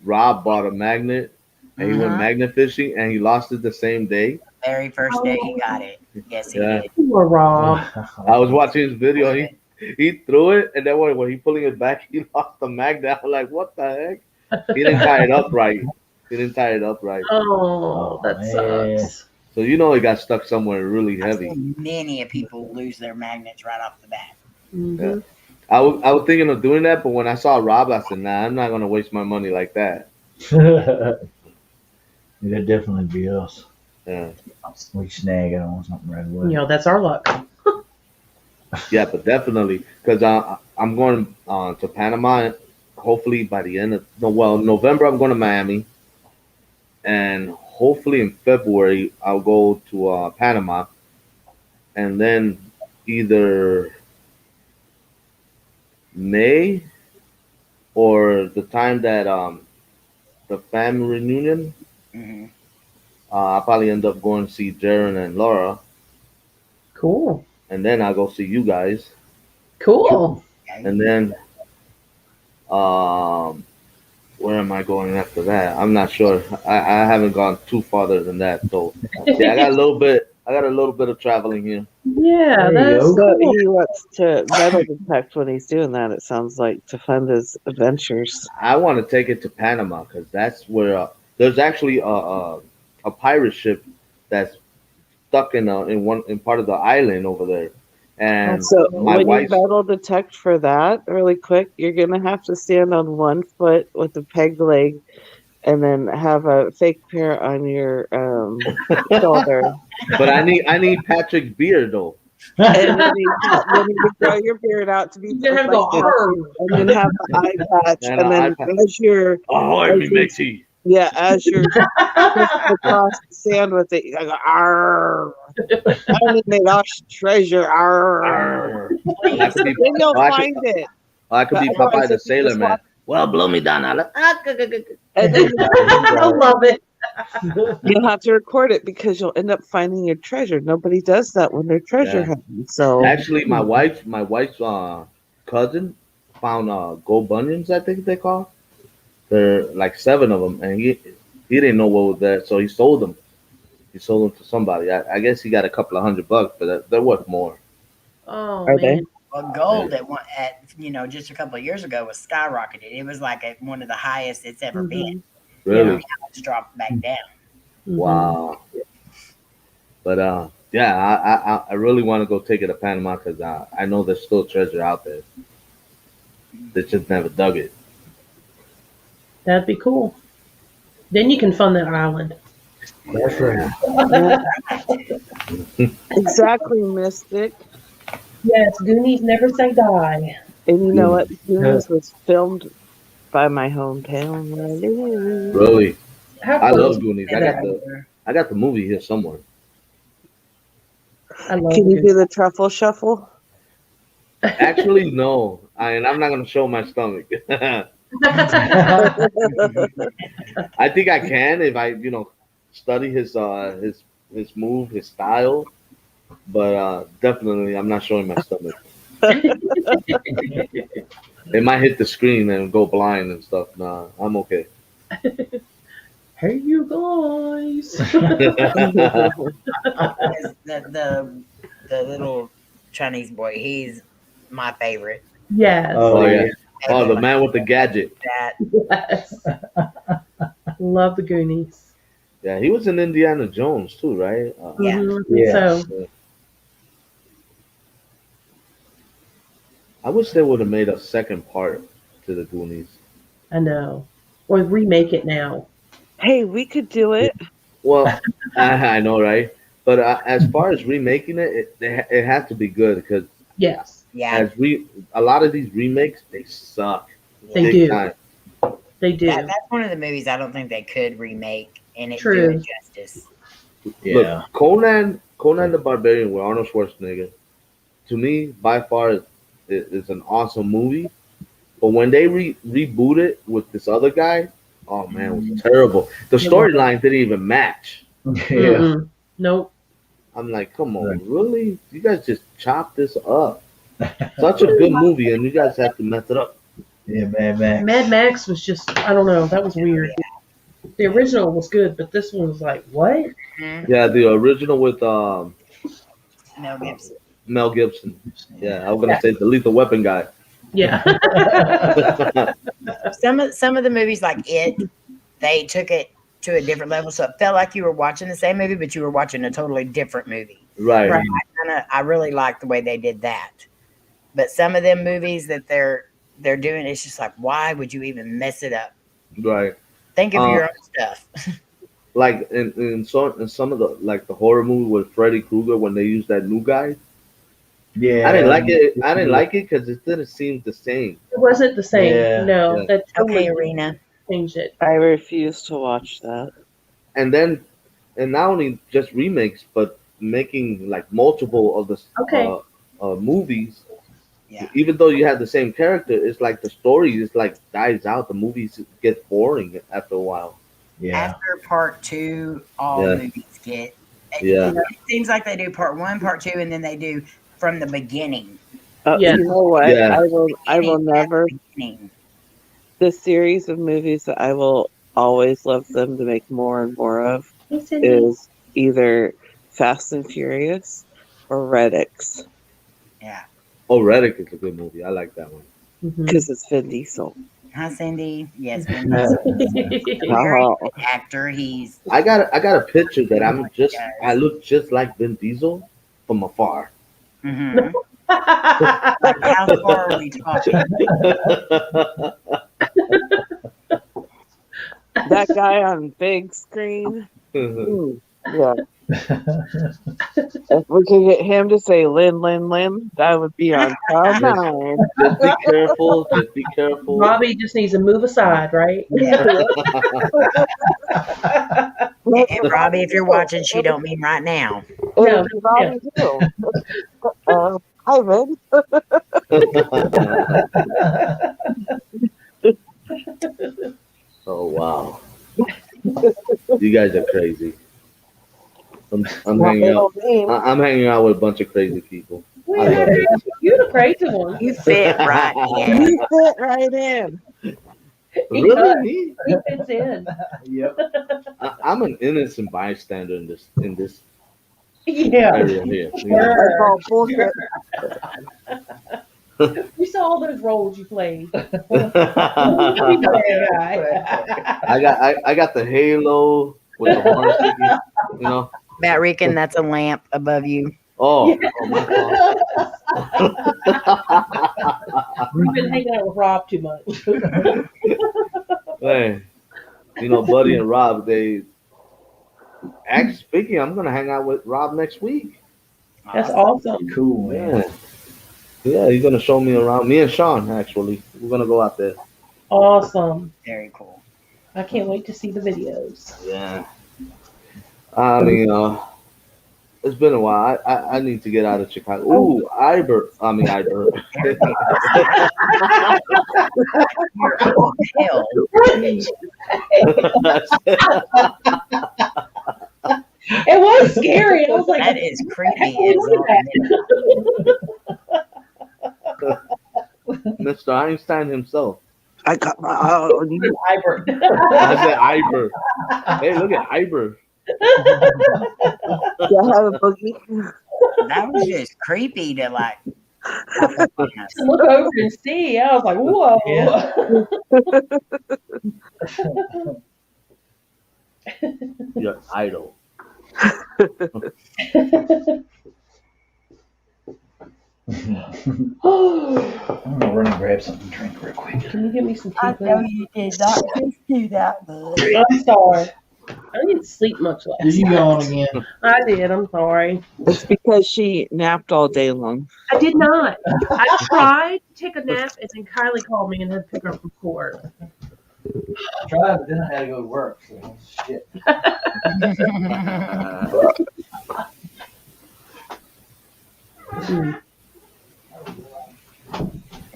Speaker 4: Rob bought a magnet and he went magnet fishing and he lost it the same day.
Speaker 3: Very first day he got it. Yes, he
Speaker 4: Yeah.
Speaker 3: did.
Speaker 2: Poor Rob.
Speaker 4: I was watching his video. He threw it and then when he pulling it back, he lost the magnet. I'm like, what the heck? He didn't tie it up right.
Speaker 2: Oh, that
Speaker 1: man.
Speaker 2: sucks.
Speaker 4: So you know it got stuck somewhere really
Speaker 3: I've
Speaker 4: heavy.
Speaker 3: seen many of people lose their magnets right off the bat.
Speaker 2: Mm-hmm.
Speaker 4: Yeah. I was thinking of doing that, but when I saw Rob, I said, nah, I'm not gonna waste my money like that.
Speaker 1: It'd definitely be us.
Speaker 4: Yeah.
Speaker 1: We snag it on something right away.
Speaker 2: You know, that's our luck.
Speaker 4: Yeah, but definitely because I'm going to Panama. Hopefully by the end of November I'm going to Miami, and hopefully in February I'll go to Panama, and then either May or the time that the family reunion,
Speaker 3: Hmm.
Speaker 4: I'll probably end up going to see Jaron and Laura,
Speaker 2: Cool.
Speaker 4: and then I'll go see you guys,
Speaker 2: Cool.
Speaker 4: and then where am I going after that? I'm not sure. I haven't gone too farther than that. So yeah, I got a little bit of traveling here.
Speaker 2: Yeah,
Speaker 1: There you
Speaker 2: that's
Speaker 1: go.
Speaker 6: So
Speaker 2: cool.
Speaker 6: he wants to metal detect when he's doing that. It sounds like to fund his adventures.
Speaker 4: I want to take it to Panama because that's where there's actually a pirate ship that's stuck in part of the island over there, and
Speaker 6: So
Speaker 4: my
Speaker 6: when you
Speaker 4: wife's
Speaker 6: metal detect for that, really quick, you're gonna have to stand on one foot with a peg leg, and then have a fake pair on your shoulder.
Speaker 4: but I need Patrick's beard though.
Speaker 6: And then you grow your beard out to be
Speaker 2: You're gonna have
Speaker 6: just
Speaker 2: to
Speaker 6: like
Speaker 2: go,
Speaker 6: this, and then have the eye patch,
Speaker 4: And
Speaker 6: and then
Speaker 4: eye patch.
Speaker 6: as you're
Speaker 4: Ahoy, me matey!
Speaker 6: as you're pushing across the sand with it, you go, "Arr, I only made lost treasure." Arr.
Speaker 4: Arr. I could be,
Speaker 6: Then you'll
Speaker 4: I
Speaker 6: find it,
Speaker 4: could be
Speaker 6: Otherwise,
Speaker 4: Popeye
Speaker 6: if
Speaker 4: the
Speaker 6: you
Speaker 4: Sailor
Speaker 6: just
Speaker 4: Man. Well, blow me down.
Speaker 6: and then
Speaker 2: I love it.
Speaker 6: you'll have to record it because you'll end up finding your treasure. Nobody does that when they're treasure
Speaker 4: Yeah.
Speaker 6: hunting. So
Speaker 4: Actually, my wife's cousin found gold bunions. I think they call. There are like 7 of them, and he didn't know what was there, so he sold them. He sold them to somebody. I guess he got a couple of $100, but they're worth more.
Speaker 2: Oh
Speaker 6: Are they?
Speaker 2: man.
Speaker 3: Well, gold at just a couple of years ago was skyrocketed. It was like one of the highest it's ever been.
Speaker 4: Really?
Speaker 3: Now it's dropped back down.
Speaker 2: Mhm.
Speaker 4: Wow. But Yeah, I really want to go take it to Panama because I know there's still treasure out there. They just never dug it.
Speaker 2: That'd be cool. Then you can fund that island.
Speaker 1: That's right.
Speaker 6: Exactly, Mystic.
Speaker 2: Yes, Goonies never say die.
Speaker 6: And you know what?
Speaker 1: Yeah.
Speaker 6: Goonies was filmed by my hometown where I live.
Speaker 4: Really,
Speaker 2: How
Speaker 4: I
Speaker 2: close
Speaker 4: love Goonies.
Speaker 3: Yeah,
Speaker 4: I got the movie here somewhere.
Speaker 2: I love
Speaker 6: Can you
Speaker 2: Goonies.
Speaker 6: do the truffle shuffle?
Speaker 4: Actually, no, and I'm not gonna show my stomach. I think I can if I, study his move, his style. But definitely, I'm not showing my stomach. It might hit the screen and go blind and stuff. Nah, I'm okay.
Speaker 2: Hey, you guys.
Speaker 3: The little Chinese boy, he's my favorite.
Speaker 2: Yes.
Speaker 4: Oh yeah.
Speaker 1: yeah.
Speaker 4: Oh, the man with the gadget.
Speaker 3: That
Speaker 2: Yes. Love the Goonies.
Speaker 4: Yeah, he was in Indiana Jones too, right?
Speaker 3: Yeah.
Speaker 2: Mhm, I think
Speaker 1: Yes.
Speaker 2: so.
Speaker 4: I wish they would have made a second part to the Goonies.
Speaker 2: I know. Or remake it now.
Speaker 6: Hey, we could do it.
Speaker 4: Well, I know, right? But as far as remaking it has to be good because
Speaker 2: Yes,
Speaker 3: yeah.
Speaker 4: a lot of these remakes they suck.
Speaker 2: they
Speaker 4: Big
Speaker 2: do.
Speaker 4: time.
Speaker 2: They do.
Speaker 3: That's one of the movies I don't think they could remake and it do
Speaker 2: True.
Speaker 3: it justice.
Speaker 1: Yeah.
Speaker 4: Look, Conan the Barbarian with Arnold Schwarzenegger, to me, by far, is an awesome movie. But when they reboot it with this other guy, oh man, it was terrible. The storyline didn't even match.
Speaker 1: Yeah.
Speaker 2: Mm-mm. Nope.
Speaker 4: I'm like, come on,
Speaker 1: Right.
Speaker 4: really? You guys just chop this up. Such a good movie, and you guys have to mess it up.
Speaker 1: Yeah, man.
Speaker 2: Mad Max was just, I don't know, that was weird. The original was good, but this one was like, what?
Speaker 4: Yeah, the original with
Speaker 3: Mel Gibson.
Speaker 4: Mel Gibson. Yeah, I was gonna say the Lethal Weapon guy.
Speaker 2: Yeah.
Speaker 3: Some of the movies like It, they took it to a different level, so it felt like you were watching the same movie, but you were watching a totally different movie.
Speaker 4: Right.
Speaker 2: Right.
Speaker 3: I really like the way they did that. But some of them movies that they're doing, it's just like, why would you even mess it up?
Speaker 4: Right.
Speaker 3: Think of your own stuff.
Speaker 4: Like in some of the like the horror movie with Freddy Krueger when they used that new guy.
Speaker 1: Yeah.
Speaker 4: I didn't like it. I didn't like it because it didn't seem the same.
Speaker 2: It wasn't the same.
Speaker 1: Yeah.
Speaker 2: No,
Speaker 4: Yeah.
Speaker 2: that totally
Speaker 3: Okay, Arena.
Speaker 2: changed it.
Speaker 6: I refuse to watch that.
Speaker 4: And not only just remakes, but making like multiple of the
Speaker 2: Okay.
Speaker 4: movies.
Speaker 3: Yeah.
Speaker 4: Even though you have the same character, it's like the story is like dies out. The movies get boring after a while.
Speaker 1: Yeah.
Speaker 3: After part 2, all
Speaker 4: Yeah.
Speaker 3: movies get.
Speaker 4: Yeah.
Speaker 3: It seems like they do part 1, part 2, and then they do from the beginning.
Speaker 2: Yeah.
Speaker 6: You know what?
Speaker 4: Yeah.
Speaker 6: I will never.
Speaker 3: Beginning.
Speaker 6: The series of movies that I will always love them to make more and more of
Speaker 2: Hey, Cindy.
Speaker 6: is either Fast and Furious or Reddix
Speaker 3: Yeah.
Speaker 4: Oh, Reddick is a good movie. I like that one.
Speaker 2: Mhm.
Speaker 6: because it's Vin Diesel.
Speaker 3: Hi, Cindy. Yes, Vin
Speaker 2: Mm-hmm.
Speaker 3: Diesel.
Speaker 6: Oh.
Speaker 3: Very good actor. He's
Speaker 4: I got a picture that I look just like Vin Diesel from afar.
Speaker 3: mhm. Like, how far are we talking?
Speaker 6: That guy on big screen. Ooh, yeah. If we could get him to say Lin, Lin, Lin, that would be on cloud nine.
Speaker 4: Just be careful. Just be careful.
Speaker 2: Robbie just needs to move aside, right?
Speaker 3: Yeah. And Robbie, if you're watching, she don't mean right now.
Speaker 2: No,
Speaker 6: Robbie too. Hi, Vin.
Speaker 4: Oh wow, you guys are crazy. I'm hanging out. I'm hanging out with a bunch of crazy people. I love it.
Speaker 2: You're the crazy one.
Speaker 3: You fit right in.
Speaker 6: You fit right in.
Speaker 2: He
Speaker 4: Really?
Speaker 2: does.
Speaker 4: Me?
Speaker 2: He fits in.
Speaker 1: Yep.
Speaker 4: I'm an innocent bystander in this
Speaker 2: Yeah.
Speaker 4: area here.
Speaker 6: That's all bullshit.
Speaker 2: We saw all those roles you played.
Speaker 4: I got the halo with the horse,
Speaker 3: Matt Rican, that's a lamp above you.
Speaker 4: Oh, oh my God.
Speaker 2: You've been hanging out with Rob too much.
Speaker 4: Hey, Buddy and Rob, speaking, I'm gonna hang out with Rob next week.
Speaker 2: That's awesome.
Speaker 1: Cool, man.
Speaker 4: Yeah, he's gonna show me around. Me and Sean, actually, we're gonna go out there.
Speaker 2: Awesome.
Speaker 3: Very cool.
Speaker 2: I can't wait to see the videos.
Speaker 4: Yeah. I mean, it's been a while. I need to get out of Chicago. Ooh, Iber. I mean, Iber.
Speaker 3: You're oh, hell.
Speaker 2: It was scary. I was like,
Speaker 3: That is creepy.
Speaker 2: Look at
Speaker 4: Mr. Einstein himself.
Speaker 6: I got my own.
Speaker 2: Ibert.
Speaker 4: I said Iber. Hey, look at Iber.
Speaker 6: Do I have a boogie?
Speaker 3: That was just creepy to like.
Speaker 2: To look over and see. I was like, whoa.
Speaker 4: Your idol.
Speaker 1: I'm gonna run and grab something to drink real quick.
Speaker 2: Can you give me some tea,
Speaker 3: I
Speaker 2: please?
Speaker 3: know you did not just do that, bud.
Speaker 2: I'm sorry. I didn't sleep much last
Speaker 1: Did you
Speaker 2: night.
Speaker 1: yawn again?
Speaker 2: I did. I'm sorry.
Speaker 6: It's because she napped all day long.
Speaker 2: I did not. I tried to take a nap, and then Kylie called me and had to pick her up from court.
Speaker 1: I tried, but then I had to go to work. So shit.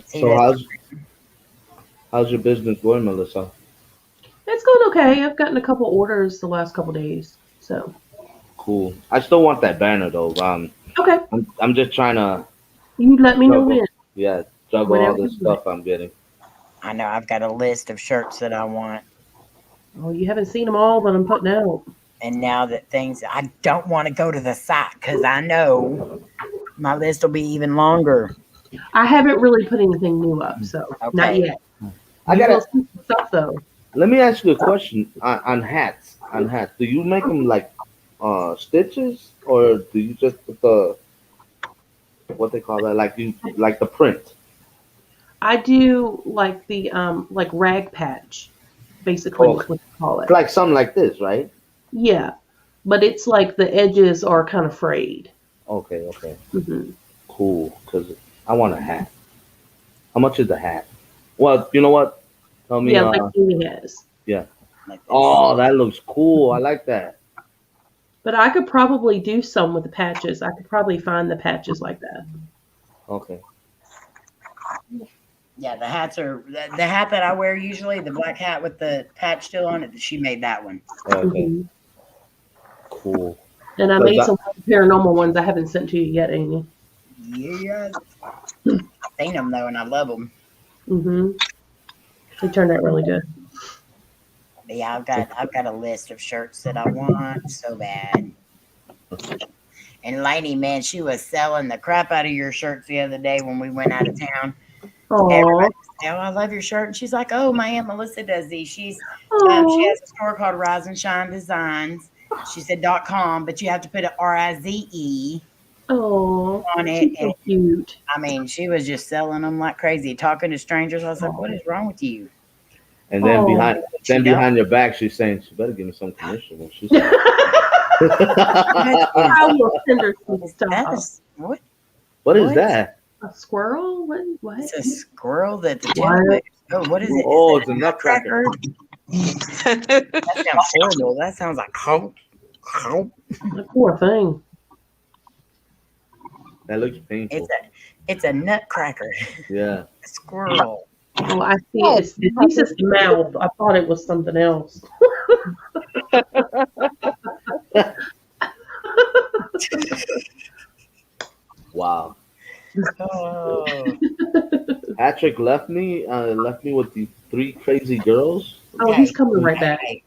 Speaker 4: So how's your business going, Melissa?
Speaker 2: It's going okay. I've gotten a couple orders the last couple days. So
Speaker 4: Cool. I still want that banner though.
Speaker 2: okay,
Speaker 4: I'm just trying to
Speaker 2: you let me know when.
Speaker 4: juggle
Speaker 2: Whenever
Speaker 4: all this
Speaker 2: you
Speaker 4: stuff I'm getting.
Speaker 3: I know I've got a list of shirts that I want.
Speaker 2: Oh, you haven't seen them all that I'm putting out.
Speaker 3: And now that I don't want to go to the site because I know my list will be even longer.
Speaker 2: I haven't really put anything new up, so not
Speaker 3: Okay.
Speaker 2: yet.
Speaker 4: I
Speaker 2: You
Speaker 4: gotta
Speaker 2: will see some stuff though.
Speaker 4: let me ask you a question on hats. On hats, do you make them like stitches, or do you just put the what they call that, like the print?
Speaker 2: I do like the like rag patch, basically is what you call it.
Speaker 4: Like something like this, right?
Speaker 2: Yeah, but it's like the edges are kind of frayed.
Speaker 4: Okay,
Speaker 2: Hmm.
Speaker 4: cool. Because I want a hat. How much is the hat? Well, you know what? Tell me.
Speaker 2: Yeah, like Amy has.
Speaker 3: Like this.
Speaker 4: Oh, that looks cool. I like that.
Speaker 2: But I could probably do some with the patches. I could probably find the patches like that.
Speaker 4: Okay.
Speaker 3: Yeah, the hats are the hat that I wear usually, the black hat with the patch still on it. She made that one.
Speaker 4: Okay.
Speaker 2: Mhm.
Speaker 4: Cool.
Speaker 2: And I
Speaker 4: So
Speaker 2: made
Speaker 4: that-
Speaker 2: some paranormal ones I haven't sent to you yet, Amy.
Speaker 3: Yeah, I've seen them though, and I love them.
Speaker 2: Mm-hmm. They turned out really good.
Speaker 3: But yeah, I've got a list of shirts that I want so bad. And Lainey, man, she was selling the crap out of your shirts the other day when we went out of town.
Speaker 2: Oh,
Speaker 3: Everybody said, "Oh, I love your shirt." And she's like, "Oh, my Aunt Melissa does these. She has a store called Rise and Shine Designs." She said .com, but you have to put an RIZE
Speaker 2: oh,
Speaker 3: on it.
Speaker 2: she's
Speaker 3: And
Speaker 2: so cute.
Speaker 3: I mean, she was just selling them like crazy, talking to strangers. I was like, "What is wrong with you?"
Speaker 4: And then
Speaker 2: Oh.
Speaker 4: behind your back, she's saying she better give me some commission when she's.
Speaker 2: I will send her some
Speaker 3: That
Speaker 2: stuff.
Speaker 3: is what?
Speaker 4: What is
Speaker 3: What?
Speaker 4: that?
Speaker 2: A squirrel? What?
Speaker 3: It's a squirrel that the
Speaker 2: What?
Speaker 3: tail. Oh, what is it?
Speaker 4: Oh,
Speaker 3: Is
Speaker 4: it's a
Speaker 3: it
Speaker 4: nutcracker.
Speaker 3: That sounds horrible. That sounds like hope.
Speaker 2: The poor thing.
Speaker 4: That looks painful.
Speaker 3: It's a nutcracker.
Speaker 4: Yeah.
Speaker 3: A squirrel.
Speaker 2: Oh, I see. It's just the mouth. I thought it was something else.
Speaker 4: Wow.
Speaker 3: Oh,
Speaker 4: Patrick left me with the three crazy girls.
Speaker 2: Oh, he's coming right back.
Speaker 3: Hey,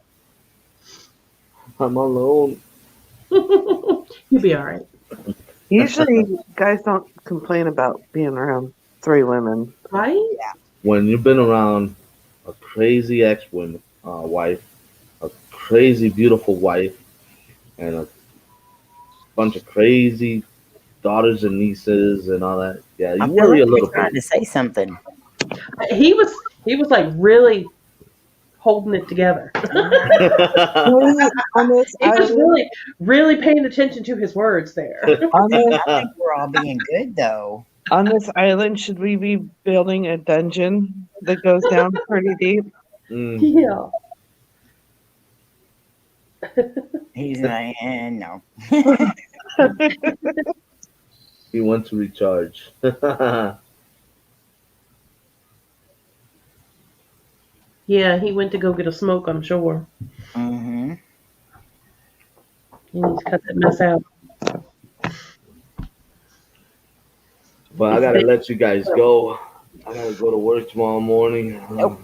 Speaker 4: I'm alone.
Speaker 2: You'll be all right.
Speaker 6: Usually, guys don't complain about being around three women.
Speaker 2: Right?
Speaker 4: When you've been around a crazy wife, a crazy beautiful wife, and a bunch of crazy daughters and nieces and all that. Yeah,
Speaker 3: I
Speaker 4: you
Speaker 3: feel
Speaker 4: worry
Speaker 3: like
Speaker 4: a
Speaker 3: you're
Speaker 4: little
Speaker 3: trying
Speaker 4: bit.
Speaker 3: to say something.
Speaker 2: He was like really holding it together.
Speaker 6: Wait, on this
Speaker 2: He was
Speaker 6: island,
Speaker 2: really paying attention to his words there.
Speaker 6: on this
Speaker 3: I think we're all being good though.
Speaker 6: on this island, should we be building a dungeon that goes down pretty deep?
Speaker 2: Yeah.
Speaker 3: He's like, no.
Speaker 4: He went to recharge.
Speaker 2: Yeah, he went to go get a smoke, I'm sure.
Speaker 3: Mm-hmm.
Speaker 2: He needs to cut that mess out.
Speaker 4: But I gotta let you guys go. I gotta go to work tomorrow morning.
Speaker 3: Nope.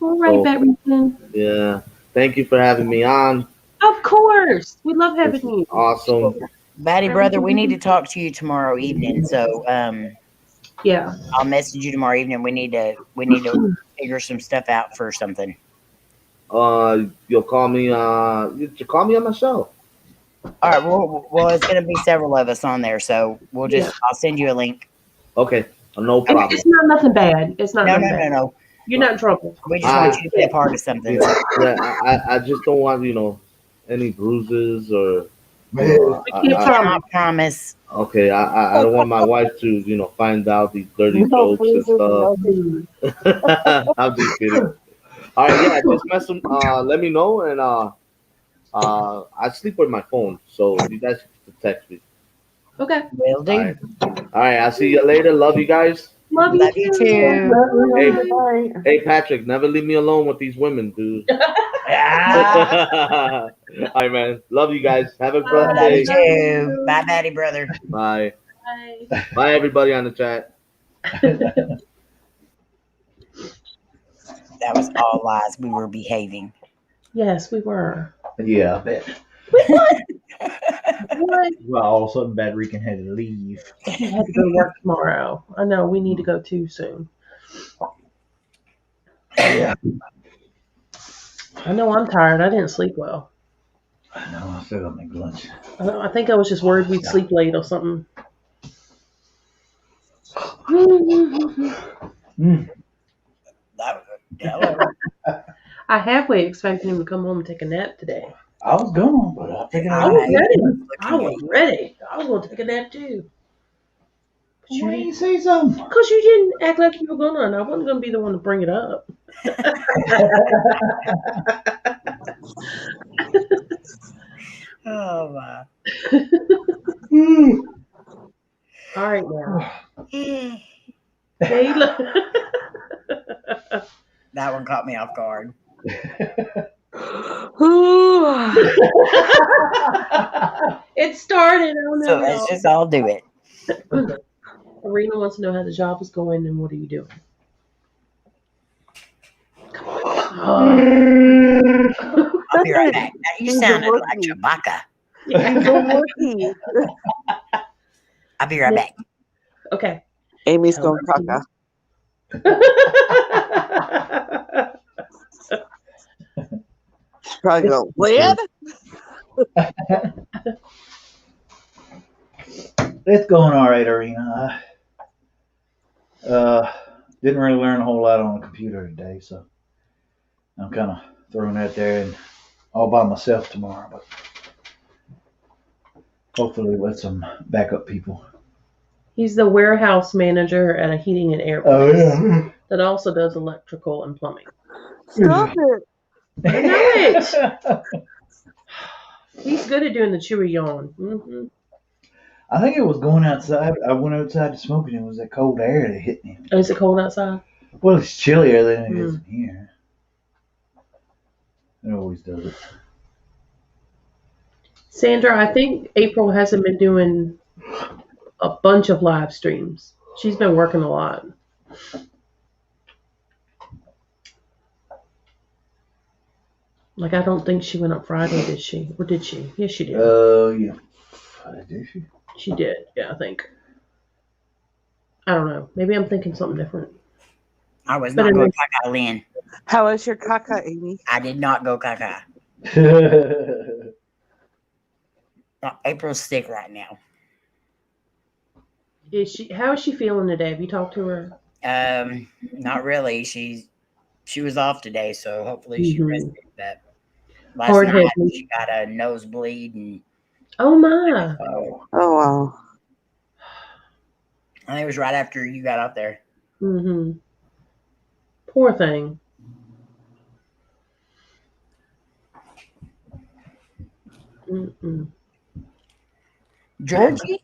Speaker 2: All right,
Speaker 4: So-
Speaker 2: Batman.
Speaker 4: Yeah. Thank you for having me on.
Speaker 2: Of course. We love
Speaker 4: This
Speaker 2: having
Speaker 4: was
Speaker 2: you.
Speaker 4: awesome.
Speaker 3: Batty brother, we need to talk to you tomorrow evening. So
Speaker 2: Yeah.
Speaker 3: I'll message you tomorrow evening. We need to figure some stuff out for something.
Speaker 4: You'll call me. You call me on my show.
Speaker 3: All right. Well, it's gonna be several of us on there, so we'll just I'll send you a link.
Speaker 4: Okay, no problem.
Speaker 2: It's not nothing bad. It's not
Speaker 3: No,
Speaker 2: nothing bad.
Speaker 3: no.
Speaker 2: You're not in trouble.
Speaker 3: We just want you to be a part of something.
Speaker 4: Yeah, I just don't want any bruises or.
Speaker 2: We
Speaker 3: We
Speaker 2: can't promise.
Speaker 3: cannot promise.
Speaker 4: Okay, I don't want my wife to find out these dirty
Speaker 6: No
Speaker 4: jokes and
Speaker 6: bruises,
Speaker 4: stuff.
Speaker 6: no
Speaker 4: I'm just kidding. All right, yeah, just mess them. Let me know, and I sleep with my phone, so you guys can text me.
Speaker 2: Okay.
Speaker 3: Will do.
Speaker 4: All right. All right, I'll see you later. Love you guys.
Speaker 2: Love
Speaker 3: Love you too.
Speaker 4: Hey,
Speaker 6: Bye.
Speaker 4: hey, Patrick, never leave me alone with these women, dude.
Speaker 3: Ah,
Speaker 4: All right, man. Love you guys. Have a
Speaker 2: Bye.
Speaker 4: blessed
Speaker 3: love you
Speaker 4: day.
Speaker 3: too. Bye, Batty brother.
Speaker 4: Bye.
Speaker 2: Bye.
Speaker 4: Bye, everybody on the chat.
Speaker 3: That was all lies. We were behaving.
Speaker 2: Yes, we were.
Speaker 1: Yeah, I bet.
Speaker 2: What?
Speaker 1: Well, all of a sudden, Bad Rican had to leave.
Speaker 2: He had to go to work tomorrow. I know. We need to go too soon.
Speaker 1: Yeah.
Speaker 2: I know I'm tired. I didn't sleep well.
Speaker 1: I know. I still got to make lunch.
Speaker 2: I think I was just worried we'd sleep late or something.
Speaker 1: Mm.
Speaker 3: Hello.
Speaker 2: I halfway expected him to come home and take a nap today.
Speaker 1: I was going, but I figured
Speaker 2: I
Speaker 1: I
Speaker 2: was
Speaker 3: Nice.
Speaker 2: ready. I was ready. I was going to take a nap too. But you
Speaker 1: Why
Speaker 2: didn't.
Speaker 1: didn't you say something?
Speaker 2: Because you didn't act like you were going to, and I wasn't going to be the one to bring it up.
Speaker 3: Oh my.
Speaker 2: All right now. Kayla.
Speaker 3: That one caught me off guard.
Speaker 2: It started. I don't know.
Speaker 3: So let's just all do it.
Speaker 2: Arena wants to know how the job is going and what are you doing?
Speaker 3: I'll be right back. Now, you
Speaker 6: He's a
Speaker 3: sounded like
Speaker 6: rookie.
Speaker 3: Chewbacca.
Speaker 6: He's a rookie.
Speaker 3: I'll be right back.
Speaker 2: Okay.
Speaker 6: Amy's going caca. She's probably going, Lynn?
Speaker 1: It's going all right, Arena. Didn't really learn a whole lot on the computer today, so I'm kind of throwing that there and all by myself tomorrow. But hopefully with some backup people.
Speaker 2: He's the warehouse manager at a heating and air
Speaker 1: Oh
Speaker 2: place
Speaker 1: yeah.
Speaker 2: that also does electrical and plumbing.
Speaker 6: Stop it.
Speaker 2: I know it. He's good at doing the chewy yawn. Mm-hmm.
Speaker 1: I think it was going outside. I went outside to smoke and it was that cold air that hit me.
Speaker 2: Is it cold outside?
Speaker 1: Well, it's chillier than it is in here. It always does it.
Speaker 2: Sandra, I think April hasn't been doing a bunch of live streams. She's been working a lot. Like, I don't think she went up Friday, did she? Or did she? Yes, she did.
Speaker 1: Yeah. Did she?
Speaker 2: She did. Yeah, I think. I don't know. Maybe I'm thinking something different.
Speaker 3: I was
Speaker 2: But
Speaker 3: not going
Speaker 2: anyway.
Speaker 3: caca, Lynn.
Speaker 6: How is your caca, Amy?
Speaker 3: I did not go caca. April's sick right now.
Speaker 2: How is she feeling today? Have you talked to her?
Speaker 3: Not really. She was off today, so hopefully she
Speaker 2: Mhm.
Speaker 3: rested. But last
Speaker 2: Hard
Speaker 3: night
Speaker 2: headed.
Speaker 3: she got a nosebleed, and
Speaker 2: Oh my.
Speaker 1: Oh,
Speaker 6: Oh wow.
Speaker 3: I think it was right after you got out there.
Speaker 2: Mhm. Poor thing. Mm-mm.
Speaker 3: Georgie,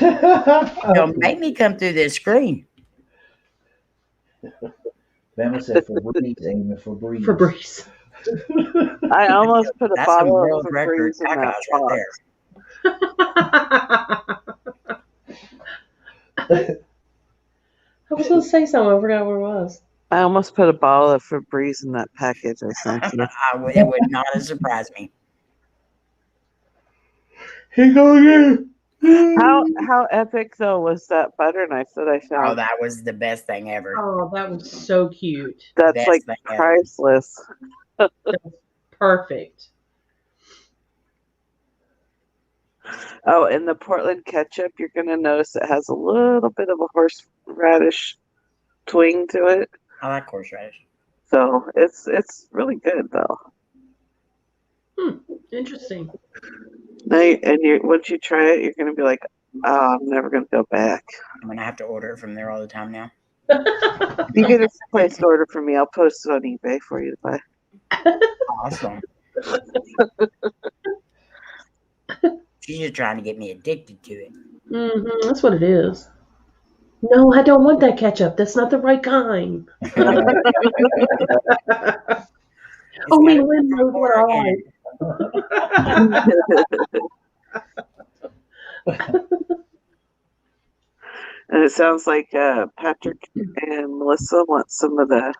Speaker 3: don't make me come through this screen.
Speaker 1: Bama said Febreze, aiming Febreze.
Speaker 2: Febreze.
Speaker 6: I almost put a
Speaker 3: That's some
Speaker 6: bottle of
Speaker 3: world record
Speaker 6: Febreze in that
Speaker 3: tacos right
Speaker 6: box.
Speaker 3: there.
Speaker 2: I was going to say something. I forgot what it was.
Speaker 6: I almost put a bottle of Febreze in that package I sent you.
Speaker 3: It would not have surprised me.
Speaker 1: He go again.
Speaker 6: How epic though was that butter knife that I
Speaker 3: Oh,
Speaker 6: found?
Speaker 3: that was the best thing ever.
Speaker 2: Oh, that was so cute.
Speaker 6: That's
Speaker 3: Best
Speaker 6: like
Speaker 3: thing ever.
Speaker 6: priceless.
Speaker 2: Perfect.
Speaker 6: Oh, and the Portland ketchup, you're gonna notice it has a little bit of a horseradish twing to it.
Speaker 3: I like horseradish.
Speaker 6: So it's really good though.
Speaker 2: Interesting.
Speaker 6: Once you try it, you're gonna be like, oh, I'm never gonna go back.
Speaker 3: I'm gonna have to order it from there all the time now.
Speaker 6: You get a placed order from me. I'll post it on eBay for you to buy.
Speaker 3: Awesome. She's just trying to get me addicted to it.
Speaker 2: That's what it is. No, I don't want that ketchup. That's not the right kind. Only Lynn knows what I like.
Speaker 6: And it sounds like Patrick and Melissa want some of the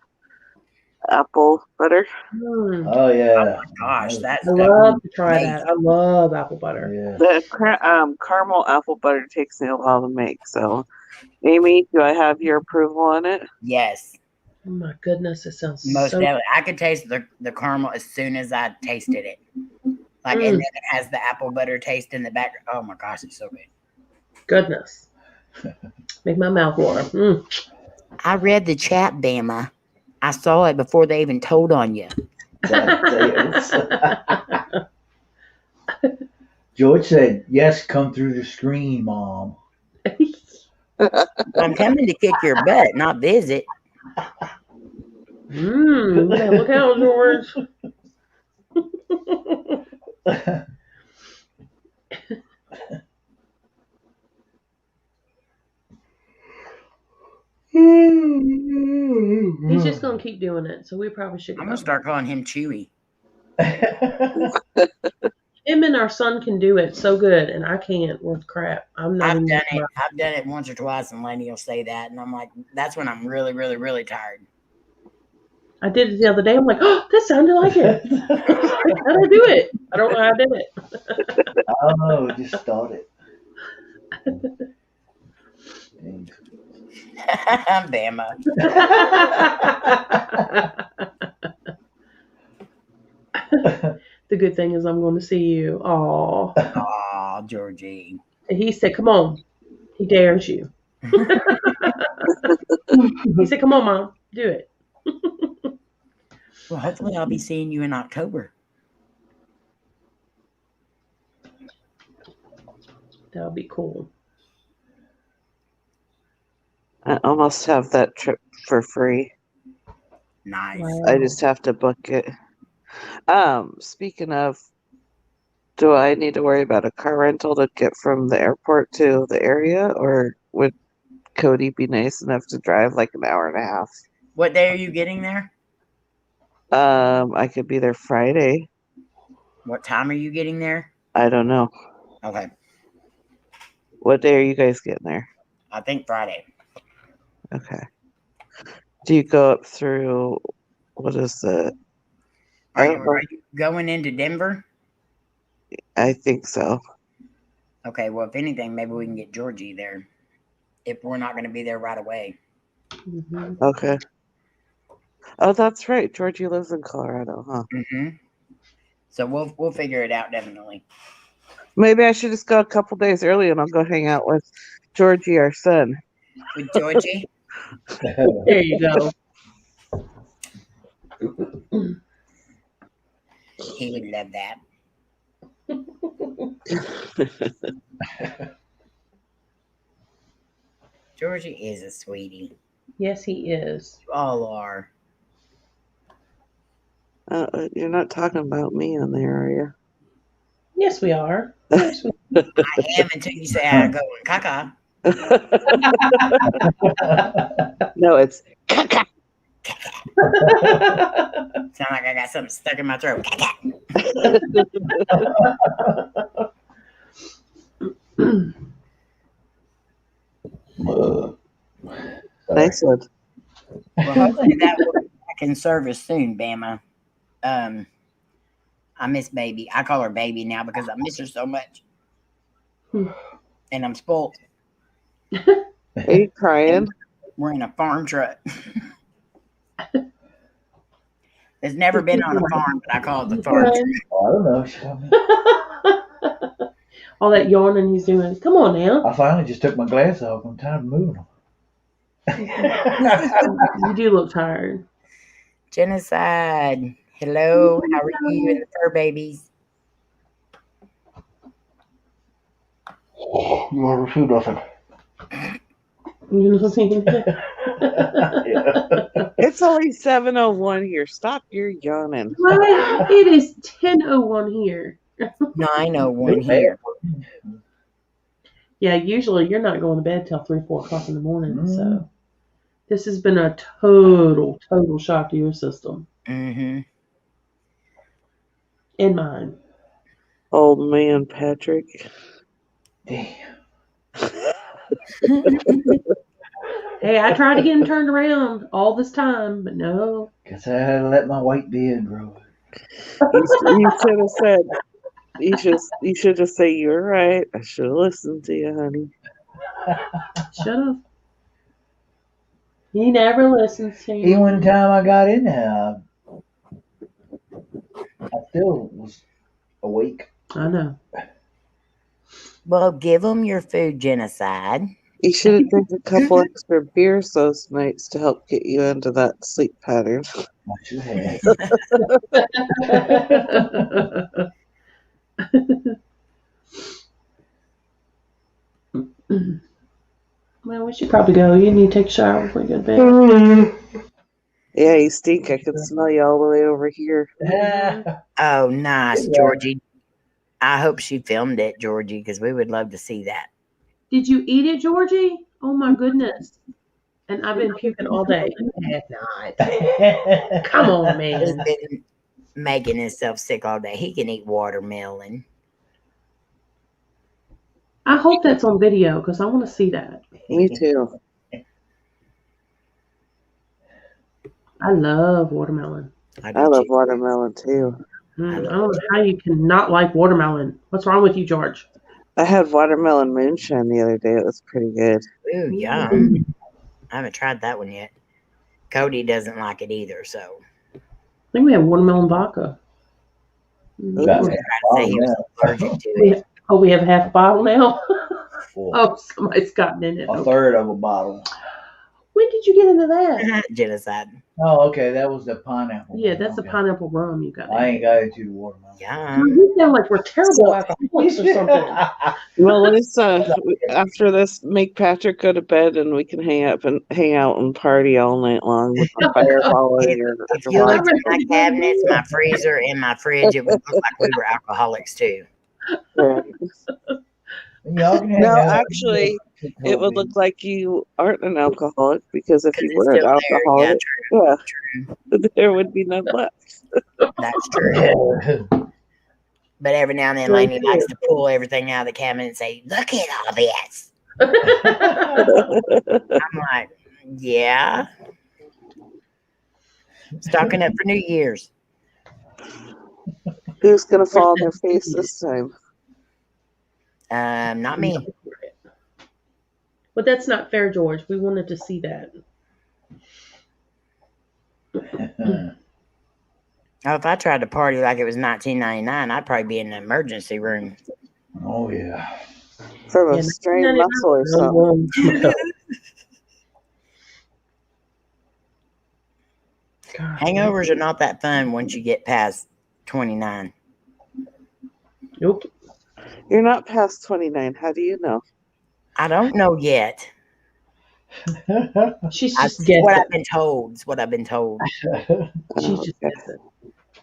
Speaker 6: apple butter.
Speaker 2: Mm.
Speaker 1: Oh yeah.
Speaker 3: Gosh, that's
Speaker 2: I love to try that. I love apple butter.
Speaker 1: Yeah.
Speaker 6: The caramel apple butter takes me a while to make. So, Amy, do I have your approval on it?
Speaker 3: Yes,
Speaker 2: Oh my goodness, it sounds
Speaker 3: most
Speaker 2: so
Speaker 3: definitely. I could taste the caramel as soon as I tasted it. Like, and then it has the apple butter taste in the background. Oh my gosh, it's so good.
Speaker 2: goodness. Make my mouth water. Mm.
Speaker 3: I read the chat, Bama. I saw it before they even told on you.
Speaker 1: George said, "Yes, come through the screen, Mom."
Speaker 3: I'm coming to kick your butt, not visit.
Speaker 2: Look out, George. He's just gonna keep doing it, so we probably should.
Speaker 3: I'm gonna start calling him Chewy.
Speaker 2: Him and our son can do it so good, and I can't. Worth crap. I'm not.
Speaker 3: I've done it. I've done it once or twice, and Lenny will say that, and I'm like, that's when I'm really, really, really tired.
Speaker 2: I did it the other day. I'm like, oh, that sounded like it. How did I do it? I don't know how I did it.
Speaker 1: I don't know. It just started. Dang.
Speaker 3: Bama.
Speaker 2: The good thing is I'm going to see you. Aw.
Speaker 3: Aw, Georgie.
Speaker 2: He said, come on. He dares you. He said, come on, Mom. Do it.
Speaker 3: Well, hopefully I'll be seeing you in October.
Speaker 2: That'll be cool.
Speaker 6: I almost have that trip for free.
Speaker 3: Nice.
Speaker 2: Wow.
Speaker 6: I just have to book it. Speaking of, do I need to worry about a car rental to get from the airport to the area, or would Cody be nice enough to drive like an hour and a half?
Speaker 3: What day are you getting there?
Speaker 6: I could be there Friday.
Speaker 3: What time are you getting there?
Speaker 6: I don't know.
Speaker 3: Okay.
Speaker 6: What day are you guys getting there?
Speaker 3: I think Friday.
Speaker 6: Okay. Do you go up through, what is it?
Speaker 3: Are you going into Denver?
Speaker 6: I think so.
Speaker 3: Okay, well, if anything, maybe we can get Georgie there. If we're not going to be there right away.
Speaker 2: Mm-hmm.
Speaker 6: Okay. Oh, that's right. Georgie lives in Colorado, huh?
Speaker 3: Mm-hmm. So we'll figure it out, definitely.
Speaker 6: Maybe I should just go a couple days early and I'll go hang out with Georgie, our son.
Speaker 3: With Georgie.
Speaker 2: There you go.
Speaker 3: He would love that. Georgie is a sweetie.
Speaker 2: Yes, he is.
Speaker 3: You all are.
Speaker 6: You're not talking about me on there, are you?
Speaker 2: Yes, we are. Yes, we
Speaker 3: I am until you say I go and caca.
Speaker 6: No, it's caca.
Speaker 3: Sound like I got something stuck in my throat. Caca.
Speaker 6: Nice one.
Speaker 3: Well, hopefully that will be back in service soon, Bama. I miss baby. I call her baby now because I miss her so much. And I'm spoiled.
Speaker 6: Are you crying?
Speaker 3: We're in a farm truck. It's never been on a farm, but I call it the farm truck.
Speaker 1: I don't know. She told me.
Speaker 2: All that yawning he's doing. Come on now.
Speaker 1: I finally just took my glasses off. I'm tired of moving them.
Speaker 2: You do look tired.
Speaker 3: Genocide. Hello. How are you and the fur babies?
Speaker 1: You want to see nothing?
Speaker 2: You know what I'm saying?
Speaker 6: It's only 7:01 here. Stop your yawning.
Speaker 2: Right? It is 10:01 here.
Speaker 3: 9:01 here.
Speaker 2: Yeah, usually you're not going to bed till 3, 4 o'clock in the morning. So this has been a total shock to your system
Speaker 3: Mm-hmm.
Speaker 2: and mine.
Speaker 6: Old man Patrick.
Speaker 1: Damn.
Speaker 2: Hey, I tried to get him turned around all this time, but no.
Speaker 1: Guess I had to let my white beard grow.
Speaker 6: You should have said. You should just say you're right. I should have listened to you, honey.
Speaker 2: Should have. He never listens to
Speaker 1: Even
Speaker 2: me.
Speaker 1: one time I got in there, I still was awake.
Speaker 2: I know.
Speaker 3: Well, give them your food, Genocide.
Speaker 6: You should have taken a couple extra beers those nights to help get you into that sleep pattern.
Speaker 1: I should have.
Speaker 2: Well, we should probably go. You need to take a shower before you go to bed.
Speaker 6: Yeah, you stink. I can smell you all the way over here.
Speaker 3: Oh, nice, Georgie. I hope she filmed it, Georgie, because we would love to see that.
Speaker 2: Did you eat it, Georgie? Oh my goodness. And I've been puking all day. You have not. Come on,
Speaker 3: He's
Speaker 2: man.
Speaker 3: been making himself sick all day. He can eat watermelon.
Speaker 2: I hope that's on video because I want to see that.
Speaker 6: Me too.
Speaker 2: I love watermelon.
Speaker 3: I
Speaker 6: I love
Speaker 3: too.
Speaker 6: watermelon too.
Speaker 2: I don't know how you can not like watermelon. What's wrong with you, George?
Speaker 6: I had watermelon moonshine the other day. It was pretty good.
Speaker 3: Ooh, yum. I haven't tried that one yet. Cody doesn't like it either, so
Speaker 2: I think we have watermelon vodka.
Speaker 3: he was trying to say he was allergic to it.
Speaker 2: Oh, we have half a bottle now?
Speaker 1: Well,
Speaker 2: Oh, somebody's gotten in it.
Speaker 1: a third of a bottle.
Speaker 2: When did you get into that?
Speaker 3: Genocide.
Speaker 1: Oh, okay. That was the pineapple.
Speaker 2: Yeah, that's the
Speaker 1: Okay.
Speaker 2: pineapple rum you got.
Speaker 1: I ain't got into the watermelon.
Speaker 3: Yum.
Speaker 2: You sound like we're terrible alcoholics or something.
Speaker 6: Well, let's after this, make Patrick go to bed, and we can hang out and party all night long with a fireball in your
Speaker 3: If you looked at my cabinets, my freezer, and my fridge, it would look like we were alcoholics too.
Speaker 1: Y'all can hang
Speaker 6: No,
Speaker 1: out.
Speaker 6: actually, it would look like you aren't an alcoholic because if you
Speaker 3: It's
Speaker 6: were an
Speaker 3: still there.
Speaker 6: alcoholic,
Speaker 3: Yeah,
Speaker 6: yeah, there would be none left.
Speaker 3: that's true. But every now and then, Lainey likes to pull everything out of the cabinet and say, "Look at all this." I'm like, "Yeah." Stocking up for New Year's.
Speaker 6: Who's gonna fall on their face this time?
Speaker 3: Not me.
Speaker 2: But that's not fair, George. We wanted to see that.
Speaker 3: Oh, if I tried to party like it was 1999, I'd probably be in the emergency room.
Speaker 1: Oh Oh yeah.
Speaker 6: from a
Speaker 2: Yeah,
Speaker 6: strained muscle or something.
Speaker 2: warm smell. God,
Speaker 3: Hangovers are not that fun once you get past 29.
Speaker 2: nope.
Speaker 6: You're not past 29. How do you know?
Speaker 3: I don't know yet.
Speaker 2: She's
Speaker 3: That's
Speaker 2: just guessing.
Speaker 3: what I've been told. It's what I've been told.
Speaker 2: She's just
Speaker 6: Okay.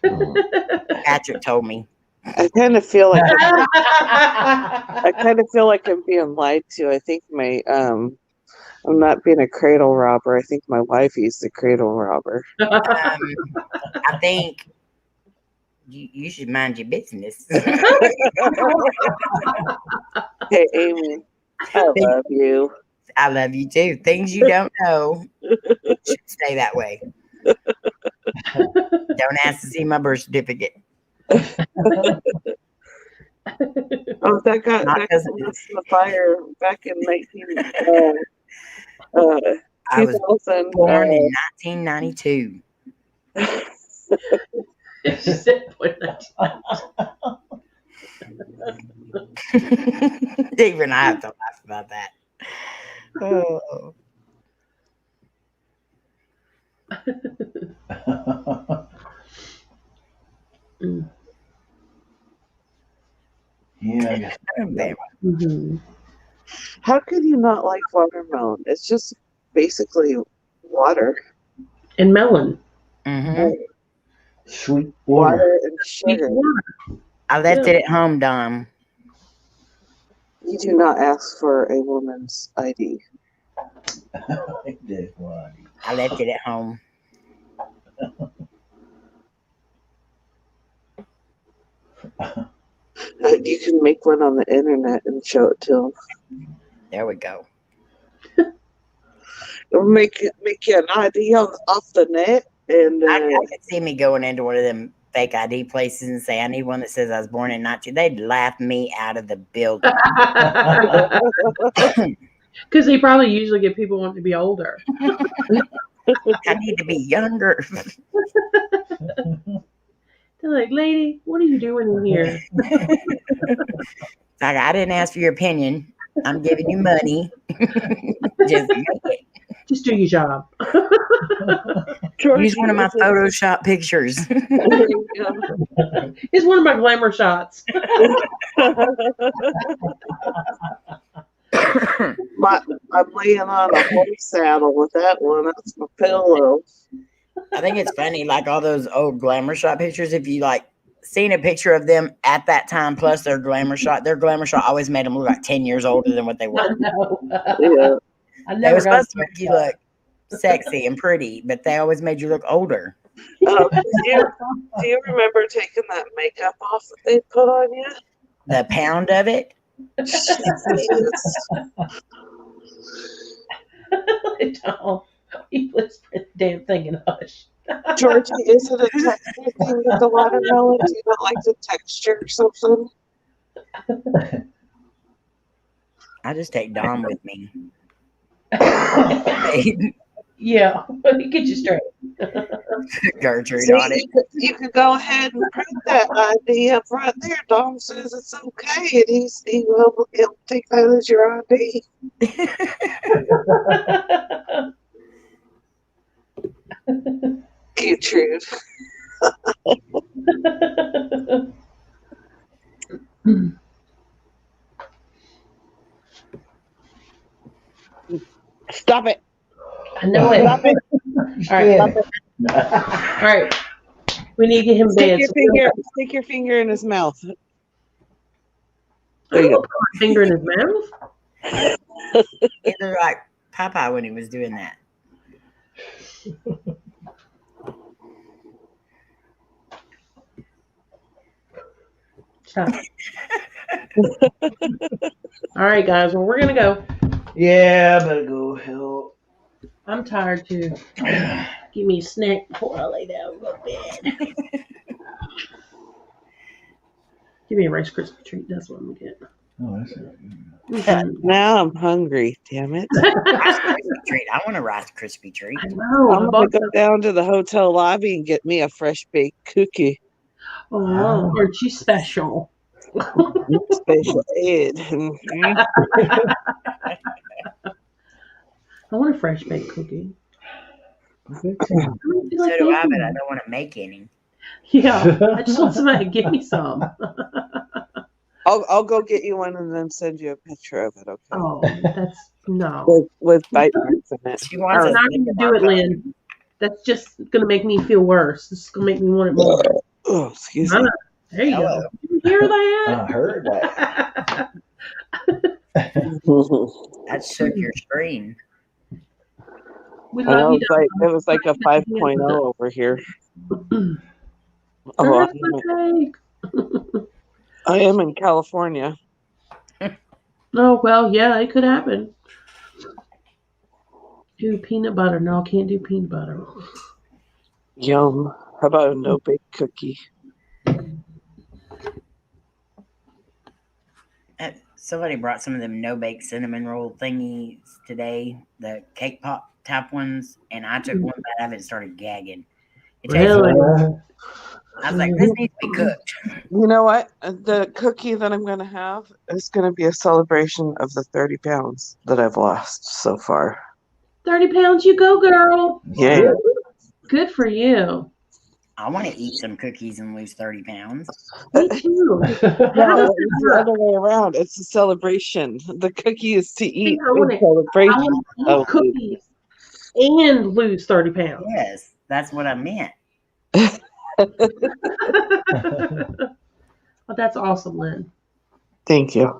Speaker 2: guessing.
Speaker 3: Patrick told me.
Speaker 6: I kind of feel like I'm being lied to. I think I'm not being a cradle robber. I think my wife is the cradle robber.
Speaker 3: I think you should mind your business.
Speaker 6: Hey, Amy, I love you.
Speaker 3: I love you too. Things you don't know should stay that way. Don't ask to see my birth certificate.
Speaker 6: Oh, that got
Speaker 3: Not 'cause-
Speaker 6: lost in the fire back in 2000.
Speaker 3: I was born in 1992.
Speaker 2: She said,
Speaker 3: Even I have to laugh about that. Oh.
Speaker 1: Yeah, I guess.
Speaker 2: Mhm.
Speaker 6: How could you not like watermelon? It's just basically water.
Speaker 2: And melon.
Speaker 3: Mhm.
Speaker 1: Sweet water.
Speaker 6: Water and
Speaker 2: Sweet
Speaker 6: sugar.
Speaker 2: water.
Speaker 3: I left it at home, Dom.
Speaker 6: You do not ask for a woman's ID.
Speaker 1: That's why.
Speaker 3: I left it at home.
Speaker 6: You can make one on the internet and show it to them.
Speaker 3: There we go.
Speaker 6: It'll make you an ID off the net, and
Speaker 3: I could see me going into one of them fake ID places and say, I need one that says I was born in 19. They'd laugh me out of the building.
Speaker 2: Because they probably usually get people wanting to be older.
Speaker 3: I need to be younger.
Speaker 2: They're like, lady, what are you doing in here?
Speaker 3: Like, I didn't ask for your opinion. I'm giving you money. Just make it.
Speaker 2: Just do your job.
Speaker 3: Use one of my Photoshop pictures.
Speaker 2: It's one of my glamour shots.
Speaker 6: I'm laying on a horse saddle with that one. That's my pillow.
Speaker 3: I think it's funny, like all those old glamour shot pictures, if you like seen a picture of them at that time plus their glamour shot always made them look like 10 years older than what they
Speaker 2: I
Speaker 3: were.
Speaker 2: know.
Speaker 6: Yeah.
Speaker 2: I
Speaker 3: They
Speaker 2: never
Speaker 3: were
Speaker 2: got
Speaker 3: supposed to make you look sexy and pretty, but they always made you look older.
Speaker 6: Do you remember taking that makeup off that they put on you?
Speaker 3: The pound of it.
Speaker 2: I don't. You whisper the damn thing in hush.
Speaker 6: Georgie, is it a texture thing with the watermelon? Do you not like the texture or something?
Speaker 3: I just take Dom with me.
Speaker 2: Yeah, get you straight.
Speaker 3: Gertrude
Speaker 6: See,
Speaker 3: on it.
Speaker 6: you could go ahead and print that ID up right there. Dom says it's okay, and he'll take that as your ID. Gertrude. Stop it.
Speaker 2: I know it.
Speaker 6: Stop it.
Speaker 2: All right, stop it. All right. We need to get him bed.
Speaker 6: Stick your finger in his mouth. There you go.
Speaker 2: Finger in his mouth?
Speaker 3: He looked like Popeye when he was doing that.
Speaker 2: Stop. All right, guys. Well, we're going to go.
Speaker 1: Yeah, I better go help.
Speaker 2: I'm tired too. Give me a snack before I lay down and go to bed. Give me a Rice Krispie treat. That's what I'm going to get.
Speaker 1: Oh, that's it.
Speaker 6: Now I'm hungry. Damn it!
Speaker 3: Rice Krispie treat. I want a Rice Krispie treat.
Speaker 2: I know.
Speaker 6: I'm gonna go down to the hotel lobby and get me a fresh baked cookie.
Speaker 2: Oh, aren't you special?
Speaker 6: Special ed. Mhm.
Speaker 2: I want a fresh baked cookie.
Speaker 1: Good too.
Speaker 2: I don't feel
Speaker 3: So
Speaker 2: like
Speaker 3: do I,
Speaker 2: making
Speaker 3: but I
Speaker 2: one.
Speaker 3: don't want to make any.
Speaker 2: Yeah, I just want somebody to give me some.
Speaker 6: I'll go get you one and then send you a picture of it. Okay.
Speaker 2: Oh, that's no.
Speaker 6: With bite marks in it.
Speaker 3: She
Speaker 6: All
Speaker 3: wants
Speaker 2: That's
Speaker 3: us
Speaker 6: right.
Speaker 2: not
Speaker 3: to live
Speaker 2: going to
Speaker 3: in
Speaker 2: do
Speaker 3: our
Speaker 2: it, Lynn. That's just going to make me feel worse. It's going to make me want it more.
Speaker 6: Oh, excuse
Speaker 2: Ah,
Speaker 6: me.
Speaker 2: there you
Speaker 3: Hello.
Speaker 2: go. Did you hear that?
Speaker 1: I heard that.
Speaker 3: That shook your screen.
Speaker 2: We
Speaker 6: I
Speaker 2: love
Speaker 6: know
Speaker 2: you,
Speaker 6: it was like a 5.0 over here. Oh, I am in California.
Speaker 2: Oh, well, yeah, it could happen. Do peanut butter. No, I can't do peanut butter.
Speaker 6: Yum. How about a no bake cookie?
Speaker 3: Somebody brought some of them no bake cinnamon roll thingies today, the cake pop type ones, and I took one bite of it and started gagging. It tastes
Speaker 2: Really?
Speaker 3: I was like, this needs to be cooked.
Speaker 6: You know what? The cookie that I'm going to have is going to be a celebration of the 30 pounds that I've lost so far.
Speaker 2: 30 pounds, you go, girl.
Speaker 6: Yeah.
Speaker 2: Good for you.
Speaker 3: I want to eat some cookies and lose 30 pounds.
Speaker 2: Me too.
Speaker 6: No, it's the other way around. It's a celebration. The cookie is to eat
Speaker 2: I want
Speaker 6: in
Speaker 2: to
Speaker 6: celebration.
Speaker 2: eat
Speaker 6: Oh,
Speaker 2: cookies and lose 30 pounds.
Speaker 3: Yes, that's what I meant.
Speaker 2: Oh, that's awesome, Lynn.
Speaker 6: thank you.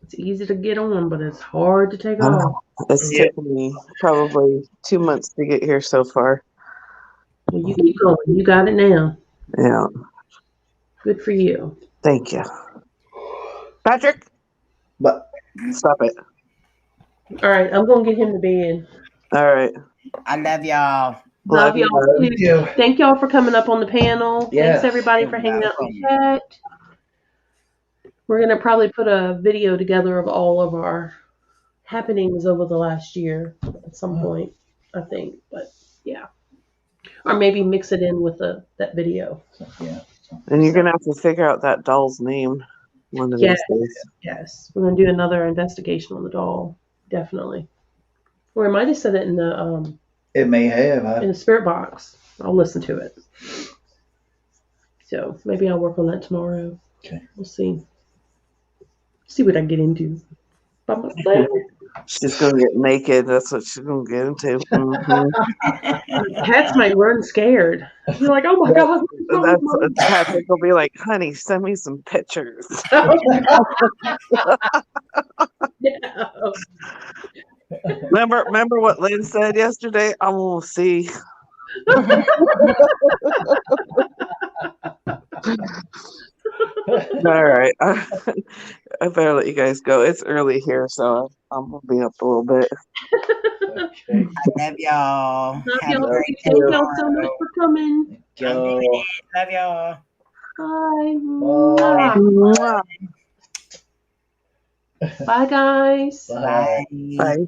Speaker 2: It's easy to get on, but it's hard to take off.
Speaker 6: It's taken me probably 2 months to get here so far.
Speaker 2: Well, you keep going. You got it now.
Speaker 6: Yeah.
Speaker 2: Good for you.
Speaker 6: Thank you. Patrick,
Speaker 1: But
Speaker 6: stop it.
Speaker 2: All right, I'm going to get him to bed.
Speaker 6: All right.
Speaker 3: I love y'all.
Speaker 2: Love
Speaker 6: Love you.
Speaker 2: y'all too.
Speaker 1: thank you.
Speaker 2: Thank y'all for coming up on the panel.
Speaker 1: Yes.
Speaker 2: Thanks everybody
Speaker 3: You're
Speaker 2: for hanging out in the
Speaker 3: welcome.
Speaker 2: chat. We're gonna probably put a video together of all of our happenings over the last year at some point, I think. But yeah. Or maybe mix it in with that video.
Speaker 1: Yeah.
Speaker 6: And you're going to have to figure out that doll's name one of
Speaker 2: Yes.
Speaker 6: these days.
Speaker 2: Yes. We're gonna do another investigation on the doll. Definitely. Or I might have said it in the
Speaker 1: It may have.
Speaker 2: in the spirit box. I'll listen to it. So maybe I'll work on that tomorrow.
Speaker 1: Okay.
Speaker 2: We'll see. See what I get into by myself.
Speaker 6: She's going to get naked. That's what she's going to get into. Mhm.
Speaker 2: Cats might run scared. You're like, oh my god.
Speaker 6: That's Patrick will be like, honey, send me some pictures.
Speaker 2: No.
Speaker 6: Remember what Lynn said yesterday? I want to see. All right. I better let you guys go. It's early here, so I'm going to be up a little bit.
Speaker 1: Okay.
Speaker 3: I love y'all.
Speaker 2: Love
Speaker 3: Have a
Speaker 2: y'all.
Speaker 3: great day
Speaker 2: Thank y'all so
Speaker 3: tomorrow.
Speaker 2: much for coming.
Speaker 3: I'm
Speaker 1: Go.
Speaker 3: doing it. Love y'all.
Speaker 2: Bye.
Speaker 6: Mwah.
Speaker 2: Bye, guys.
Speaker 1: Bye.
Speaker 3: Bye.
Speaker 6: Bye.